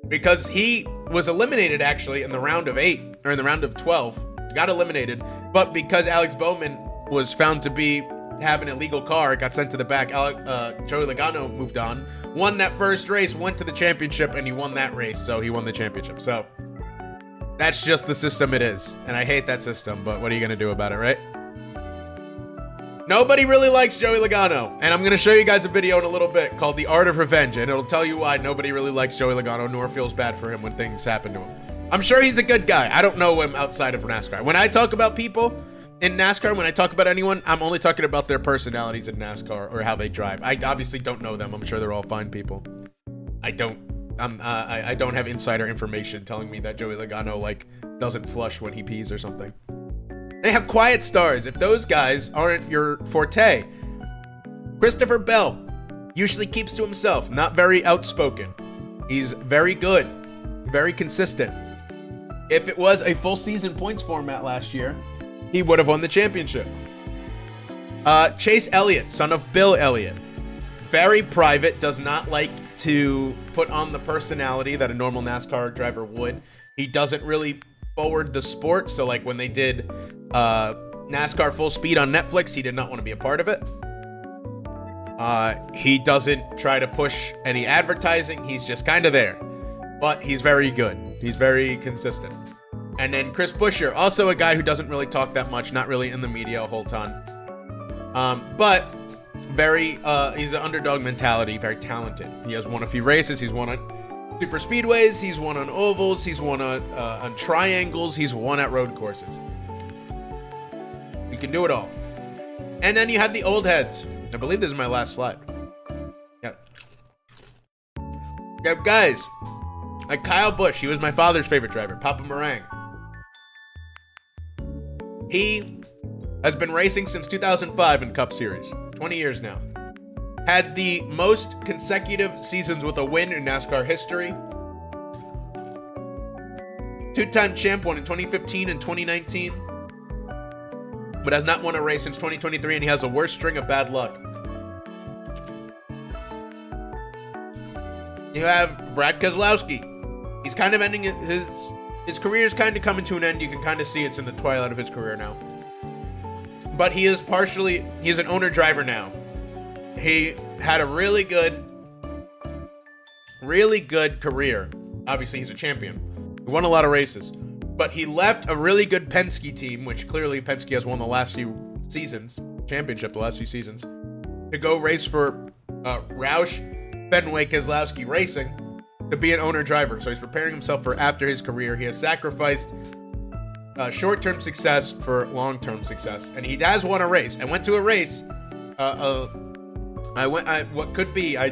Because he was eliminated actually in the round of 8, or in the round of 12. Got eliminated, but because Alex Bowman was found to have an illegal car, it got sent to the back. Joey Logano moved on, won that first race, went to the championship, and he won that race, so he won the championship. So that's just the system it is, and I hate that system, but what are you gonna do about it, right? Nobody really likes Joey Logano, and I'm gonna show you guys a video in a little bit called The Art of Revenge, and it'll tell you why nobody really likes Joey Logano, nor feels bad for him when things happen to him. I'm sure he's a good guy. I don't know him outside of NASCAR. When I talk about people in NASCAR, when I talk about anyone, I'm only talking about their personalities in NASCAR or how they drive. I obviously don't know them. I'm sure they're all fine people. I don't have insider information telling me that Joey Logano like doesn't flush when he pees or something. They have quiet stars. If those guys aren't your forte. Christopher Bell usually keeps to himself, not very outspoken. He's very good, very consistent. If it was a full season points format last year, he would have won the championship. Chase Elliott, son of Bill Elliott. Very private, does not like to put on the personality that a normal NASCAR driver would. He doesn't really forward the sport. So like when they did NASCAR Full Speed on Netflix, he did not want to be a part of it. He doesn't try to push any advertising. He's just kind of there. But he's very good. He's very consistent. And then Chris Buescher, also a guy who doesn't really talk that much, not really in the media a whole ton. But very, he's an underdog mentality, very talented. He has won a few races. He's won on super speedways. He's won on ovals. He's won on triangles. He's won at road courses. You can do it all. And then you had the old heads. I believe this is my last slide. Yep. Yep, guys. Like Kyle Busch, he was my father's favorite driver, Papa Meringue. He has been racing since 2005 in Cup Series, 20 years now. Had the most consecutive seasons with a win in NASCAR history. Two-time champ, won in 2015 and 2019. But has not won a race since 2023, and he has a worse string of bad luck. You have Brad Keselowski. He's kind of ending his career is kind of coming to an end. You can kind of see it's in the twilight of his career now. But he's an owner driver now. He had a really good career. Obviously, he's a champion. He won a lot of races. But he left a really good Penske team, which clearly Penske has won the last few seasons, championship the last few seasons, to go race for Roush Fenway Keselowski Racing to be an owner driver. So he's preparing himself for after his career. He has sacrificed short-term success for long-term success, and he has won a race. I went to a race. I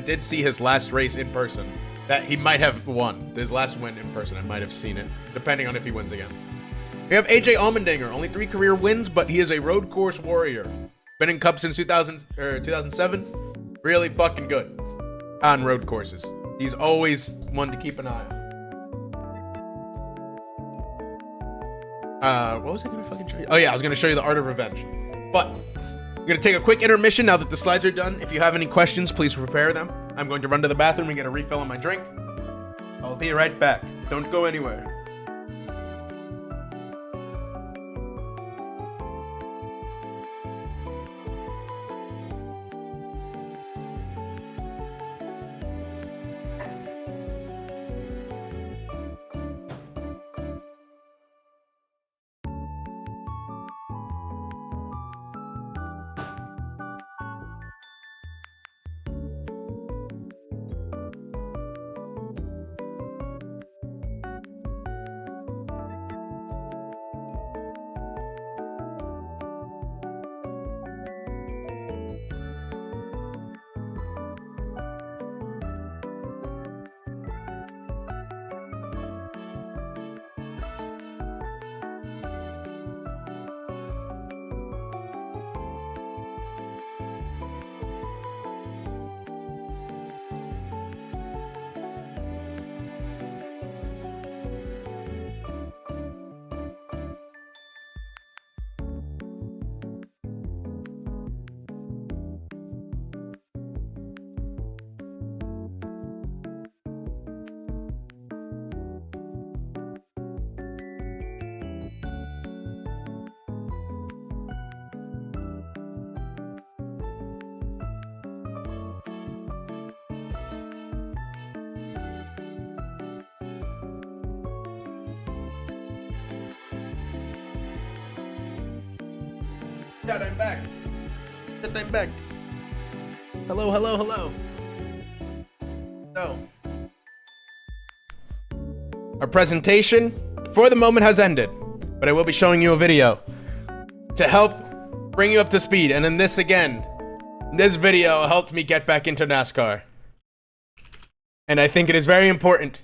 did see his last race in person. That he might have won. His last win in person. I might have seen it, depending on if he wins again. We have AJ Allmendinger, only 3 career wins, but he is a road course warrior. Been in Cup since 2007. Really fucking good on road courses. He's always one to keep an eye on. What was I gonna fucking show you? Oh yeah, I was gonna show you the Art of Revenge. But we're gonna take a quick intermission now that the slides are done. If you have any questions, please prepare them. I'm going to run to the bathroom and get a refill on my drink. I'll be right back. Don't go anywhere. Chat, I'm back. Chat, I'm back. Hello, hello, hello. So, our presentation for the moment has ended, but I will be showing you a video to help bring you up to speed. And in this video helped me get back into NASCAR. And I think it is very important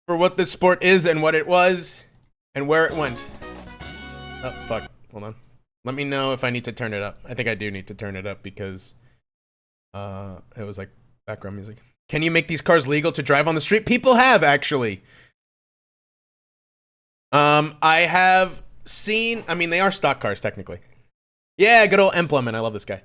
for what this sport is and what it was and where it went. Oh, fuck. Hold on. Let me know if I need to turn it up. I think I do need to turn it up because it was like background music. Can you make these cars legal to drive on the street? People have, actually. I have seen, I mean, they are stock cars, technically. Yeah, good old Implement. I love this guy.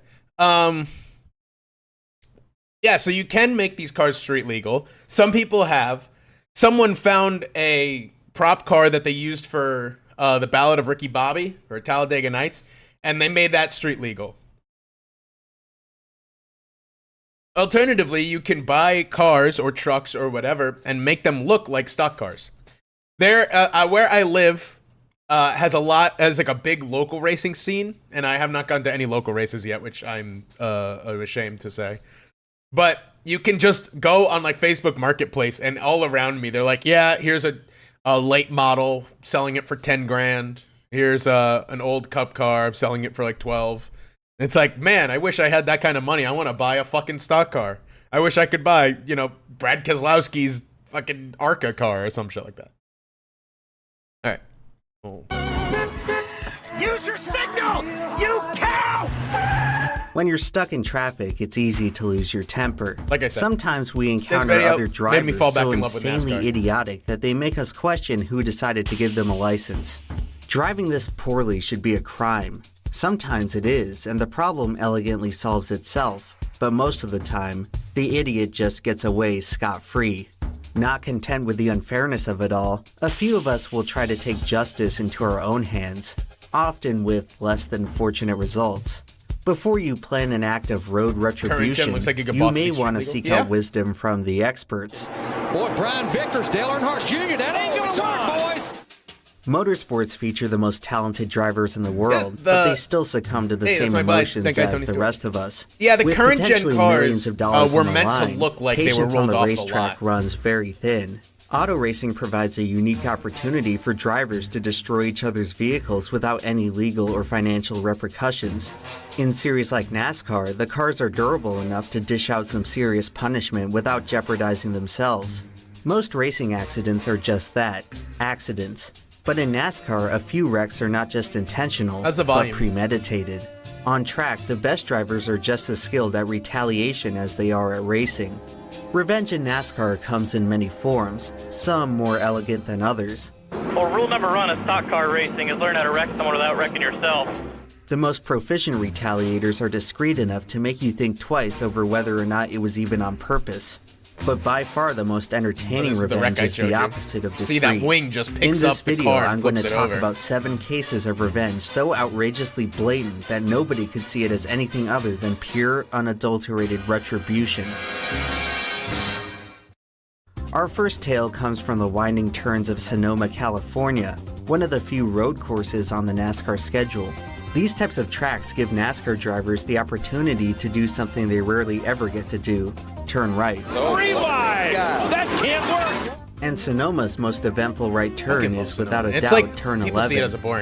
Yeah, so you can make these cars street legal. Some people have. Someone found a prop car that they used for the Ballad of Ricky Bobby or Talladega Nights, and they made that street legal. Alternatively, you can buy cars or trucks or whatever and make them look like stock cars. There, where I live, has like a big local racing scene, and I have not gone to any local races yet, which I'm ashamed to say. But you can just go on like Facebook Marketplace, and all around me, they're like, yeah, here's a late model, selling it for 10 grand. Here's an old cup car, I'm selling it for like 12. It's like, man, I wish I had that kind of money. I want to buy a fucking stock car. I wish I could buy, Brad Keselowski's fucking Arca car or some shit like that. All right. Oh. Use your signal, you cow! When you're stuck in traffic, it's easy to lose your temper. Like I said, sometimes we encounter other drivers so insanely idiotic that they make us question who decided to give them a license. Driving this poorly should be a crime. Sometimes it is, and the problem elegantly solves itself, but most of the time, the idiot just gets away scot-free. Not content with the unfairness of it all, a few of us will try to take justice into our own hands, often with less than fortunate results. Before you plan an act of road retribution, you may want to seek out wisdom from the experts. Boy, Brian Vickers, Dale Earnhardt Jr., that ain't gonna work, boys! Motorsports feature the most talented drivers in the world, but they still succumb to the same emotions as the rest of us. Yeah, the With current gen potentially cars millions of dollars were on the meant line, to look like they were patience rolled on the off the racetrack lot. runs very thin. Auto racing provides a unique opportunity for drivers to destroy each other's vehicles without any legal or financial repercussions. In series like NASCAR, the cars are durable enough to dish out some serious punishment without jeopardizing themselves. Most racing accidents are just that, accidents. But in NASCAR, a few wrecks are not just intentional, but premeditated. On track, the best drivers are just as skilled at retaliation as they are at racing. Revenge in NASCAR comes in many forms, some more elegant than others. Well, rule number one of stock car racing is learn how to wreck someone without wrecking yourself. The most proficient retaliators are discreet enough to make you think twice over whether or not it was even on purpose. But by far the most entertaining revenge is the opposite of discreet. See, that wing just picks up the car and flips it over. In this video, I'm going to talk about 7 cases of revenge so outrageously blatant that nobody could see it as anything other than pure, unadulterated retribution. Our first tale comes from the winding turns of Sonoma, California, one of the few road courses on the NASCAR schedule. These types of tracks give NASCAR drivers the opportunity to do something they rarely ever get to do, turn right. Rewind! That can't work! And Sonoma's most eventful right turn is without a doubt turn 11,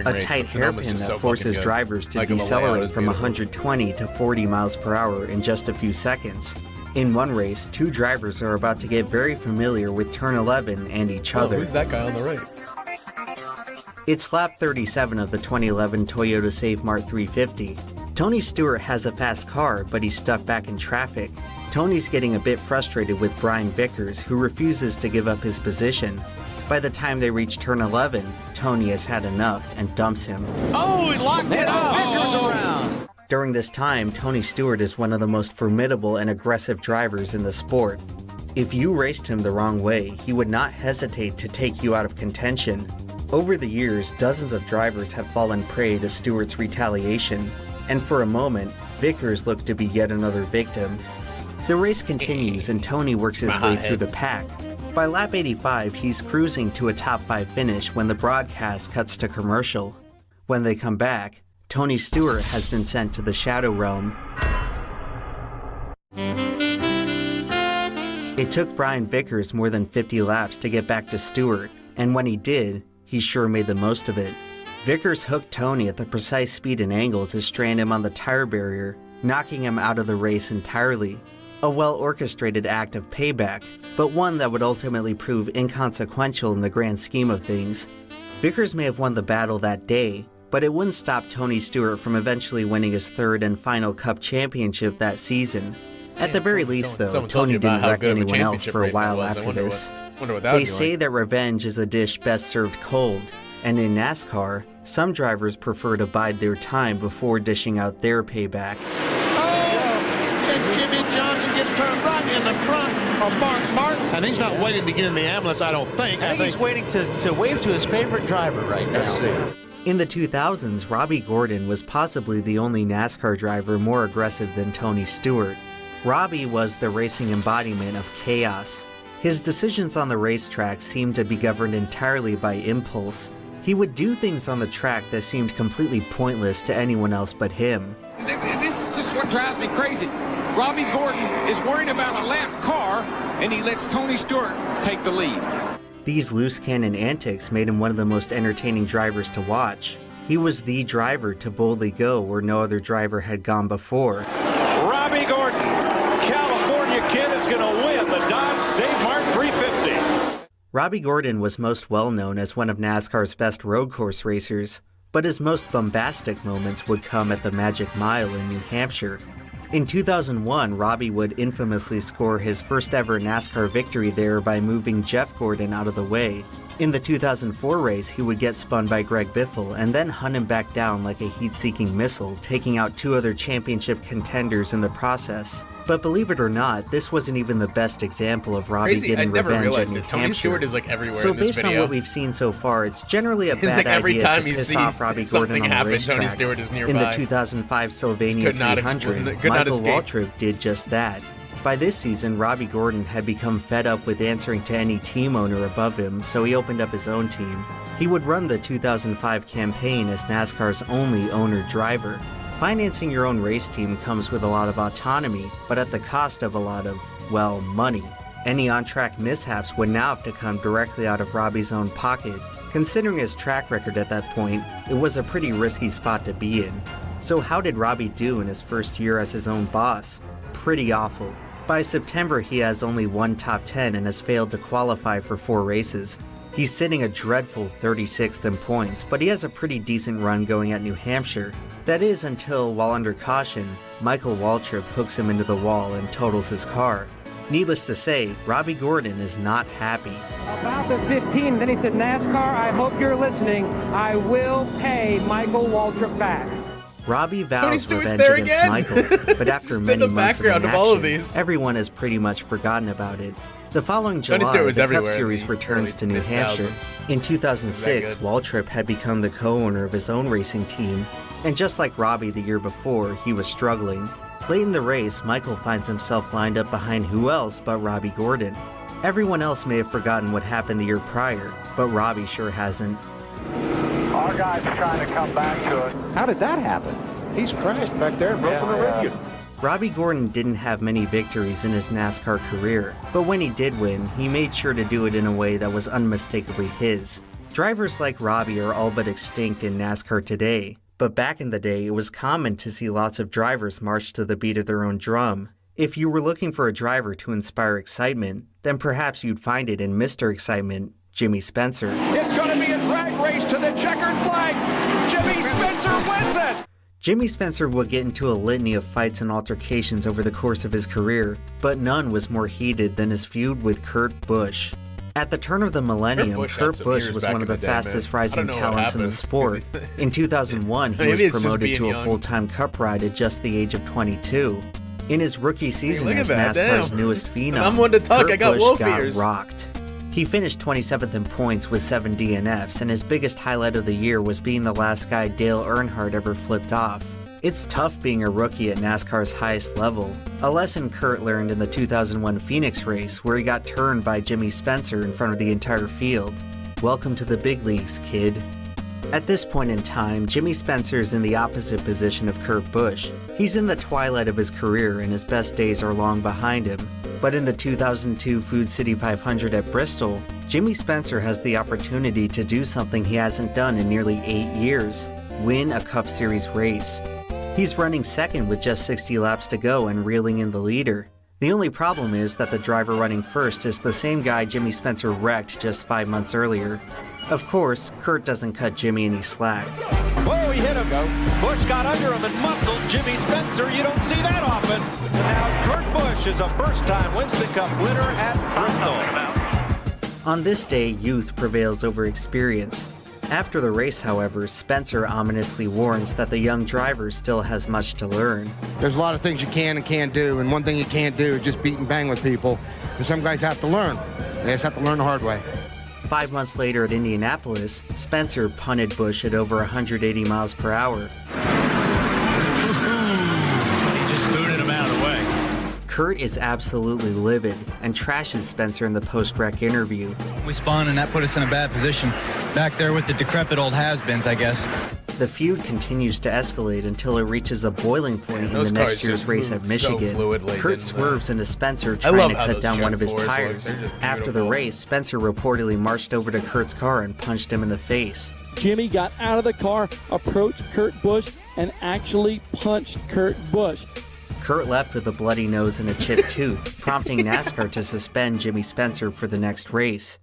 a tight hairpin that forces drivers to decelerate from 120 to 40 miles per hour in just a few seconds. In one race, 2 drivers are about to get very familiar with turn 11 and each other. Who's that guy on the right? It's lap 37 of the 2011 Toyota Save Mart 350. Tony Stewart has a fast car, but he's stuck back in traffic. Tony's getting a bit frustrated with Brian Vickers, who refuses to give up his position. By the time they reach turn 11, Tony has had enough and dumps him. Oh, he locked it up! Vickers around! During this time, Tony Stewart is one of the most formidable and aggressive drivers in the sport. If you raced him the wrong way, he would not hesitate to take you out of contention. Over the years, dozens of drivers have fallen prey to Stewart's retaliation, and for a moment, Vickers looked to be yet another victim. The race continues and Tony works his way through the pack. By lap 85, he's cruising to a top 5 finish when the broadcast cuts to commercial. When they come back, Tony Stewart has been sent to the Shadow Realm. It took Brian Vickers more than 50 laps to get back to Stewart, and when he did, he sure made the most of it. Vickers hooked Tony at the precise speed and angle to strand him on the tire barrier, knocking him out of the race entirely. A well-orchestrated act of payback, but one that would ultimately prove inconsequential in the grand scheme of things. Vickers may have won the battle that day, but it wouldn't stop Tony Stewart from eventually winning his 3rd and final Cup championship that season. At the very least, though, Tony didn't wreck anyone else for a while after this. They say that revenge is a dish best served cold, and in NASCAR, some drivers prefer to bide their time before dishing out their payback. Oh! And Jimmy Johnson gets turned right in the front. Mark Martin. And he's not waiting to get in the ambulance, I don't think. I think he's waiting to wave to his favorite driver right now. Let's see. In the 2000s, Robbie Gordon was possibly the only NASCAR driver more aggressive than Tony Stewart. Robbie was the racing embodiment of chaos. His decisions on the racetrack seemed to be governed entirely by impulse. He would do things on the track that seemed completely pointless to anyone else but him. This is just what drives me crazy. Robbie Gordon is worried about a lap car, and he lets Tony Stewart take the lead. These loose cannon antics made him one of the most entertaining drivers to watch. He was the driver to boldly go where no other driver had gone before. Robbie Gordon, California kid, is going to win the Dodge St. Martin 350. Robbie Gordon was most well known as one of NASCAR's best road course racers, but his most bombastic moments would come at the Magic Mile in New Hampshire. In 2001, Robbie would infamously score his first ever NASCAR victory there by moving Jeff Gordon out of the way. In the 2004 race, he would get spun by Greg Biffle and then hunt him back down like a heat-seeking missile, taking out 2 other championship contenders in the process. But believe it or not, this wasn't even the best example of Robbie getting revenge at New Hampshire. Tony Stewart is like everywhere So in this based video. on what we've seen so far, it's generally a bad like every idea time to you piss see off Robbie something Gordon on the happen, racetrack. Tony Stewart is nearby. In the 2005 Sylvania Could not 300, could not Michael escape. Waltrip did just that. By this season, Robbie Gordon had become fed up with answering to any team owner above him, so he opened up his own team. He would run the 2005 campaign as NASCAR's only owner-driver. Financing your own race team comes with a lot of autonomy, but at the cost of a lot of, well, money. Any on-track mishaps would now have to come directly out of Robbie's own pocket. Considering his track record at that point, it was a pretty risky spot to be in. So how did Robbie do in his first year as his own boss? Pretty awful. By September, he has only 1 top 10 and has failed to qualify for 4 races. He's sitting a dreadful 36th in points, but he has a pretty decent run going at New Hampshire. That is until, while under caution, Michael Waltrip hooks him into the wall and totals his car. Needless to say, Robbie Gordon is not happy. About the 15, then he said, NASCAR, I hope you're listening. I will pay Michael Waltrip back. Robbie Tony vows Stewart's revenge there against again. Michael, but after Just in many the months of background inaction, of all of these. everyone has pretty much forgotten about it. The following Tony July, Stewart was the Cup everywhere in Series the returns to New early Hampshire. 2000s. In 2006, That good? Waltrip had become the co-owner of his own racing team, and just like Robbie the year before, he was struggling. Late in the race, Michael finds himself lined up behind who else but Robbie Gordon. Everyone else may have forgotten what happened the year prior, but Robbie sure hasn't. Our guys are trying to come back to it. How did that happen? He's crashed back there and broken the radio. Robbie Gordon didn't have many victories in his NASCAR career, but when he did win, he made sure to do it in a way that was unmistakably his. Drivers like Robbie are all but extinct in NASCAR today, but back in the day, it was common to see lots of drivers march to the beat of their own drum. If you were looking for a driver to inspire excitement, then perhaps you'd find it in Mr. Excitement, Jimmy Spencer. It's going to be a drag race to the checkered flag. Jimmy Spencer wins it. Jimmy Spencer would get into a litany of fights and altercations over the course of his career, but none was more heated than his feud with Kurt Busch. At the turn of the millennium, Kurt Busch was one of the fastest rising talents in the sport. In 2001, he was promoted to a full-time Cup ride at just the age of 22. In his rookie season as NASCAR's newest phenom, I'm one to talk, Kurt I got Busch wolf got ears. rocked. He finished 27th in points with 7 DNFs, and his biggest highlight of the year was being the last guy Dale Earnhardt ever flipped off. It's tough being a rookie at NASCAR's highest level, a lesson Kurt learned in the 2001 Phoenix race where he got turned by Jimmy Spencer in front of the entire field. Welcome to the big leagues, kid. At this point in time, Jimmy Spencer is in the opposite position of Kurt Busch. He's in the twilight of his career and his best days are long behind him. But in the 2002 Food City 500 at Bristol, Jimmy Spencer has the opportunity to do something he hasn't done in nearly 8 years: win a Cup Series race. He's running second with just 60 laps to go and reeling in the leader. The only problem is that the driver running first is the same guy Jimmy Spencer wrecked just 5 months earlier. Of course, Kurt doesn't cut Jimmy any slack. Oh, he hit him. Busch got under him and muscled Jimmy Spencer. You don't see that often. Now, Kurt Busch is a first-time Winston Cup winner at Bristol. On this day, youth prevails over experience. After the race, however, Spencer ominously warns that the young driver still has much to learn. There's a lot of things you can and can't do, and one thing you can't do is just beat and bang with people. And some guys have to learn. They just have to learn the hard way. 5 months later at Indianapolis, Spencer punted Busch at over 180 miles per hour. He just booted him out of the way. Kurt is absolutely livid and trashes Spencer in the post-wreck interview. We spun and that put us in a bad position. Back there with the decrepit old has-beens, I guess. The feud continues to escalate until it reaches a boiling point in the next year's race at Michigan. Kurt swerves into Spencer trying to cut down one of his tires. After the race, Spencer reportedly marched over to Kurt's car and punched him in the face. Jimmy got out of the car, approached Kurt Busch, and actually punched Kurt Busch. Kurt left with a bloody nose and a chipped tooth, prompting NASCAR to suspend Jimmy Spencer for the next race.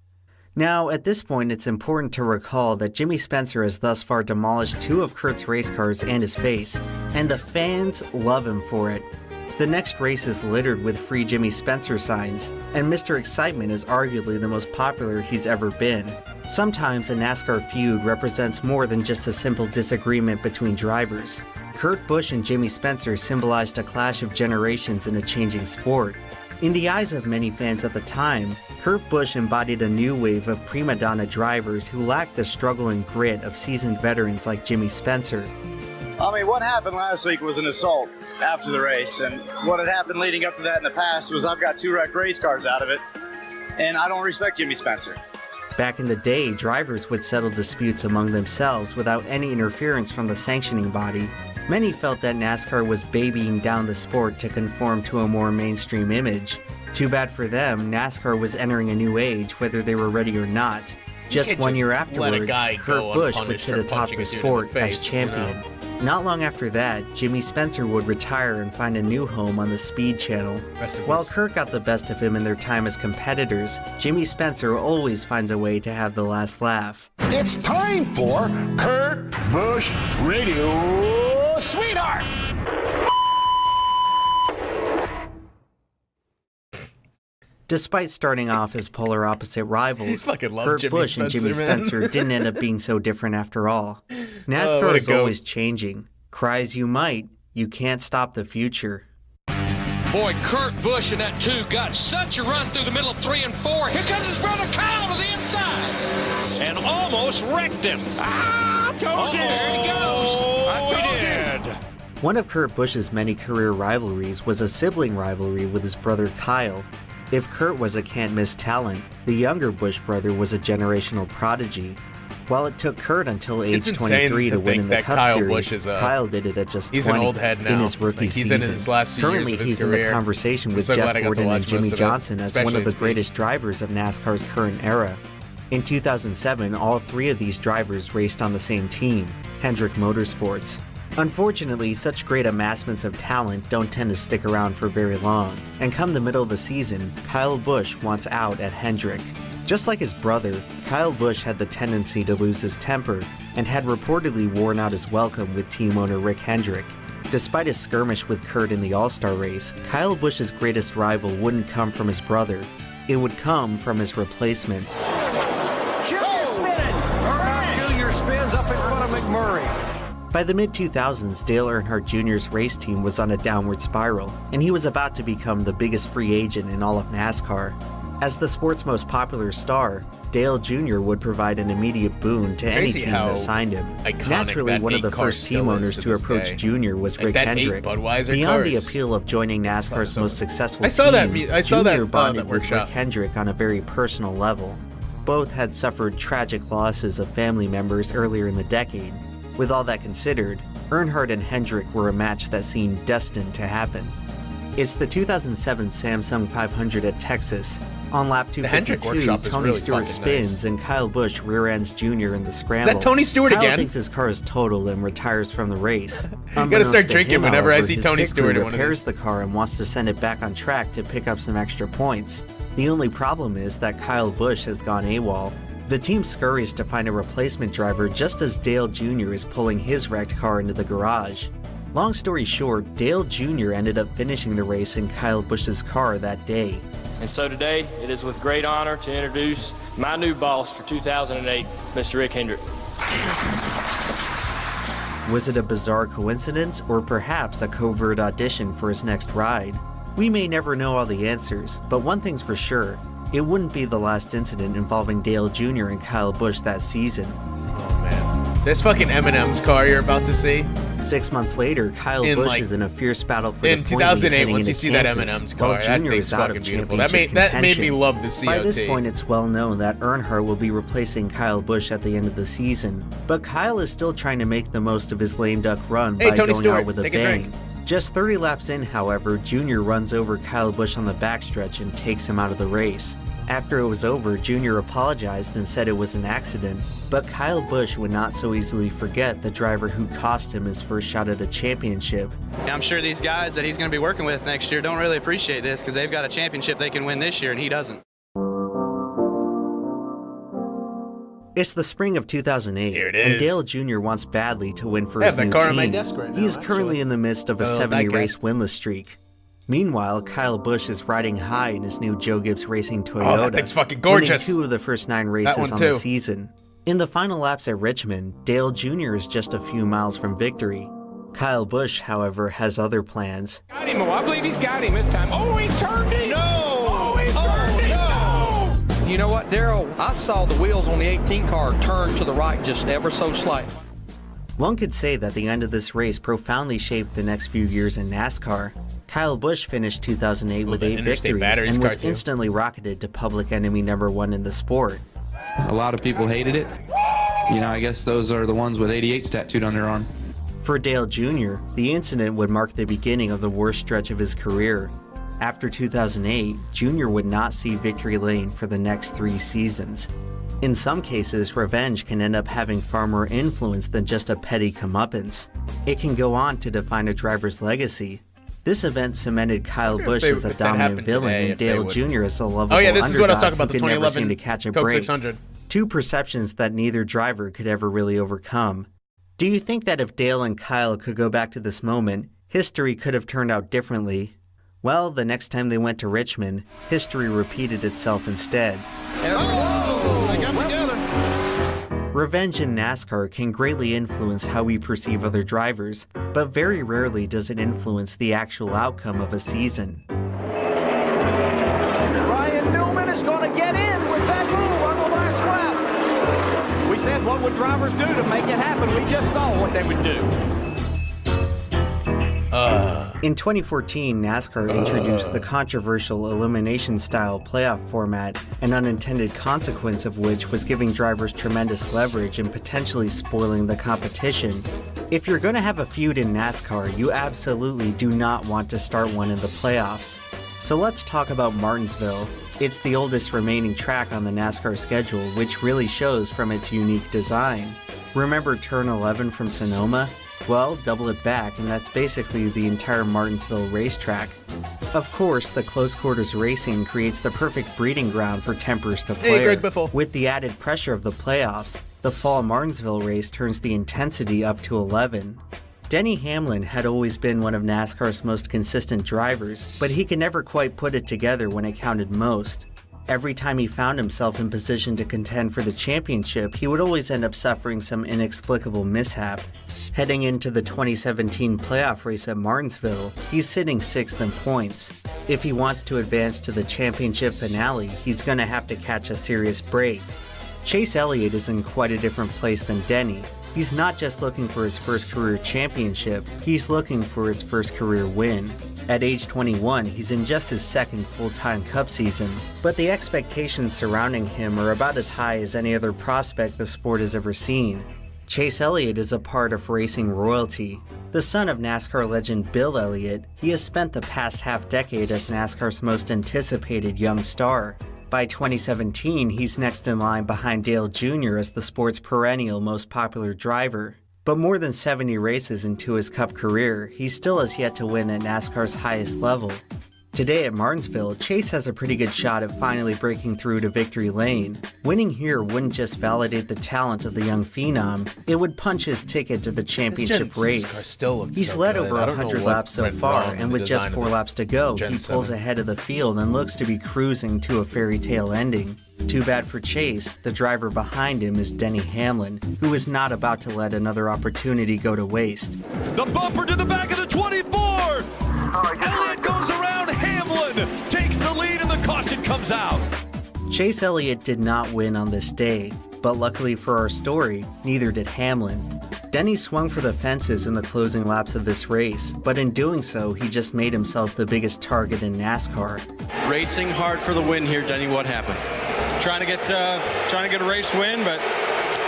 Now, at this point, it's important to recall that Jimmy Spencer has thus far demolished 2 of Kurt's race cars and his face, and the fans love him for it. The next race is littered with free Jimmy Spencer signs, and Mr. Excitement is arguably the most popular he's ever been. Sometimes a NASCAR feud represents more than just a simple disagreement between drivers. Kurt Busch and Jimmy Spencer symbolized a clash of generations in a changing sport. In the eyes of many fans at the time, Kurt Busch embodied a new wave of prima donna drivers who lacked the struggle and grit of seasoned veterans like Jimmy Spencer. I mean, what happened last week was an assault after the race, and what had happened leading up to that in the past was I've got 2 wrecked race cars out of it, and I don't respect Jimmy Spencer. Back in the day, drivers would settle disputes among themselves without any interference from the sanctioning body. Many felt that NASCAR was babying down the sport to conform to a more mainstream image. Too bad for them, NASCAR was entering a new age whether they were ready or not. Just 1 year afterwards, Kurt Busch would sit atop the sport as champion. Not long after that, Jimmy Spencer would retire and find a new home on the Speed Channel. While Kurt got the best of him in their time as competitors, Jimmy Spencer always finds a way to have the last laugh. It's time for Kurt Busch Radio Sweetheart. Despite starting off as polar opposite rivals, Kurt Busch and Jimmy Spencer didn't end up being so different after all. NASCAR is always changing. Cry as you might, you can't stop the future. Boy, Kurt Busch and that 2 got such a run through the middle of 3 and 4. Here comes his brother Kyle to the inside and almost wrecked him. I told you. There he goes. I told you. One of Kurt Busch's many career rivalries was a sibling rivalry with his brother Kyle. If Kurt was a can't-miss talent, the younger Busch brother was a generational prodigy. While it took Kurt until age 23 to win in the Cup Series, Kyle did it at just 20 in his rookie season. Currently, he's in the conversation with Jeff Gordon and Jimmy Johnson as one of the greatest drivers of NASCAR's current era. In 2007, all 3 of these drivers raced on the same team, Hendrick Motorsports. Unfortunately, such great amassments of talent don't tend to stick around for very long, and come the middle of the season, Kyle Busch wants out at Hendrick. Just like his brother, Kyle Busch had the tendency to lose his temper, and had reportedly worn out his welcome with team owner Rick Hendrick. Despite his skirmish with Kurt in the All-Star race, Kyle Busch's greatest rival wouldn't come from his brother. It would come from his replacement. Junior spinning! Junior spins up in front of McMurray. By the mid-2000s, Dale Earnhardt Jr.'s race team was on a downward spiral, and he was about to become the biggest free agent in all of NASCAR. As the sport's most popular star, Dale Jr. would provide an immediate boon to any team that signed him. Naturally, one of the first team owners to approach Jr. was Rick Hendrick. Beyond the appeal of joining NASCAR's most successful team, Jr. bonded with Rick Hendrick on a very personal level. Both had suffered tragic losses of family members earlier in the decade. With all that considered, Earnhardt and Hendrick were a match that seemed destined to happen. It's the 2007 Samsung 500 at Texas. On lap 252, Tony Stewart spins and Kyle Busch rear-ends Jr. in the scramble. Is that Tony Stewart Kyle again? Thinks his car is totaled and retires from the race. You gotta start drinking whenever I see Tony Stewart in one of these. Repairs the car and wants to send it back on track to pick up some extra points. The only problem is that Kyle Busch has gone AWOL. The team scurries to find a replacement driver just as Dale Jr. is pulling his wrecked car into the garage. Long story short, Dale Jr. ended up finishing the race in Kyle Busch's car that day. And so today, it is with great honor to introduce my new boss for 2008, Mr. Rick Hendrick. Was it a bizarre coincidence or perhaps a covert audition for his next ride? We may never know all the answers, but one thing's for sure, it wouldn't be the last incident involving Dale Jr. and Kyle Busch that season. Oh man. This fucking Eminem's car you're about to see. 6 months later, Kyle Busch is in a fierce battle for the point lead. In 2008, heading once you into see Kansas, that Eminem's car, while that Junior thing's is out fucking of beautiful. championship That made me contention. love the COT. By this point, it's well known that Earnhardt will be replacing Kyle Busch at the end of the season, but Kyle is still trying to make the most of his lame duck run by Tony going Stewart, out with a take a bang. drink. Just 30 laps in, however, Junior runs over Kyle Busch on the backstretch and takes him out of the race. After it was over, Junior apologized and said it was an accident, but Kyle Busch would not so easily forget the driver who cost him his first shot at a championship. I'm sure these guys that he's going to be working with next year don't really appreciate this because they've got a championship they can win this year and he doesn't. It's the spring of 2008, Here it and is. Dale Jr. wants badly to win for I his have new that car on team. my desk right now, He is currently in the midst of a Oh, that 70-race winless streak. Meanwhile, Kyle Busch is riding high in his new Joe Gibbs Racing Toyota, that thing's fucking gorgeous. winning 2 of the first 9 races one on too. the season. In the final laps at Richmond, Dale Jr. is just a few miles from victory. Kyle Busch, however, has other plans. Got him. I believe he's got him this time. Oh, he turned him. No! Oh, he turned him. No! You know what, Darryl? I saw the wheels on the 18 car turn to the right just ever so slightly. One could say that the end of this race profoundly shaped the next few years in NASCAR. Kyle Busch finished 2008 with 8 victories and was instantly rocketed to public enemy #1 in the sport. A lot of people hated it. You know, I guess those are the ones with 88s tattooed on their arm. For Dale Jr., the incident would mark the beginning of the worst stretch of his career. After 2008, Jr. would not see victory lane for the next 3 seasons. In some cases, revenge can end up having far more influence than just a petty comeuppance. It can go on to define a driver's legacy. This event cemented Kyle Busch as a dominant villain and Dale Jr. as a lovable this is what I was talking about, who the could never 2011 seem to catch a Coke break. 600. 2 perceptions that neither driver could ever really overcome. Do you think that if Dale and Kyle could go back to this moment, history could have turned out differently? Well, the next time they went to Richmond, history repeated itself instead. Oh, they got together. Revenge in NASCAR can greatly influence how we perceive other drivers, but very rarely does it influence the actual outcome of a season. Ryan Newman is going to get in with that move on the last lap. We said what would drivers do to make it happen. We just saw what they would do. In 2014, NASCAR introduced the controversial elimination-style playoff format, an unintended consequence of which was giving drivers tremendous leverage and potentially spoiling the competition. If you're going to have a feud in NASCAR, you absolutely do not want to start one in the playoffs. So let's talk about Martinsville. It's the oldest remaining track on the NASCAR schedule, which really shows from its unique design. Remember Turn 11 from Sonoma? Well, double it back, and that's basically the entire Martinsville racetrack. Of course, the close quarters racing creates the perfect breeding ground for tempers to flare. With the added pressure of the playoffs, the fall Martinsville race turns the intensity up to 11. Denny Hamlin had always been one of NASCAR's most consistent drivers, but he could never quite put it together when it counted most. Every time he found himself in position to contend for the championship, he would always end up suffering some inexplicable mishap. Heading into the 2017 playoff race at Martinsville, he's sitting 6th in points. If he wants to advance to the championship finale, he's gonna have to catch a serious break. Chase Elliott is in quite a different place than Denny. He's not just looking for his first career championship, he's looking for his first career win. At age 21, he's in just his 2nd full-time Cup season, but the expectations surrounding him are about as high as any other prospect the sport has ever seen. Chase Elliott is a part of racing royalty. The son of NASCAR legend Bill Elliott, he has spent the past half-decade as NASCAR's most anticipated young star. By 2017, he's next in line behind Dale Jr. as the sport's perennial most popular driver. But more than 70 races into his Cup career, he still has yet to win at NASCAR's highest level. Today at Martinsville, Chase has a pretty good shot at finally breaking through to victory lane. Winning here wouldn't just validate the talent of the young phenom, it would punch his ticket to the championship race. He's led over 100 laps so far, and with just 4 laps to go, he pulls ahead of the field and looks to be cruising to a fairy tale ending. Too bad for Chase, the driver behind him is Denny Hamlin, who is not about to let another opportunity go to waste. The bumper to the back of the 24. Elliott goes around Caution comes out. Chase Elliott did not win on this day, but luckily for our story, neither did Hamlin. Denny swung for the fences in the closing laps of this race, but in doing so, he just made himself the biggest target in NASCAR. Racing hard for the win here, Denny. What happened? Trying to get a race win, but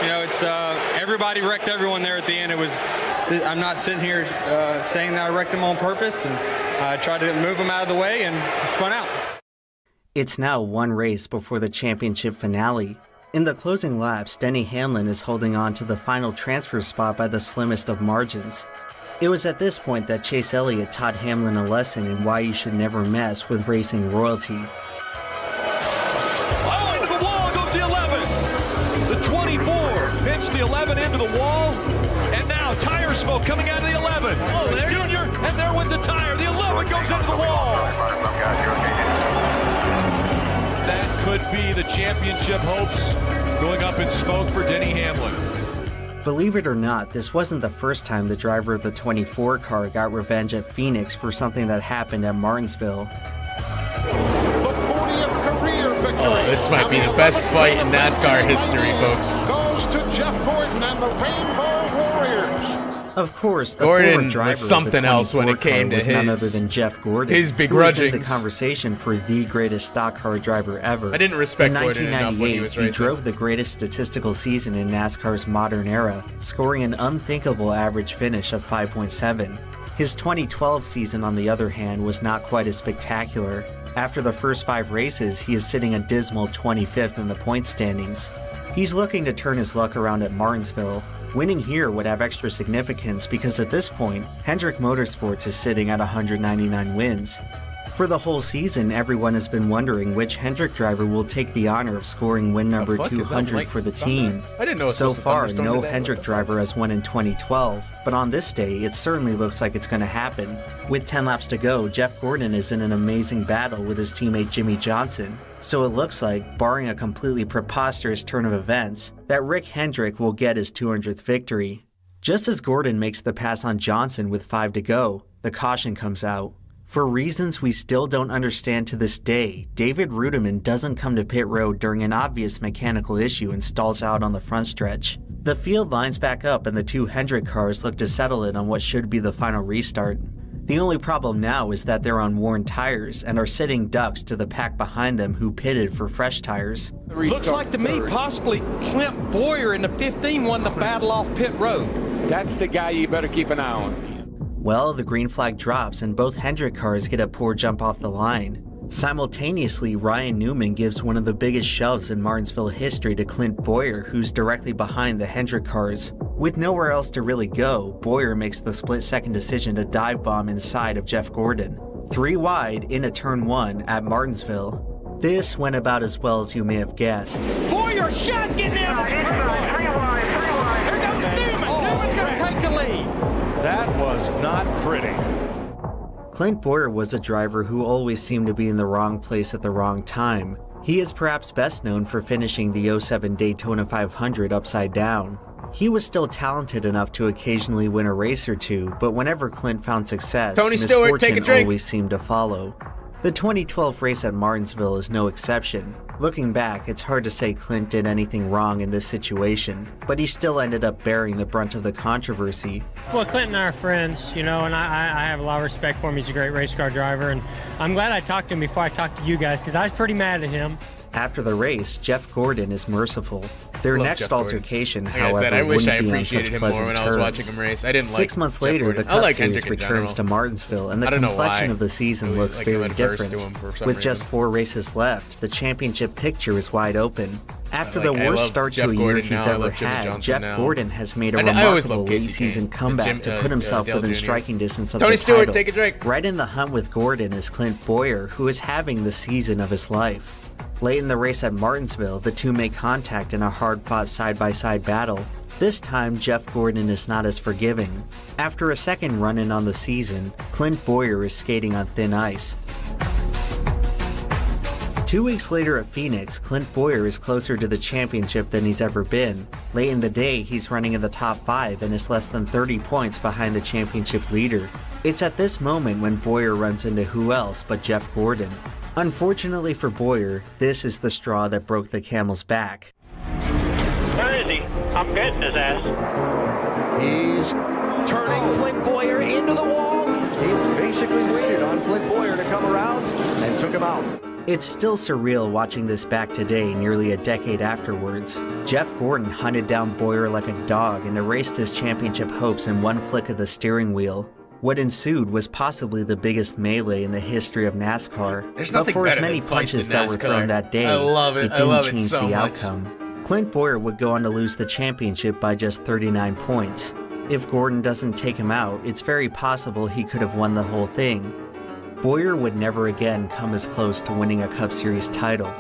you know it's everybody wrecked everyone there at the end. I'm not sitting here saying that I wrecked them on purpose, and I tried to move them out of the way and spun out. It's now one race before the championship finale. In the closing laps, Denny Hamlin is holding on to the final transfer spot by the slimmest of margins. It was at this point that Chase Elliott taught Hamlin a lesson in why you should never mess with racing royalty. Oh, into the wall goes the 11. The 24 pinched the 11 into the wall, and now tire smoke coming out of the 11. Oh, there's Junior, and there went the tire. The 11 goes into the wall. That could be the championship hopes going up in smoke for Denny Hamlin. Believe it or not, this wasn't the first time the driver of the 24 car got revenge at Phoenix for something that happened at Martinsville. Oh, this might be the best fight in NASCAR history, folks. Goes to Jeff Gordon and the Rainbow Warriors. Of course, the Gordon former driver was something of the else when 24 it came car to was none other than Jeff Gordon, his who was in begrudgings. the conversation for the greatest stock car driver ever. I didn't respect in Gordon enough when he 1998, was he racing. drove the greatest statistical season in NASCAR's modern era, scoring an unthinkable average finish of 5.7. His 2012 season, on the other hand, was not quite as spectacular. After the first 5 races, he is sitting a dismal 25th in the point standings. He's looking to turn his luck around at Martinsville. Winning here would have extra significance because at this point, Hendrick Motorsports is sitting at 199 wins. For the whole season, everyone has been wondering which Hendrick driver will take the honor of scoring win number 200 for the team. I didn't know it was So supposed to far, thunderstorm no today. Hendrick driver has won in 2012, but on this day, it certainly looks like it's going to happen. With 10 laps to go, Jeff Gordon is in an amazing battle with his teammate Jimmy Johnson. So it looks like, barring a completely preposterous turn of events, that Rick Hendrick will get his 200th victory. Just as Gordon makes the pass on Johnson with 5 to go, the caution comes out. For reasons we still don't understand to this day, David Rudiman doesn't come to pit road during an obvious mechanical issue and stalls out on the front stretch. The field lines back up and the 2 Hendrick cars look to settle it on what should be the final restart. The only problem now is that they're on worn tires and are sitting ducks to the pack behind them who pitted for fresh tires. Looks like to me possibly Clint Boyer in the 15 won the battle off pit road. That's the guy you better keep an eye on. Well, the green flag drops and both Hendrick cars get a poor jump off the line. Simultaneously, Ryan Newman gives one of the biggest shoves in Martinsville history to Clint Boyer, who's directly behind the Hendrick cars. With nowhere else to really go, Boyer makes the split-second decision to dive bomb inside of Jeff Gordon. 3 wide into turn 1 at Martinsville. This went about as well as you may have guessed. Boyer shot getting out of the turn line. Here goes Newman. Newman's going to take the lead. That was not pretty. Clint Boyer was a driver who always seemed to be in the wrong place at the wrong time. He is perhaps best known for finishing the 07 Daytona 500 upside down. He was still talented enough to occasionally win a race or two, but whenever Clint found success, Tony Stewart, take a misfortune drink. always seemed to follow. The 2012 race at Martinsville is no exception. Looking back, it's hard to say Clint did anything wrong in this situation, but he still ended up bearing the brunt of the controversy. Well, Clint and I are friends, you know, and I have a lot of respect for him. He's a great race car driver, and I'm glad I talked to him before I talked to you guys, because I was pretty mad at him. After the race, Jeff Gordon is merciful. Their Love next Jeff Gordon. altercation, Like I however, said, I wish I wouldn't be on appreciated such him more pleasant when I was watching terms. him race. I didn't like 6 months Jeff later, Gordon. the I Cup like Series Hendrick in returns to general. Martinsville, and the I don't know complexion why. of the season Really, looks like, very I'm adverse to different. him for some With just reason. 4 races left, the championship picture is wide open. After Like, the I worst love start Jeff to a year Gordon he's now. I ever love Jimmy had, Johnson Jeff now. Gordon has made a I always remarkable loved late Casey season Kane. comeback Jim- to put himself Dale within Jr. striking distance of Tony the Stewart, title. take a drink. Right in the hunt with Gordon is Clint Boyer, who is having the season of his life. Late in the race at Martinsville, the two make contact in a hard-fought side-by-side battle. This time, Jeff Gordon is not as forgiving. After a second run-in on the season, Clint Boyer is skating on thin ice. 2 weeks later at Phoenix, Clint Boyer is closer to the championship than he's ever been. Late in the day, he's running in the top 5 and is less than 30 points behind the championship leader. It's at this moment when Boyer runs into who else but Jeff Gordon. Unfortunately for Bowyer, this is the straw that broke the camel's back. Where is he? I'm getting his ass. He's turning Clint Bowyer into the wall. He basically waited on Clint Bowyer to come around and took him out. It's still surreal watching this back today, nearly a decade afterwards. Jeff Gordon hunted down Bowyer like a dog and erased his championship hopes in one flick of the steering wheel. What ensued was possibly the biggest melee in the history of NASCAR. But for as many punches that were thrown that day, it didn't change the outcome. Clint Bowyer would go on to lose the championship by just 39 points. If Gordon doesn't take him out, it's very possible he could have won the whole thing. Bowyer would never again come as close to winning a Cup Series title.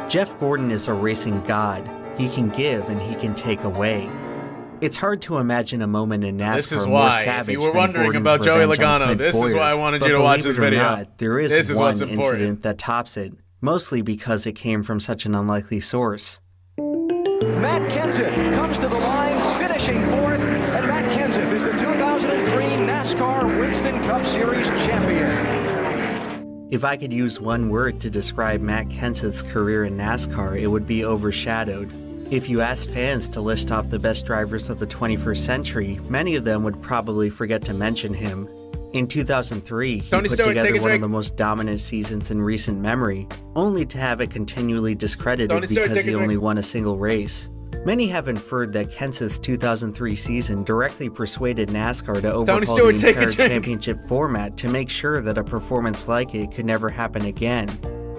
Jeff Gordon is a racing god. He can give and he can take away. It's hard to imagine a moment in NASCAR more savage if you were wondering about Joey Logano, this is why I wanted you to watch this video. Not, there is one incident that tops it, mostly because it came from such an unlikely source. Matt Kenseth comes to the line, finishing fourth, and Matt Kenseth is the 2003 NASCAR Winston Cup Series champion. If I could use one word to describe Matt Kenseth's career in NASCAR, it would be overshadowed. If you asked fans to list off the best drivers of the 21st century, many of them would probably forget to mention him. In 2003, he put together one of the most dominant seasons in recent memory, only to have it continually discredited because he only won a single race. Many have inferred that Kenseth's 2003 season directly persuaded NASCAR to overhaul the entire championship format to make sure that a performance like it could never happen again.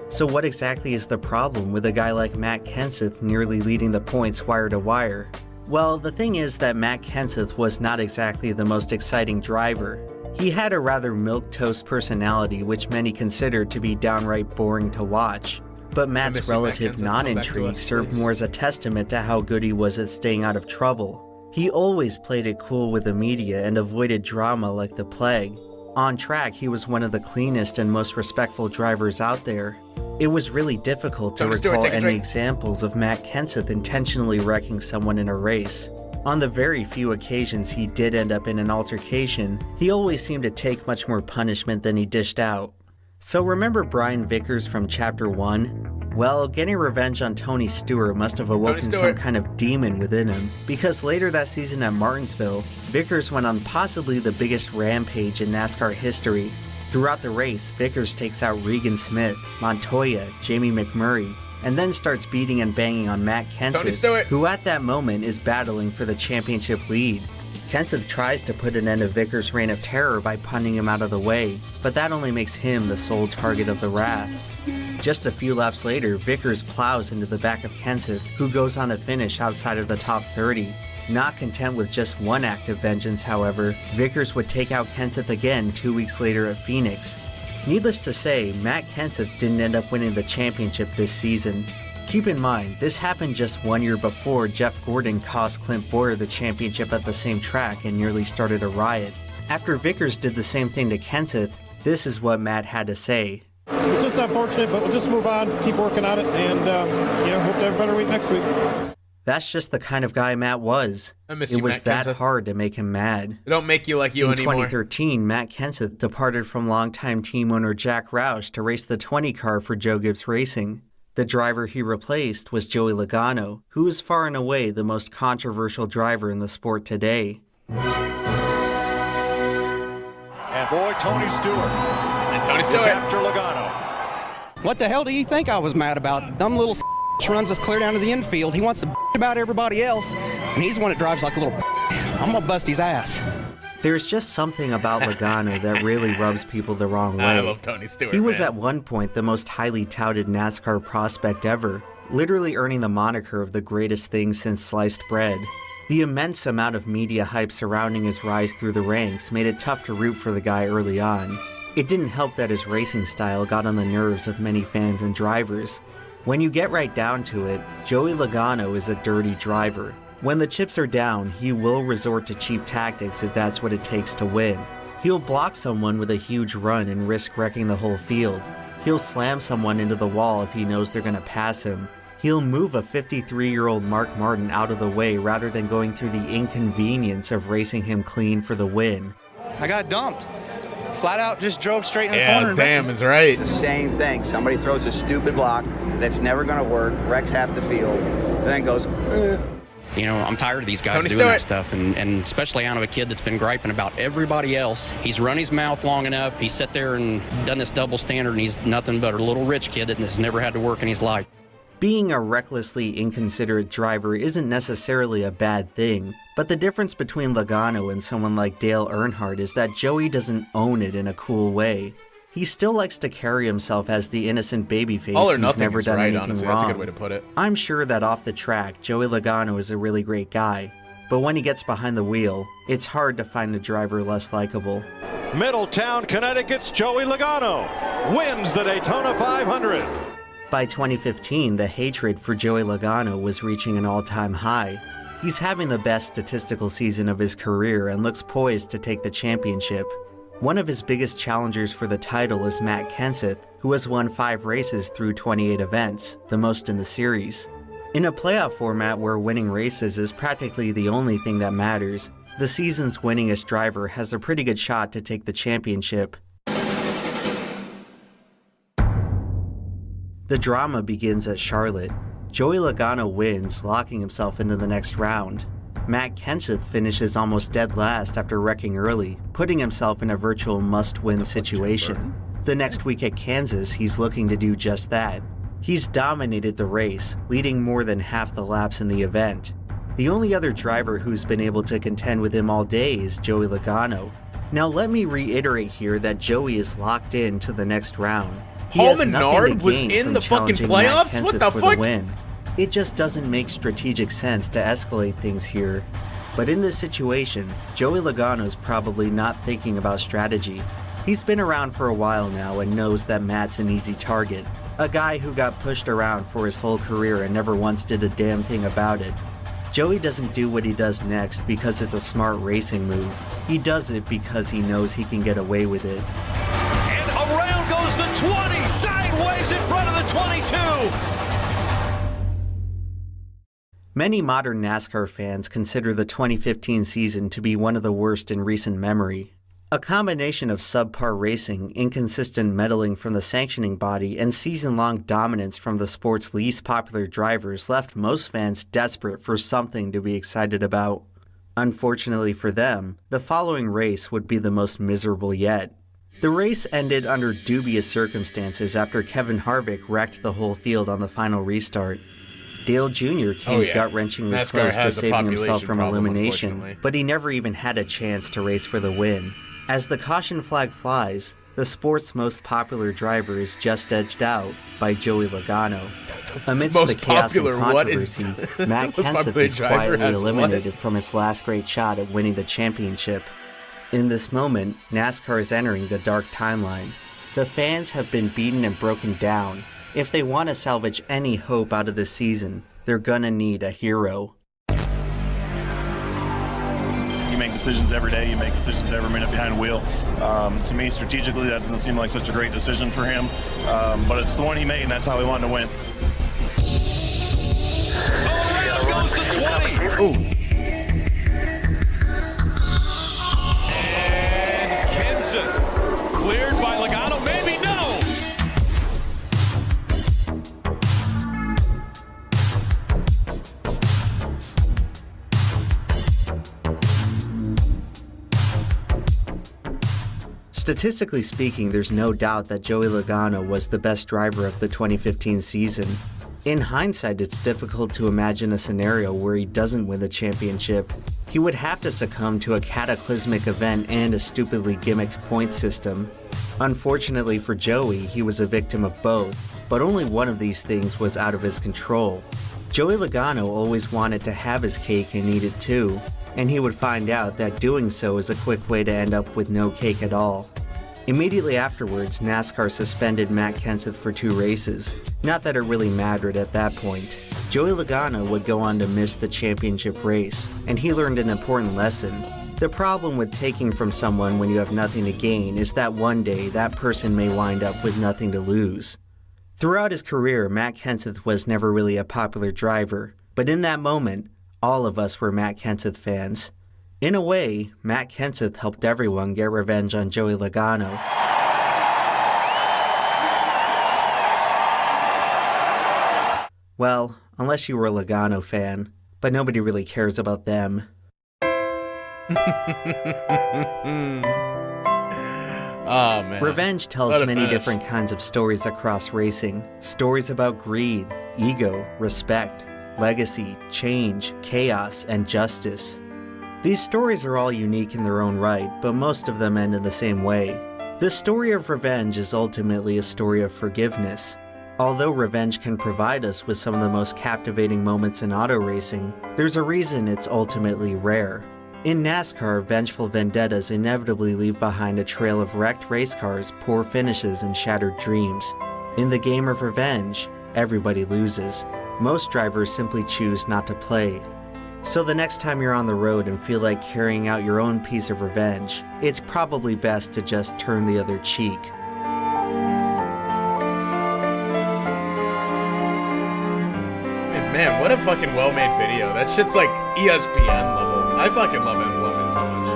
So what exactly is the problem with a guy like Matt Kenseth nearly leading the points wire to wire? Well, the thing is that Matt Kenseth was not exactly the most exciting driver. He had a rather milquetoast personality which many considered to be downright boring to watch. But Matt's relative non-intrigue served more as a testament to how good he was at staying out of trouble. He always played it cool with the media and avoided drama like the plague. On track, he was one of the cleanest and most respectful drivers out there. It was really difficult to recall any examples of Matt Kenseth intentionally wrecking someone in a race. On the very few occasions he did end up in an altercation, he always seemed to take much more punishment than he dished out. So remember Brian Vickers from Chapter 1? Well, getting revenge on Tony Stewart must have awoken some kind of demon within him, because later that season at Martinsville, Vickers went on possibly the biggest rampage in NASCAR history. Throughout the race, Vickers takes out Regan Smith, Montoya, Jamie McMurray, and then starts beating and banging on Matt Kenseth, who at that moment is battling for the championship lead. Kenseth tries to put an end to Vickers' reign of terror by punting him out of the way, but that only makes him the sole target of the wrath. Just a few laps later, Vickers plows into the back of Kenseth, who goes on to finish outside of the top 30. Not content with just one act of vengeance, however, Vickers would take out Kenseth again 2 weeks later at Phoenix. Needless to say, Matt Kenseth didn't end up winning the championship this season. Keep in mind, this happened just 1 year before Jeff Gordon cost Clint Bowyer the championship at the same track and nearly started a riot. After Vickers did the same thing to Kenseth, this is what Matt had to say. It's just unfortunate, but we'll just move on, keep working on it, and hope to have a better week next week. That's just the kind of guy Matt was. It was that hard to make him mad. They don't make you like you anymore. In 2013, Matt Kenseth departed from longtime team owner Jack Roush to race the 20 car for Joe Gibbs Racing. The driver he replaced was Joey Logano, who is far and away the most controversial driver in the sport today. And boy, Tony Stewart. And Tony Stewart. Is after Logano. What the hell do you think I was mad about? Dumb little runs us clear down to the infield. He wants to about everybody else, and he's the one that drives like a little I'm gonna bust his ass. There's just something about Logano that really rubs people the wrong way. I love Tony Stewart. He was at one point the most highly touted NASCAR prospect ever, literally earning the moniker of the greatest thing since sliced bread. The immense amount of media hype surrounding his rise through the ranks made it tough to root for the guy early on. It didn't help that his racing style got on the nerves of many fans and drivers. When you get right down to it, Joey Logano is a dirty driver. When the chips are down, he will resort to cheap tactics if that's what it takes to win. He'll block someone with a huge run and risk wrecking the whole field. He'll slam someone into the wall if he knows they're going to pass him. He'll move a 53-year-old Mark Martin out of the way rather than going through the inconvenience of racing him clean for the win. I got dumped. flat out just drove straight in the Yeah, corner. damn is right. It's the same thing. Somebody throws a stupid block that's never going to work, wrecks half the field, and then goes, You know, I'm tired of these guys Tony doing Stewart. that stuff, and especially out of a kid that's been griping about everybody else. He's run his mouth long enough. He's sat there and done this double standard, and he's nothing but a little rich kid that has never had to work in his life. Being a recklessly inconsiderate driver isn't necessarily a bad thing, but the difference between Logano and someone like Dale Earnhardt is that Joey doesn't own it in a cool way. He still likes to carry himself as the innocent babyface All or who's nothing never is done right, anything honestly. wrong. That's a good way to put it. I'm sure that off the track, Joey Logano is a really great guy, but when he gets behind the wheel, it's hard to find a driver less likable. Middletown, Connecticut's Joey Logano wins the Daytona 500. By 2015, the hatred for Joey Logano was reaching an all-time high. He's having the best statistical season of his career and looks poised to take the championship. One of his biggest challengers for the title is Matt Kenseth, who has won 5 races through 28 events, the most in the series. In a playoff format where winning races is practically the only thing that matters, the season's winningest driver has a pretty good shot to take the championship. The drama begins at Charlotte. Joey Logano wins, locking himself into the next round. Matt Kenseth finishes almost dead last after wrecking early, putting himself in a virtual must-win situation. The next week at Kansas, he's looking to do just that. He's dominated the race, leading more than half the laps in the event. The only other driver who's been able to contend with him all day is Joey Logano. Now let me reiterate here that Joey is locked in to the next round. He has nothing to Menard was gain in from the fucking challenging Matt playoffs? What Kenseth the for fuck? win. It just doesn't make strategic sense to escalate things here. But in this situation, Joey Logano's probably not thinking about strategy. He's been around for a while now and knows that Matt's an easy target. A guy who got pushed around for his whole career and never once did a damn thing about it. Joey doesn't do what he does next because it's a smart racing move. He does it because he knows he can get away with it. And around goes the 20, sideways in front of the 22. Many modern NASCAR fans consider the 2015 season to be one of the worst in recent memory. A combination of subpar racing, inconsistent meddling from the sanctioning body, and season-long dominance from the sport's least popular drivers left most fans desperate for something to be excited about. Unfortunately for them, the following race would be the most miserable yet. The race ended under dubious circumstances after Kevin Harvick wrecked the whole field on the final restart. Dale Jr. came gut-wrenchingly NASCAR close to has a saving himself population from problem, elimination, unfortunately. but he never even had a chance to race for the win. As the caution flag flies, the sport's most popular driver is just edged out by Joey Logano. Amidst Most the chaos and popular, what is- controversy, Matt most Kenseth popular is driver quietly has what? eliminated from his last great shot at winning the championship. In this moment, NASCAR is entering the dark timeline. The fans have been beaten and broken down. If they want to salvage any hope out of this season, they're gonna need a hero. You make decisions every day. You make decisions every minute behind the wheel. To me, strategically, that doesn't seem like such a great decision for him. But it's the one he made, and that's how he wanted to win. Around goes the 20. Ooh. And Kenseth cleared by Logano. Maybe no. Statistically speaking, there's no doubt that Joey Logano was the best driver of the 2015 season. In hindsight, it's difficult to imagine a scenario where he doesn't win the championship. He would have to succumb to a cataclysmic event and a stupidly gimmicked point system. Unfortunately for Joey, he was a victim of both, but only one of these things was out of his control. Joey Logano always wanted to have his cake and eat it too, and he would find out that doing so is a quick way to end up with no cake at all. Immediately afterwards, NASCAR suspended Matt Kenseth for 2 races. Not that it really mattered at that point. Joey Logano would go on to miss the championship race, and he learned an important lesson. The problem with taking from someone when you have nothing to gain is that one day that person may wind up with nothing to lose. Throughout his career, Matt Kenseth was never really a popular driver, but in that moment, all of us were Matt Kenseth fans. In a way, Matt Kenseth helped everyone get revenge on Joey Logano. Well, unless you were a Logano fan, but nobody really cares about them. Oh, man. Revenge tells many different kinds of stories across racing. Stories about greed, ego, respect, legacy, change, chaos, and justice. These stories are all unique in their own right, but most of them end in the same way. The story of revenge is ultimately a story of forgiveness. Although revenge can provide us with some of the most captivating moments in auto racing, there's a reason it's ultimately rare. In NASCAR, vengeful vendettas inevitably leave behind a trail of wrecked race cars, poor finishes, and shattered dreams. In the game of revenge, everybody loses. Most drivers simply choose not to play. So the next time you're on the road and feel like carrying out your own piece of revenge, it's probably best to just turn the other cheek. Man, what a fucking well-made video. That shit's like ESPN level. I fucking love Implement so much.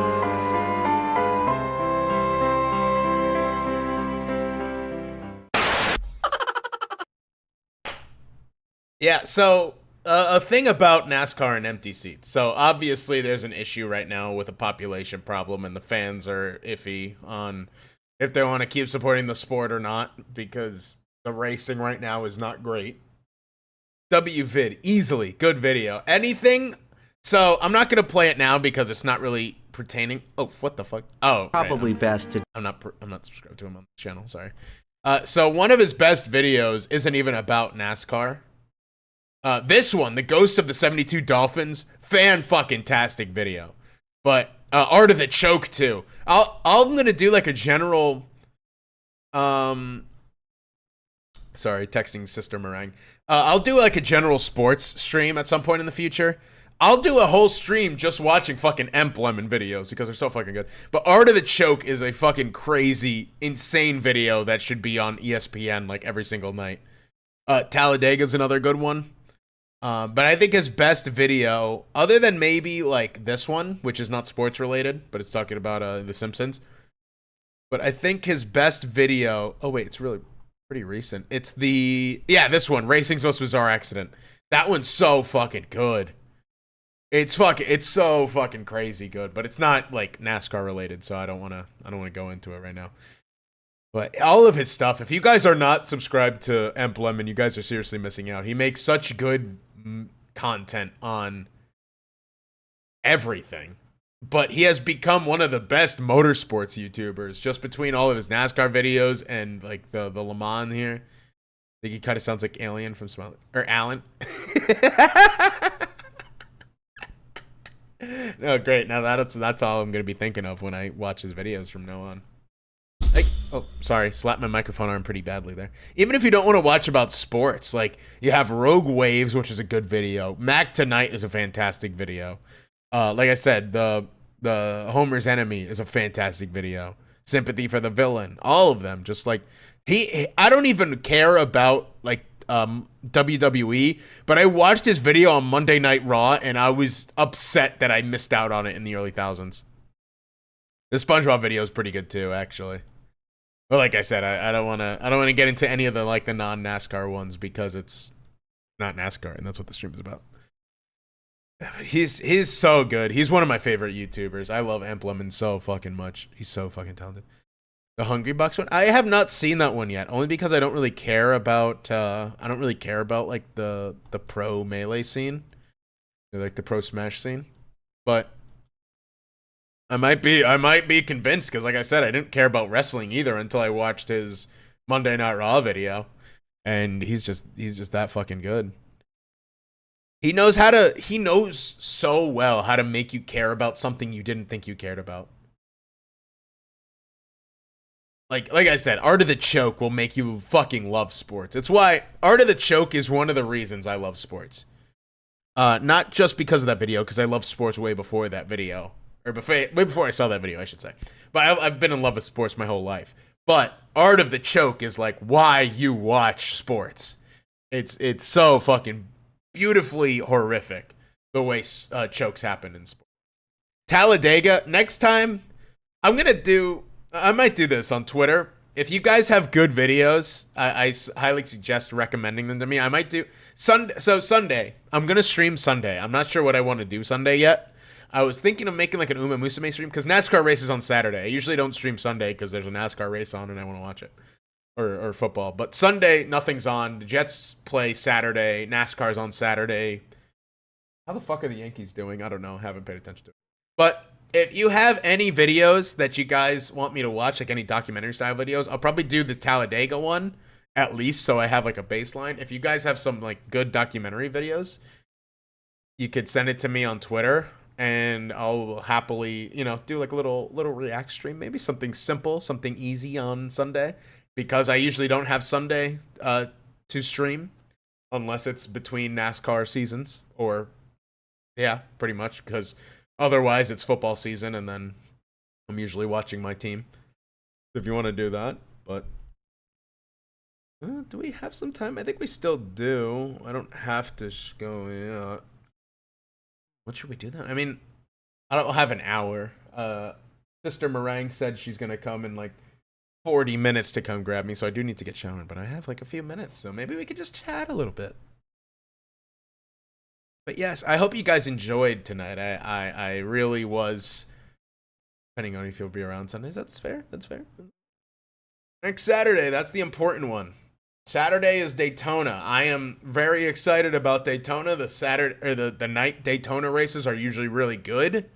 Yeah, so a thing about NASCAR and empty seats. So obviously there's an issue right now with a population problem, and the fans are iffy on if they want to keep supporting the sport or not, because the racing right now is not great. WVid, easily, good video. Anything, so I'm not going to play it now because it's not really pertaining. Oh, what the fuck? Oh, Probably right, best to... I'm not subscribed to him on the channel, sorry. So one of his best videos isn't even about NASCAR. This one, the Ghost of the 72 Dolphins, fan-fucking-tastic video. But Art of the Choke, too. I'm going to do like a general... Sorry, texting Sister Meringue. I'll do like a general sports stream at some point in the future. I'll do a whole stream just watching fucking Lemon videos because they're so fucking good. But Art of the Choke is a fucking crazy, insane video that should be on ESPN like every single night. Talladega's another good one. But I think his best video, other than maybe like this one, which is not sports related, but it's talking about The Simpsons. But I think his best video, oh wait, it's really pretty recent. It's this one, Racing's Most Bizarre Accident. That one's so fucking good. It's so fucking crazy good, but it's not like NASCAR related, so I don't want to go into it right now. But all of his stuff, if you guys are not subscribed to Lemon, you guys are seriously missing out. He makes such good content on everything. But he has become one of the best motorsports YouTubers, just between all of his NASCAR videos and like the Le Mans here. I think he kind of sounds like Alien from Smiley, or Alan. No, great. Now that's all I'm gonna be thinking of when I watch his videos from now on. Like, oh, sorry, slapped my microphone arm pretty badly there. Even if you don't want to watch about sports, like you have Rogue Waves, which is a good video. Mac Tonight is a fantastic video. Like I said, the Homer's Enemy is a fantastic video. Sympathy for the Villain, all of them. Just like I don't even care about like WWE, but I watched his video on Monday Night Raw and I was upset that I missed out on it in the early thousands. The SpongeBob video is pretty good too, actually. But like I said, I don't want to get into any of the like the non-NASCAR ones because it's not NASCAR and that's what the stream is about. He's so good. He's one of my favorite YouTubers. I love Lemon so fucking much. He's so fucking talented. The Hungry Bucks one, I have not seen that one yet, only because I don't really care about like the pro melee scene, or like the pro smash scene. But I might be convinced because, like I said, I didn't care about wrestling either until I watched his Monday Night Raw video, and he's just that fucking good. He knows so well how to make you care about something you didn't think you cared about. Like I said, Art of the Choke will make you fucking love sports. It's why Art of the Choke is one of the reasons I love sports. Not just because of that video, because I loved sports way before that video. Or way before I saw that video, I should say. But I've been in love with sports my whole life. But Art of the Choke is like why you watch sports. It's so fucking beautifully horrific the way chokes happen in sports. Talladega, next time, I might do this on Twitter. If you guys have good videos, I highly suggest recommending them to me. I might do Sunday. I'm going to stream Sunday. I'm not sure what I want to do Sunday yet. I was thinking of making like an Uma Musume stream because NASCAR races on Saturday. I usually don't stream Sunday because there's a NASCAR race on and I want to watch it. Or football. But Sunday, nothing's on. The Jets play Saturday. NASCAR's on Saturday. How the fuck are the Yankees doing? I don't know. Haven't paid attention to it. But if you have any videos that you guys want me to watch, like any documentary style videos, I'll probably do the Talladega one at least so I have like a baseline. If you guys have some like good documentary videos, you could send it to me on Twitter and I'll happily, do like a little react stream, maybe something simple, something easy on Sunday because I usually don't have Sunday to stream unless it's between NASCAR seasons or yeah, pretty much because otherwise, it's football season, and then I'm usually watching my team. If you want to do that, but do we have some time? I think we still do. I don't have to go yet. What should we do then? I mean, I don't have an hour. Sister Meringue said she's gonna come in like 40 minutes to come grab me, so I do need to get showered. But I have like a few minutes, so maybe we could just chat a little bit. But yes, I hope you guys enjoyed tonight. I really was. Depending on if you'll be around Sundays, that's fair. That's fair. Next Saturday, that's the important one. Saturday is Daytona. I am very excited about Daytona. The night Daytona races are usually really good.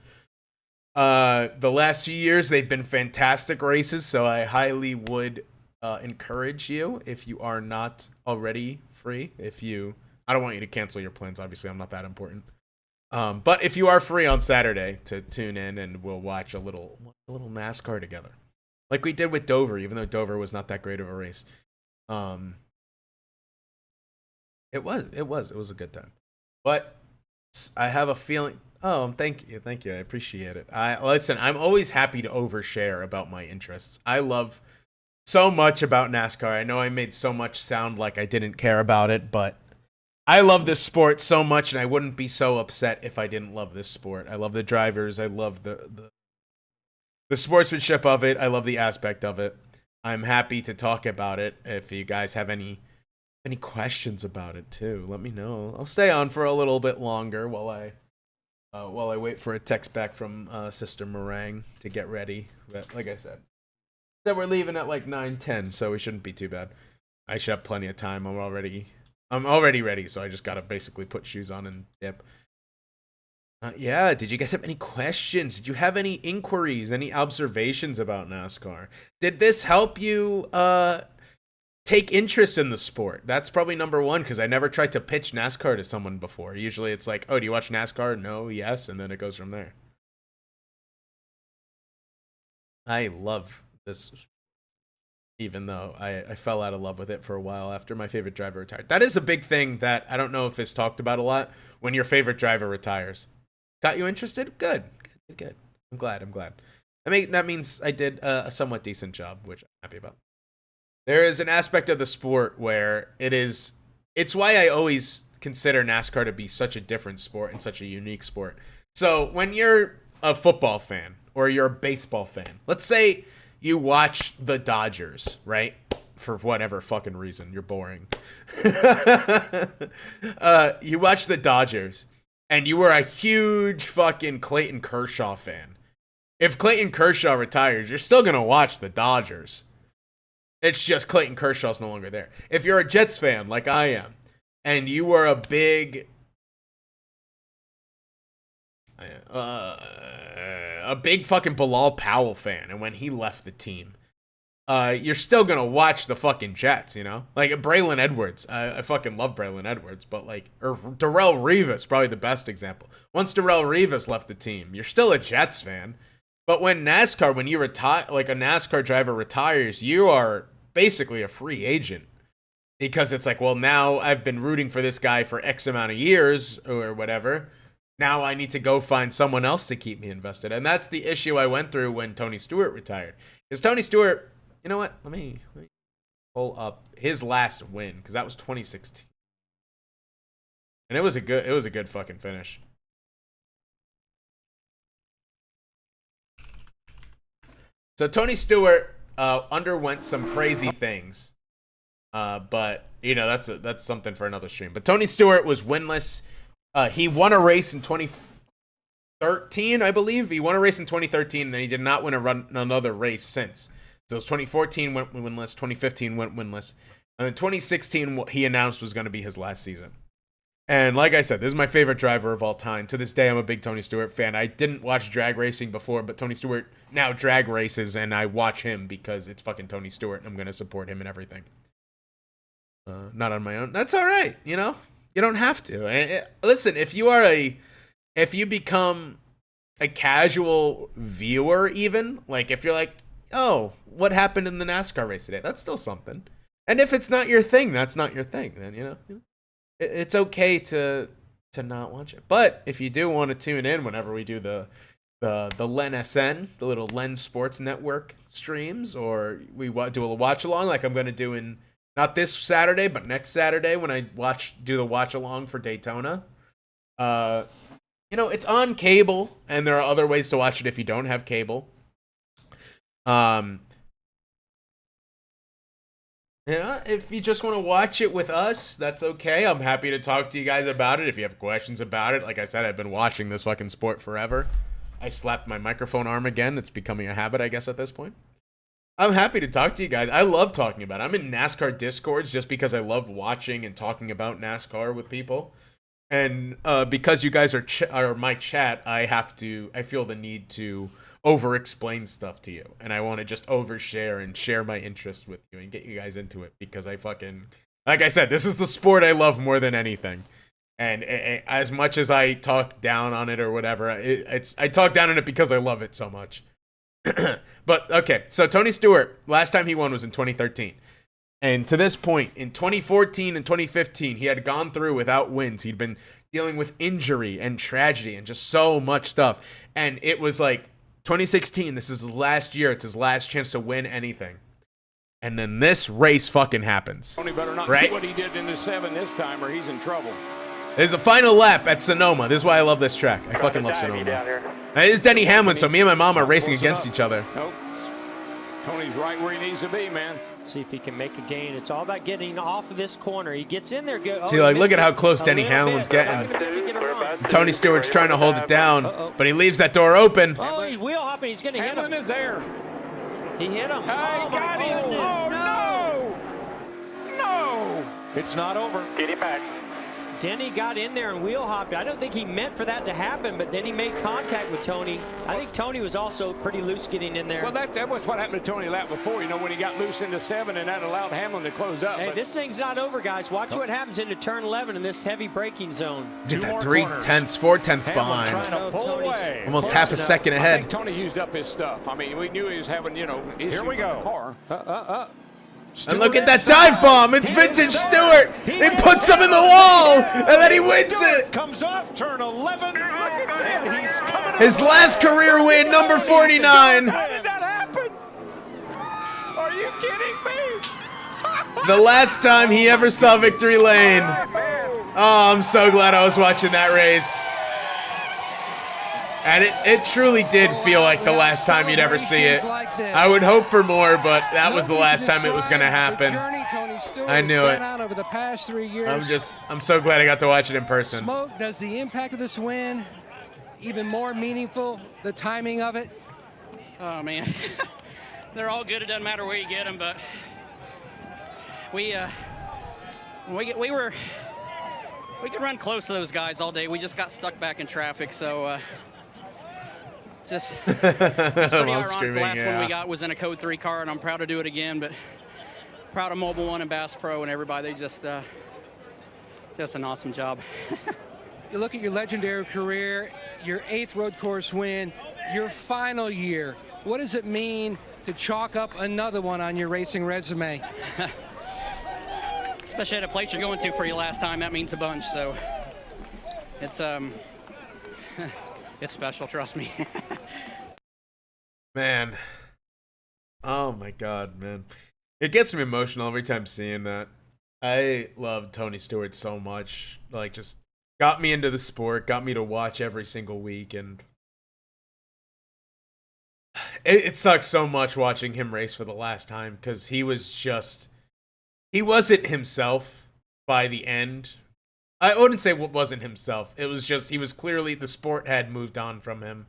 The last few years they've been fantastic races, so I highly would encourage you if you are not already free. I don't want you to cancel your plans. Obviously, I'm not that important. But if you are free on Saturday to tune in and we'll watch a little NASCAR together, like we did with Dover, even though Dover was not that great of a race. It was a good time. But I have a feeling. Oh, thank you. I appreciate it. Listen, I'm always happy to overshare about my interests. I love so much about NASCAR. I know I made so much sound like I didn't care about it, but I love this sport so much, and I wouldn't be so upset if I didn't love this sport. I love the drivers. I love the sportsmanship of it. I love the aspect of it. I'm happy to talk about it. If you guys have any questions about it too, let me know. I'll stay on for a little bit longer while I wait for a text back from Sister Meringue to get ready. But like I said, we're leaving at like 9:10, so we shouldn't be too bad. I should have plenty of time. I'm already ready, so I just gotta basically put shoes on and dip. Yeah, did you guys have any questions? Did you have any inquiries, any observations about NASCAR? Did this help you take interest in the sport? That's probably number one, because I never tried to pitch NASCAR to someone before. Usually it's like, oh, do you watch NASCAR? No, yes, and then it goes from there. I love this, even though I fell out of love with it for a while after my favorite driver retired. That is a big thing that I don't know if it's talked about a lot. When your favorite driver retires, got you interested? Good. I'm glad. I mean, that means I did a somewhat decent job, which I'm happy about. There is an aspect of the sport where it's why I always consider NASCAR to be such a different sport and such a unique sport. So when you're a football fan or you're a baseball fan, let's say you watch the Dodgers, right? For whatever fucking reason, you're boring. You watch the Dodgers, and you were a huge fucking Clayton Kershaw fan. If Clayton Kershaw retires, you're still gonna watch the Dodgers. It's just Clayton Kershaw's no longer there. If you're a Jets fan, like I am, and you were a big fucking Bilal Powell fan, and when he left the team, you're still gonna watch the fucking Jets, you know? Like Braylon Edwards. I fucking love Braylon Edwards, but or Darrelle Revis, probably the best example. Once Darrelle Revis left the team, you're still a Jets fan. But when you retire, like a NASCAR driver retires, you are basically a free agent. Because it's like, well, now I've been rooting for this guy for X amount of years or whatever. Now I need to go find someone else to keep me invested. And that's the issue I went through when Tony Stewart retired. Because Tony Stewart, you know what? Let me pull up his last win, because that was 2016. And it was a good fucking finish. So Tony Stewart underwent some crazy things, but you know that's something for another stream. But Tony Stewart was winless. He won a race in 2013, I believe. He won a race in 2013, and then he did not win another race since. So it was 2014 went winless, 2015 went winless, and then 2016 what he announced was going to be his last season. And like I said, this is my favorite driver of all time. To this day, I'm a big Tony Stewart fan. I didn't watch drag racing before, but Tony Stewart now drag races, and I watch him because it's fucking Tony Stewart, and I'm going to support him in everything. Not on my own. That's all right, you know? You don't have to. Listen, if you become a casual viewer even, like if you're like, oh, what happened in the NASCAR race today? That's still something. And if it's not your thing, that's not your thing. Then, you know, it's okay to not watch it. But if you do want to tune in whenever we do the Len SN, the little Len Sports Network streams, or we do a watch along like I'm going to do in not this Saturday, but next Saturday when I do the watch along for Daytona. You know, it's on cable, and there are other ways to watch it if you don't have cable. Yeah, if you just want to watch it with us, that's okay. I'm happy to talk to you guys about it. If you have questions about it, like I said, I've been watching this fucking sport forever. I slapped my microphone arm again. It's becoming a habit, I guess, at this point. I'm happy to talk to you guys. I love talking about it. I'm in NASCAR Discords just because I love watching and talking about NASCAR with people. And because you guys are my chat, I feel the need to over-explain stuff to you. And I want to just overshare and share my interest with you and get you guys into it because I fucking... Like I said, this is the sport I love more than anything. And as much as I talk down on it or whatever, I talk down on it because I love it so much. But, okay, so Tony Stewart, last time he won was in 2013. And to this point, in 2014 and 2015, he had gone through without wins. He'd been dealing with injury and tragedy and just so much stuff. And it was like, 2016, this is his last year. It's his last chance to win anything. And then this race fucking happens. Tony better not right? do what he did in the 7 this time or he's in trouble. There's a final lap at Sonoma. This is why I love this track. I fucking love Sonoma. And it is Denny Hamlin, so me and my mom are racing against each other. Nope. Tony's right where he needs to be, man. See if he can make a gain. It's all about getting off of this corner. He gets in there. Good. See, like, look at how close Denny Hamlin's getting. Tony Stewart's trying to hold it down, but he leaves that door open. Oh, he's wheel hopping. He's going to hit him. Hamlin is there. He hit him. Hey, got him. Oh, no. No. It's not over. Get it back. Denny got in there and wheel hopped. I don't think he meant for that to happen, but then he made contact with Tony. I think Tony was also pretty loose getting in there. Well, that was what happened to Tony lap before, you know, when he got loose into 7 and that allowed Hamlin to close up. Hey, this thing's not over, guys. Watch what happens into turn 11 in this heavy braking zone. Did that 4/10 behind. Trying to pull away. Almost half a second ahead. I think Tony used up his stuff. I mean, we knew he was having, you know, issues Here we go. with the car. And look at that dive bomb. It's vintage Stewart. He puts him in the wall, and then he wins it. Comes off turn 11. Look at that. He's coming His last career win, number 49. How did that happen? Are you kidding me? The last time he ever saw victory lane. Oh, I'm so glad I was watching that race. And it truly did feel like the last time you'd ever see it. I would hope for more, but that was the last time it was going to happen. I knew it. Over the past 3 years. I'm so glad I got to watch it in person. Smoke, does the impact of this win even more meaningful, the timing of it? Oh, man. They're all good. It doesn't matter where you get them, but we could run close to those guys all day. We just got stuck back in traffic, so it's pretty ironic. The last one we got was in a Code 3 car, and I'm proud to do it again, but proud of Mobile One and Bass Pro and everybody. They just an awesome job. You look at your legendary career, your 8th road course win, your final year. What does it mean to chalk up another one on your racing resume? Especially at a place you're going to for your last time, that means a bunch. So it's it's special, trust me. Man. Oh my God, man. It gets me emotional every time seeing that. I love Tony Stewart so much. Like, just got me into the sport, got me to watch every single week, and It sucks so much watching him race for the last time because he wasn't himself by the end. I wouldn't say what wasn't himself. It was just he was clearly, the sport had moved on from him.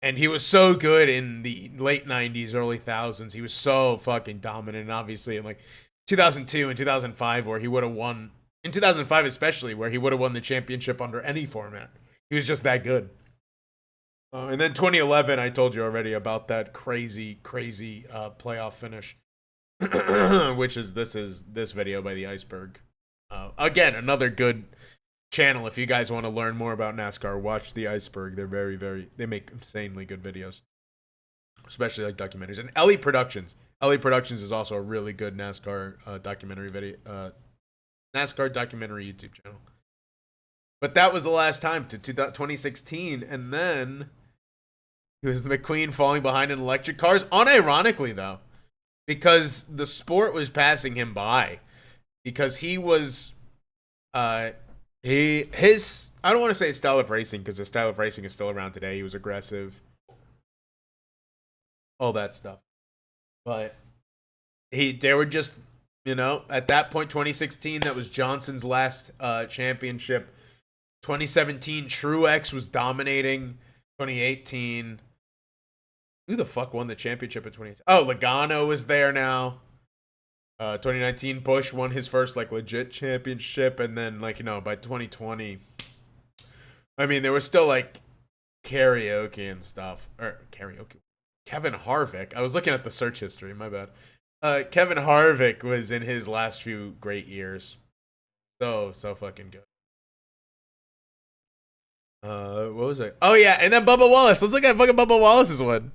And he was so good in the late 90s, early thousands. He was so fucking dominant. And obviously in like 2002 and 2005 where he would have won, in 2005 especially, where he would have won the championship under any format. He was just that good. And then 2011, I told you already about that crazy playoff finish, which is this video by the Iceberg. Again, another good channel. If you guys want to learn more about NASCAR, watch the Iceberg. They're they make insanely good videos, especially like documentaries. And Ellie Productions. Ellie Productions is also a really good NASCAR documentary video, NASCAR documentary YouTube channel. But that was the last time to 2016, and then it was the McQueen falling behind in electric cars. Unironically, though, because the sport was passing him by, because he was, I don't want to say his style of racing, because his style of racing is still around today. He was aggressive, all that stuff, but they were just, you know, at that point, 2016, that was Johnson's last championship. 2017, Truex was dominating. 2018, who the fuck won the championship in 2018? Oh, Logano was there now. 2019, Busch won his first like legit championship, and then like, you know, by 2020, I mean, there was still like karaoke and stuff, or karaoke. Kevin Harvick. I was looking at the search history. My bad. Kevin Harvick was in his last few great years. So fucking good. What was it? Oh yeah, and then Bubba Wallace. Let's look at fucking Bubba Wallace's one.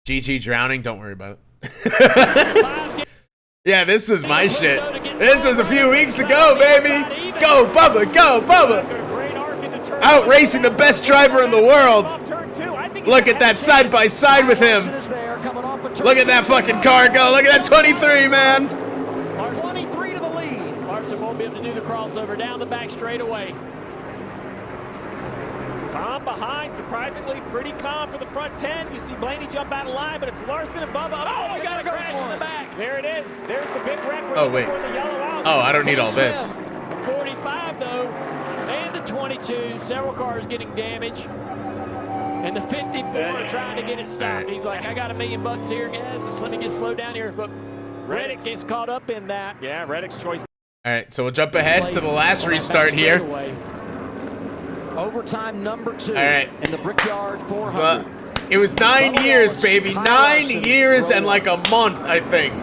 GG drowning. Don't worry about it. Yeah, this is my shit. This was a few weeks ago, baby. Go Bubba, go Bubba. Out racing the best driver in the world. Look at that side by side with him. Look at that fucking car go. Look at that 23, man. 23 to the lead. Larson won't be able to do the crossover down the back straightaway. Calm behind, surprisingly pretty calm for the front 10. You see Blaney jump out of line, but it's Larson and Bubba. Oh, got a crash in the back. There it is. There's the big wreck. Oh, wait. Oh, I don't need all this. 45, though, and the 22. Several cars getting damage. And the 54 trying to get it stopped. He's like, I got $1 million here, guys. Just let me get slowed down here. But Reddick gets caught up in that. Yeah, Reddick's choice. All right, so we'll jump ahead to the last restart here. Overtime number 2 All right. in the Brickyard 400. So, it was 9 years, baby. 9 years and like a month, I think.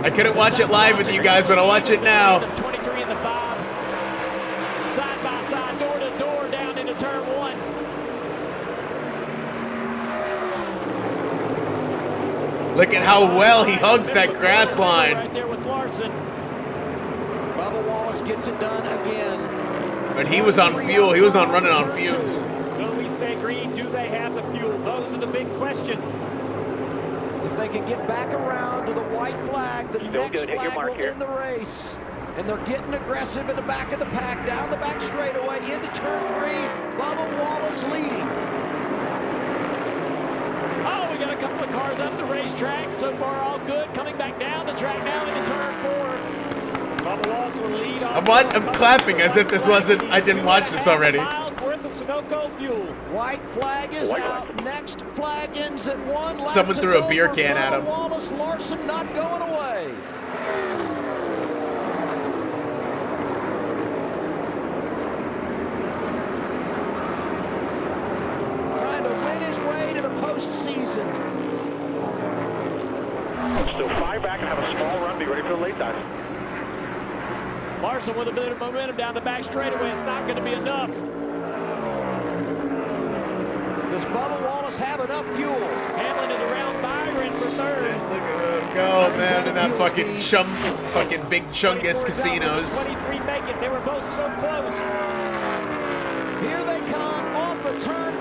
I couldn't watch it live with you guys, but I'll watch it now. 23 in the 5. Side by side, door to door, down into turn 1. Look at how well he hugs that grass line. Right there with Larson. Bubba Wallace gets it done again. But he was on fuel. He was on running on fumes. Will we stay green? Do they have the fuel? Those are the big questions. If they can get back around to the white flag, the next flag will win the race. And they're getting aggressive in the back of the pack, down the back straightaway, into turn 3. Bubba Wallace leading. Oh, we got a couple of cars up the racetrack. So far, all good. Coming back down the track now into turn 4. Bubba Wallace will lead off. I'm clapping as if this wasn't. I didn't watch this already. Miles worth of Sunoco fuel. White flag is out. Next flag ends at 1 lap. Someone threw a beer can at him. Wallace, Larson not going away. Trying to win his way to the postseason. Still 5 back and have a small run. Be ready for the late time. Larson with a bit of momentum down the back straightaway. It's not going to be enough. Does Bubba Wallace have enough fuel? Hamlin is around Byron for 3rd. Look at him go, man, in that fucking big Chungus casinos. 23 make it. They were both so close. Here they come off of turn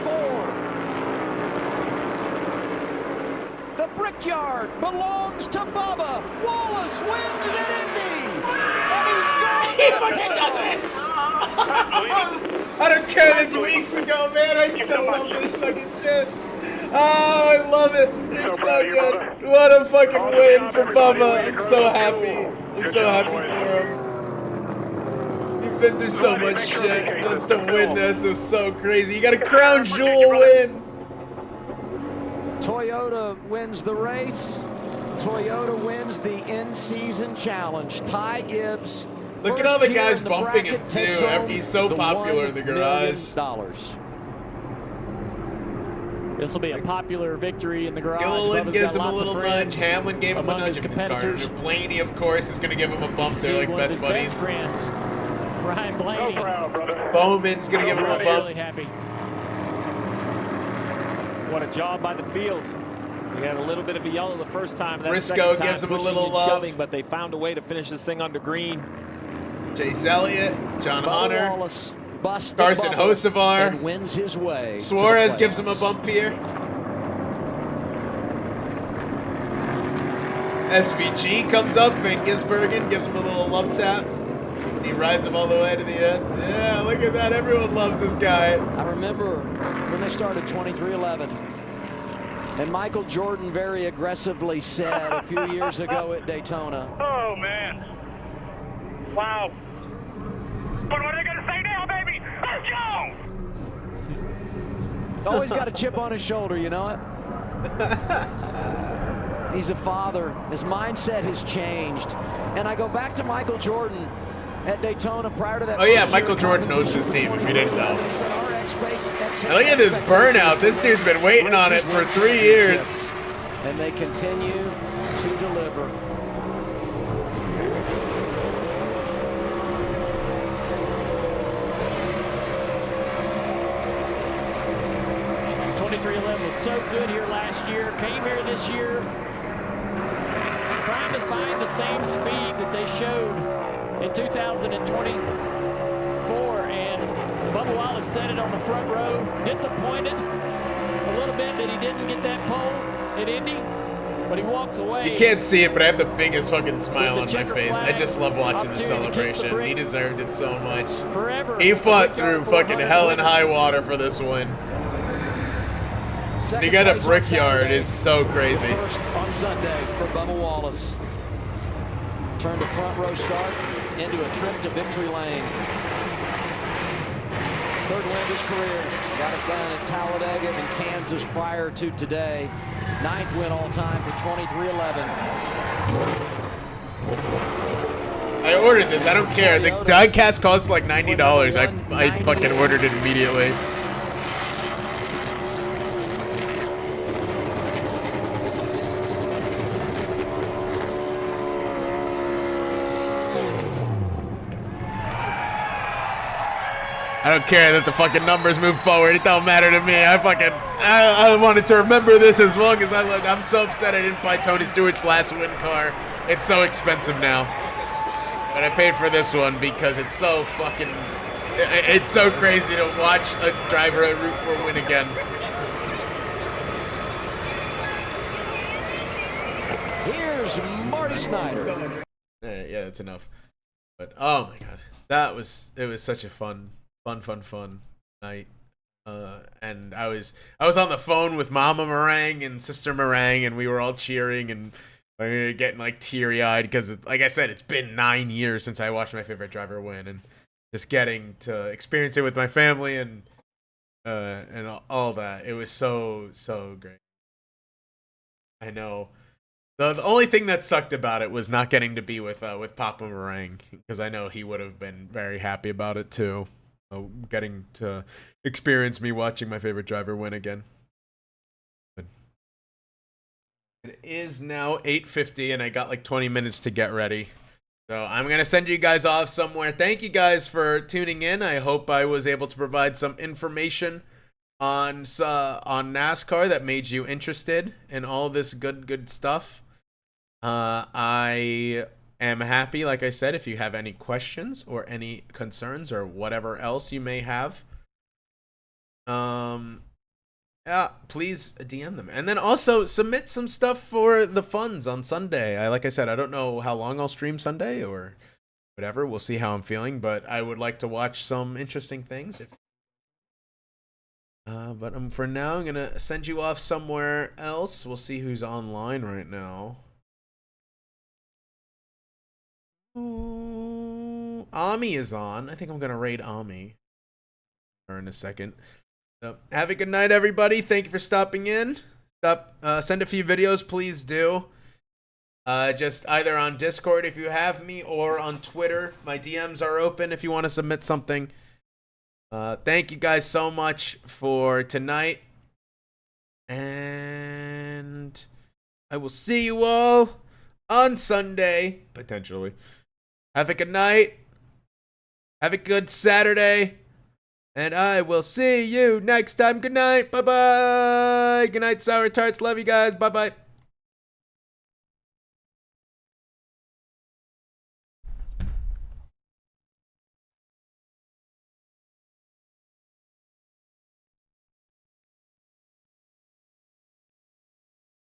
4. The Brickyard belongs to Bubba. Wallace wins at Indy. And he's going. He fucking got I don't care. That's weeks ago, man. I still love this fucking shit. Oh, I love it. It's so good. What a fucking win for Bubba. I'm so happy. I'm so happy for him. You've been through so much shit just to win this. It was so crazy. You got a crown jewel win. Toyota wins the race. Toyota wins the in-season challenge. Ty Gibbs. Look at all the guys bumping him too. He's so popular in the garage. This will be a popular victory in the garage. Gilliland gives him a little nudge. Hamlin gave him a nudge his in his car. competitors. Blaney, of course, is going to give him a bump. They're like best buddies. Friends. Ryan Blaney. Bowman's going to give him a bump. Really happy. What a job by the field. We had a little bit of a yellow the first time. Briscoe gives him a little love. Shoving, but they found a way to finish this thing under green. Chase Elliott, John Hunter, Bust Carson Hocevar, and wins his way. Suarez gives him a bump here. SVG comes up and Gisbergen gives him a little love tap. He rides him all the way to the end. Yeah, look at that. Everyone loves this guy. I remember when they started 2311, and Michael Jordan very aggressively said a few years ago at Daytona. Oh, man. Wow. But what are they going to say now, baby? Let's go! Always got a chip on his shoulder, you know it? He's a father. His mindset has changed. And I go back to Michael Jordan at Daytona prior to that. Oh yeah, Michael Jordan owns his team, if you didn't know. And look at this burnout. This dude's been waiting on it for 3 years. And they continue to deliver. Was so good here last year, came here this year, trying to find the same speed that they showed in 2024, and Bubba Wallace said it on the front row, disappointed a little bit that he didn't get that pole at Indy, but he walks away. You can't see it, but I have the biggest fucking smile on my face. I just love watching the celebration. He deserved it so much. Forever. He fought through fucking hell and high water for this win. You got a Brickyard is so crazy. First on Sunday for Bubba Wallace. Turned a front row start into a trip to victory lane. Third win of his career. Got it done at Talladega and Kansas prior to today. 9th win all time for 2311. I ordered this. I don't care. The diecast costs like $90. I fucking ordered it immediately. I don't care that the fucking numbers move forward. It don't matter to me. I wanted to remember this as long as I lived. I'm so upset I didn't buy Tony Stewart's last win car. It's so expensive now. But I paid for this one because it's so fucking... It's so crazy to watch a driver I root for win again. Here's Marty Snyder. Yeah, that's enough. But oh my god, it was such a fun night. And I was on the phone with Mama Meringue and Sister Meringue, and we were all cheering, and we were getting like teary-eyed because, like I said, it's been 9 years since I watched my favorite driver win, and just getting to experience it with my family and all that. It was so great. I know. The only thing that sucked about it was not getting to be with Papa Meringue, because I know he would have been very happy about it too. Getting to experience me watching my favorite driver win again. It is now 8:50, and I got like 20 minutes to get ready. So I'm going to send you guys off somewhere. Thank you guys for tuning in. I hope I was able to provide some information on NASCAR that made you interested in all this good stuff. I am happy, like I said, if you have any questions or any concerns or whatever else you may have, please DM them. And then also submit some stuff for the funds on Sunday. Like I said, I don't know how long I'll stream Sunday or whatever. We'll see how I'm feeling, but I would like to watch some interesting things. But for now, I'm gonna send you off somewhere else. We'll see who's online right now. Ami is on. I think I'm gonna raid Ami in a second. So, have a good night, everybody. Thank you for stopping in. Send a few videos, please do. Just either on Discord if you have me, or on Twitter. My DMs are open if you want to submit something. Thank you guys so much for tonight. And I will see you all on Sunday, potentially. Have a good night. Have a good Saturday. And I will see you next time. Good night. Bye-bye. Good night, Sour Tarts. Love you guys. Bye-bye.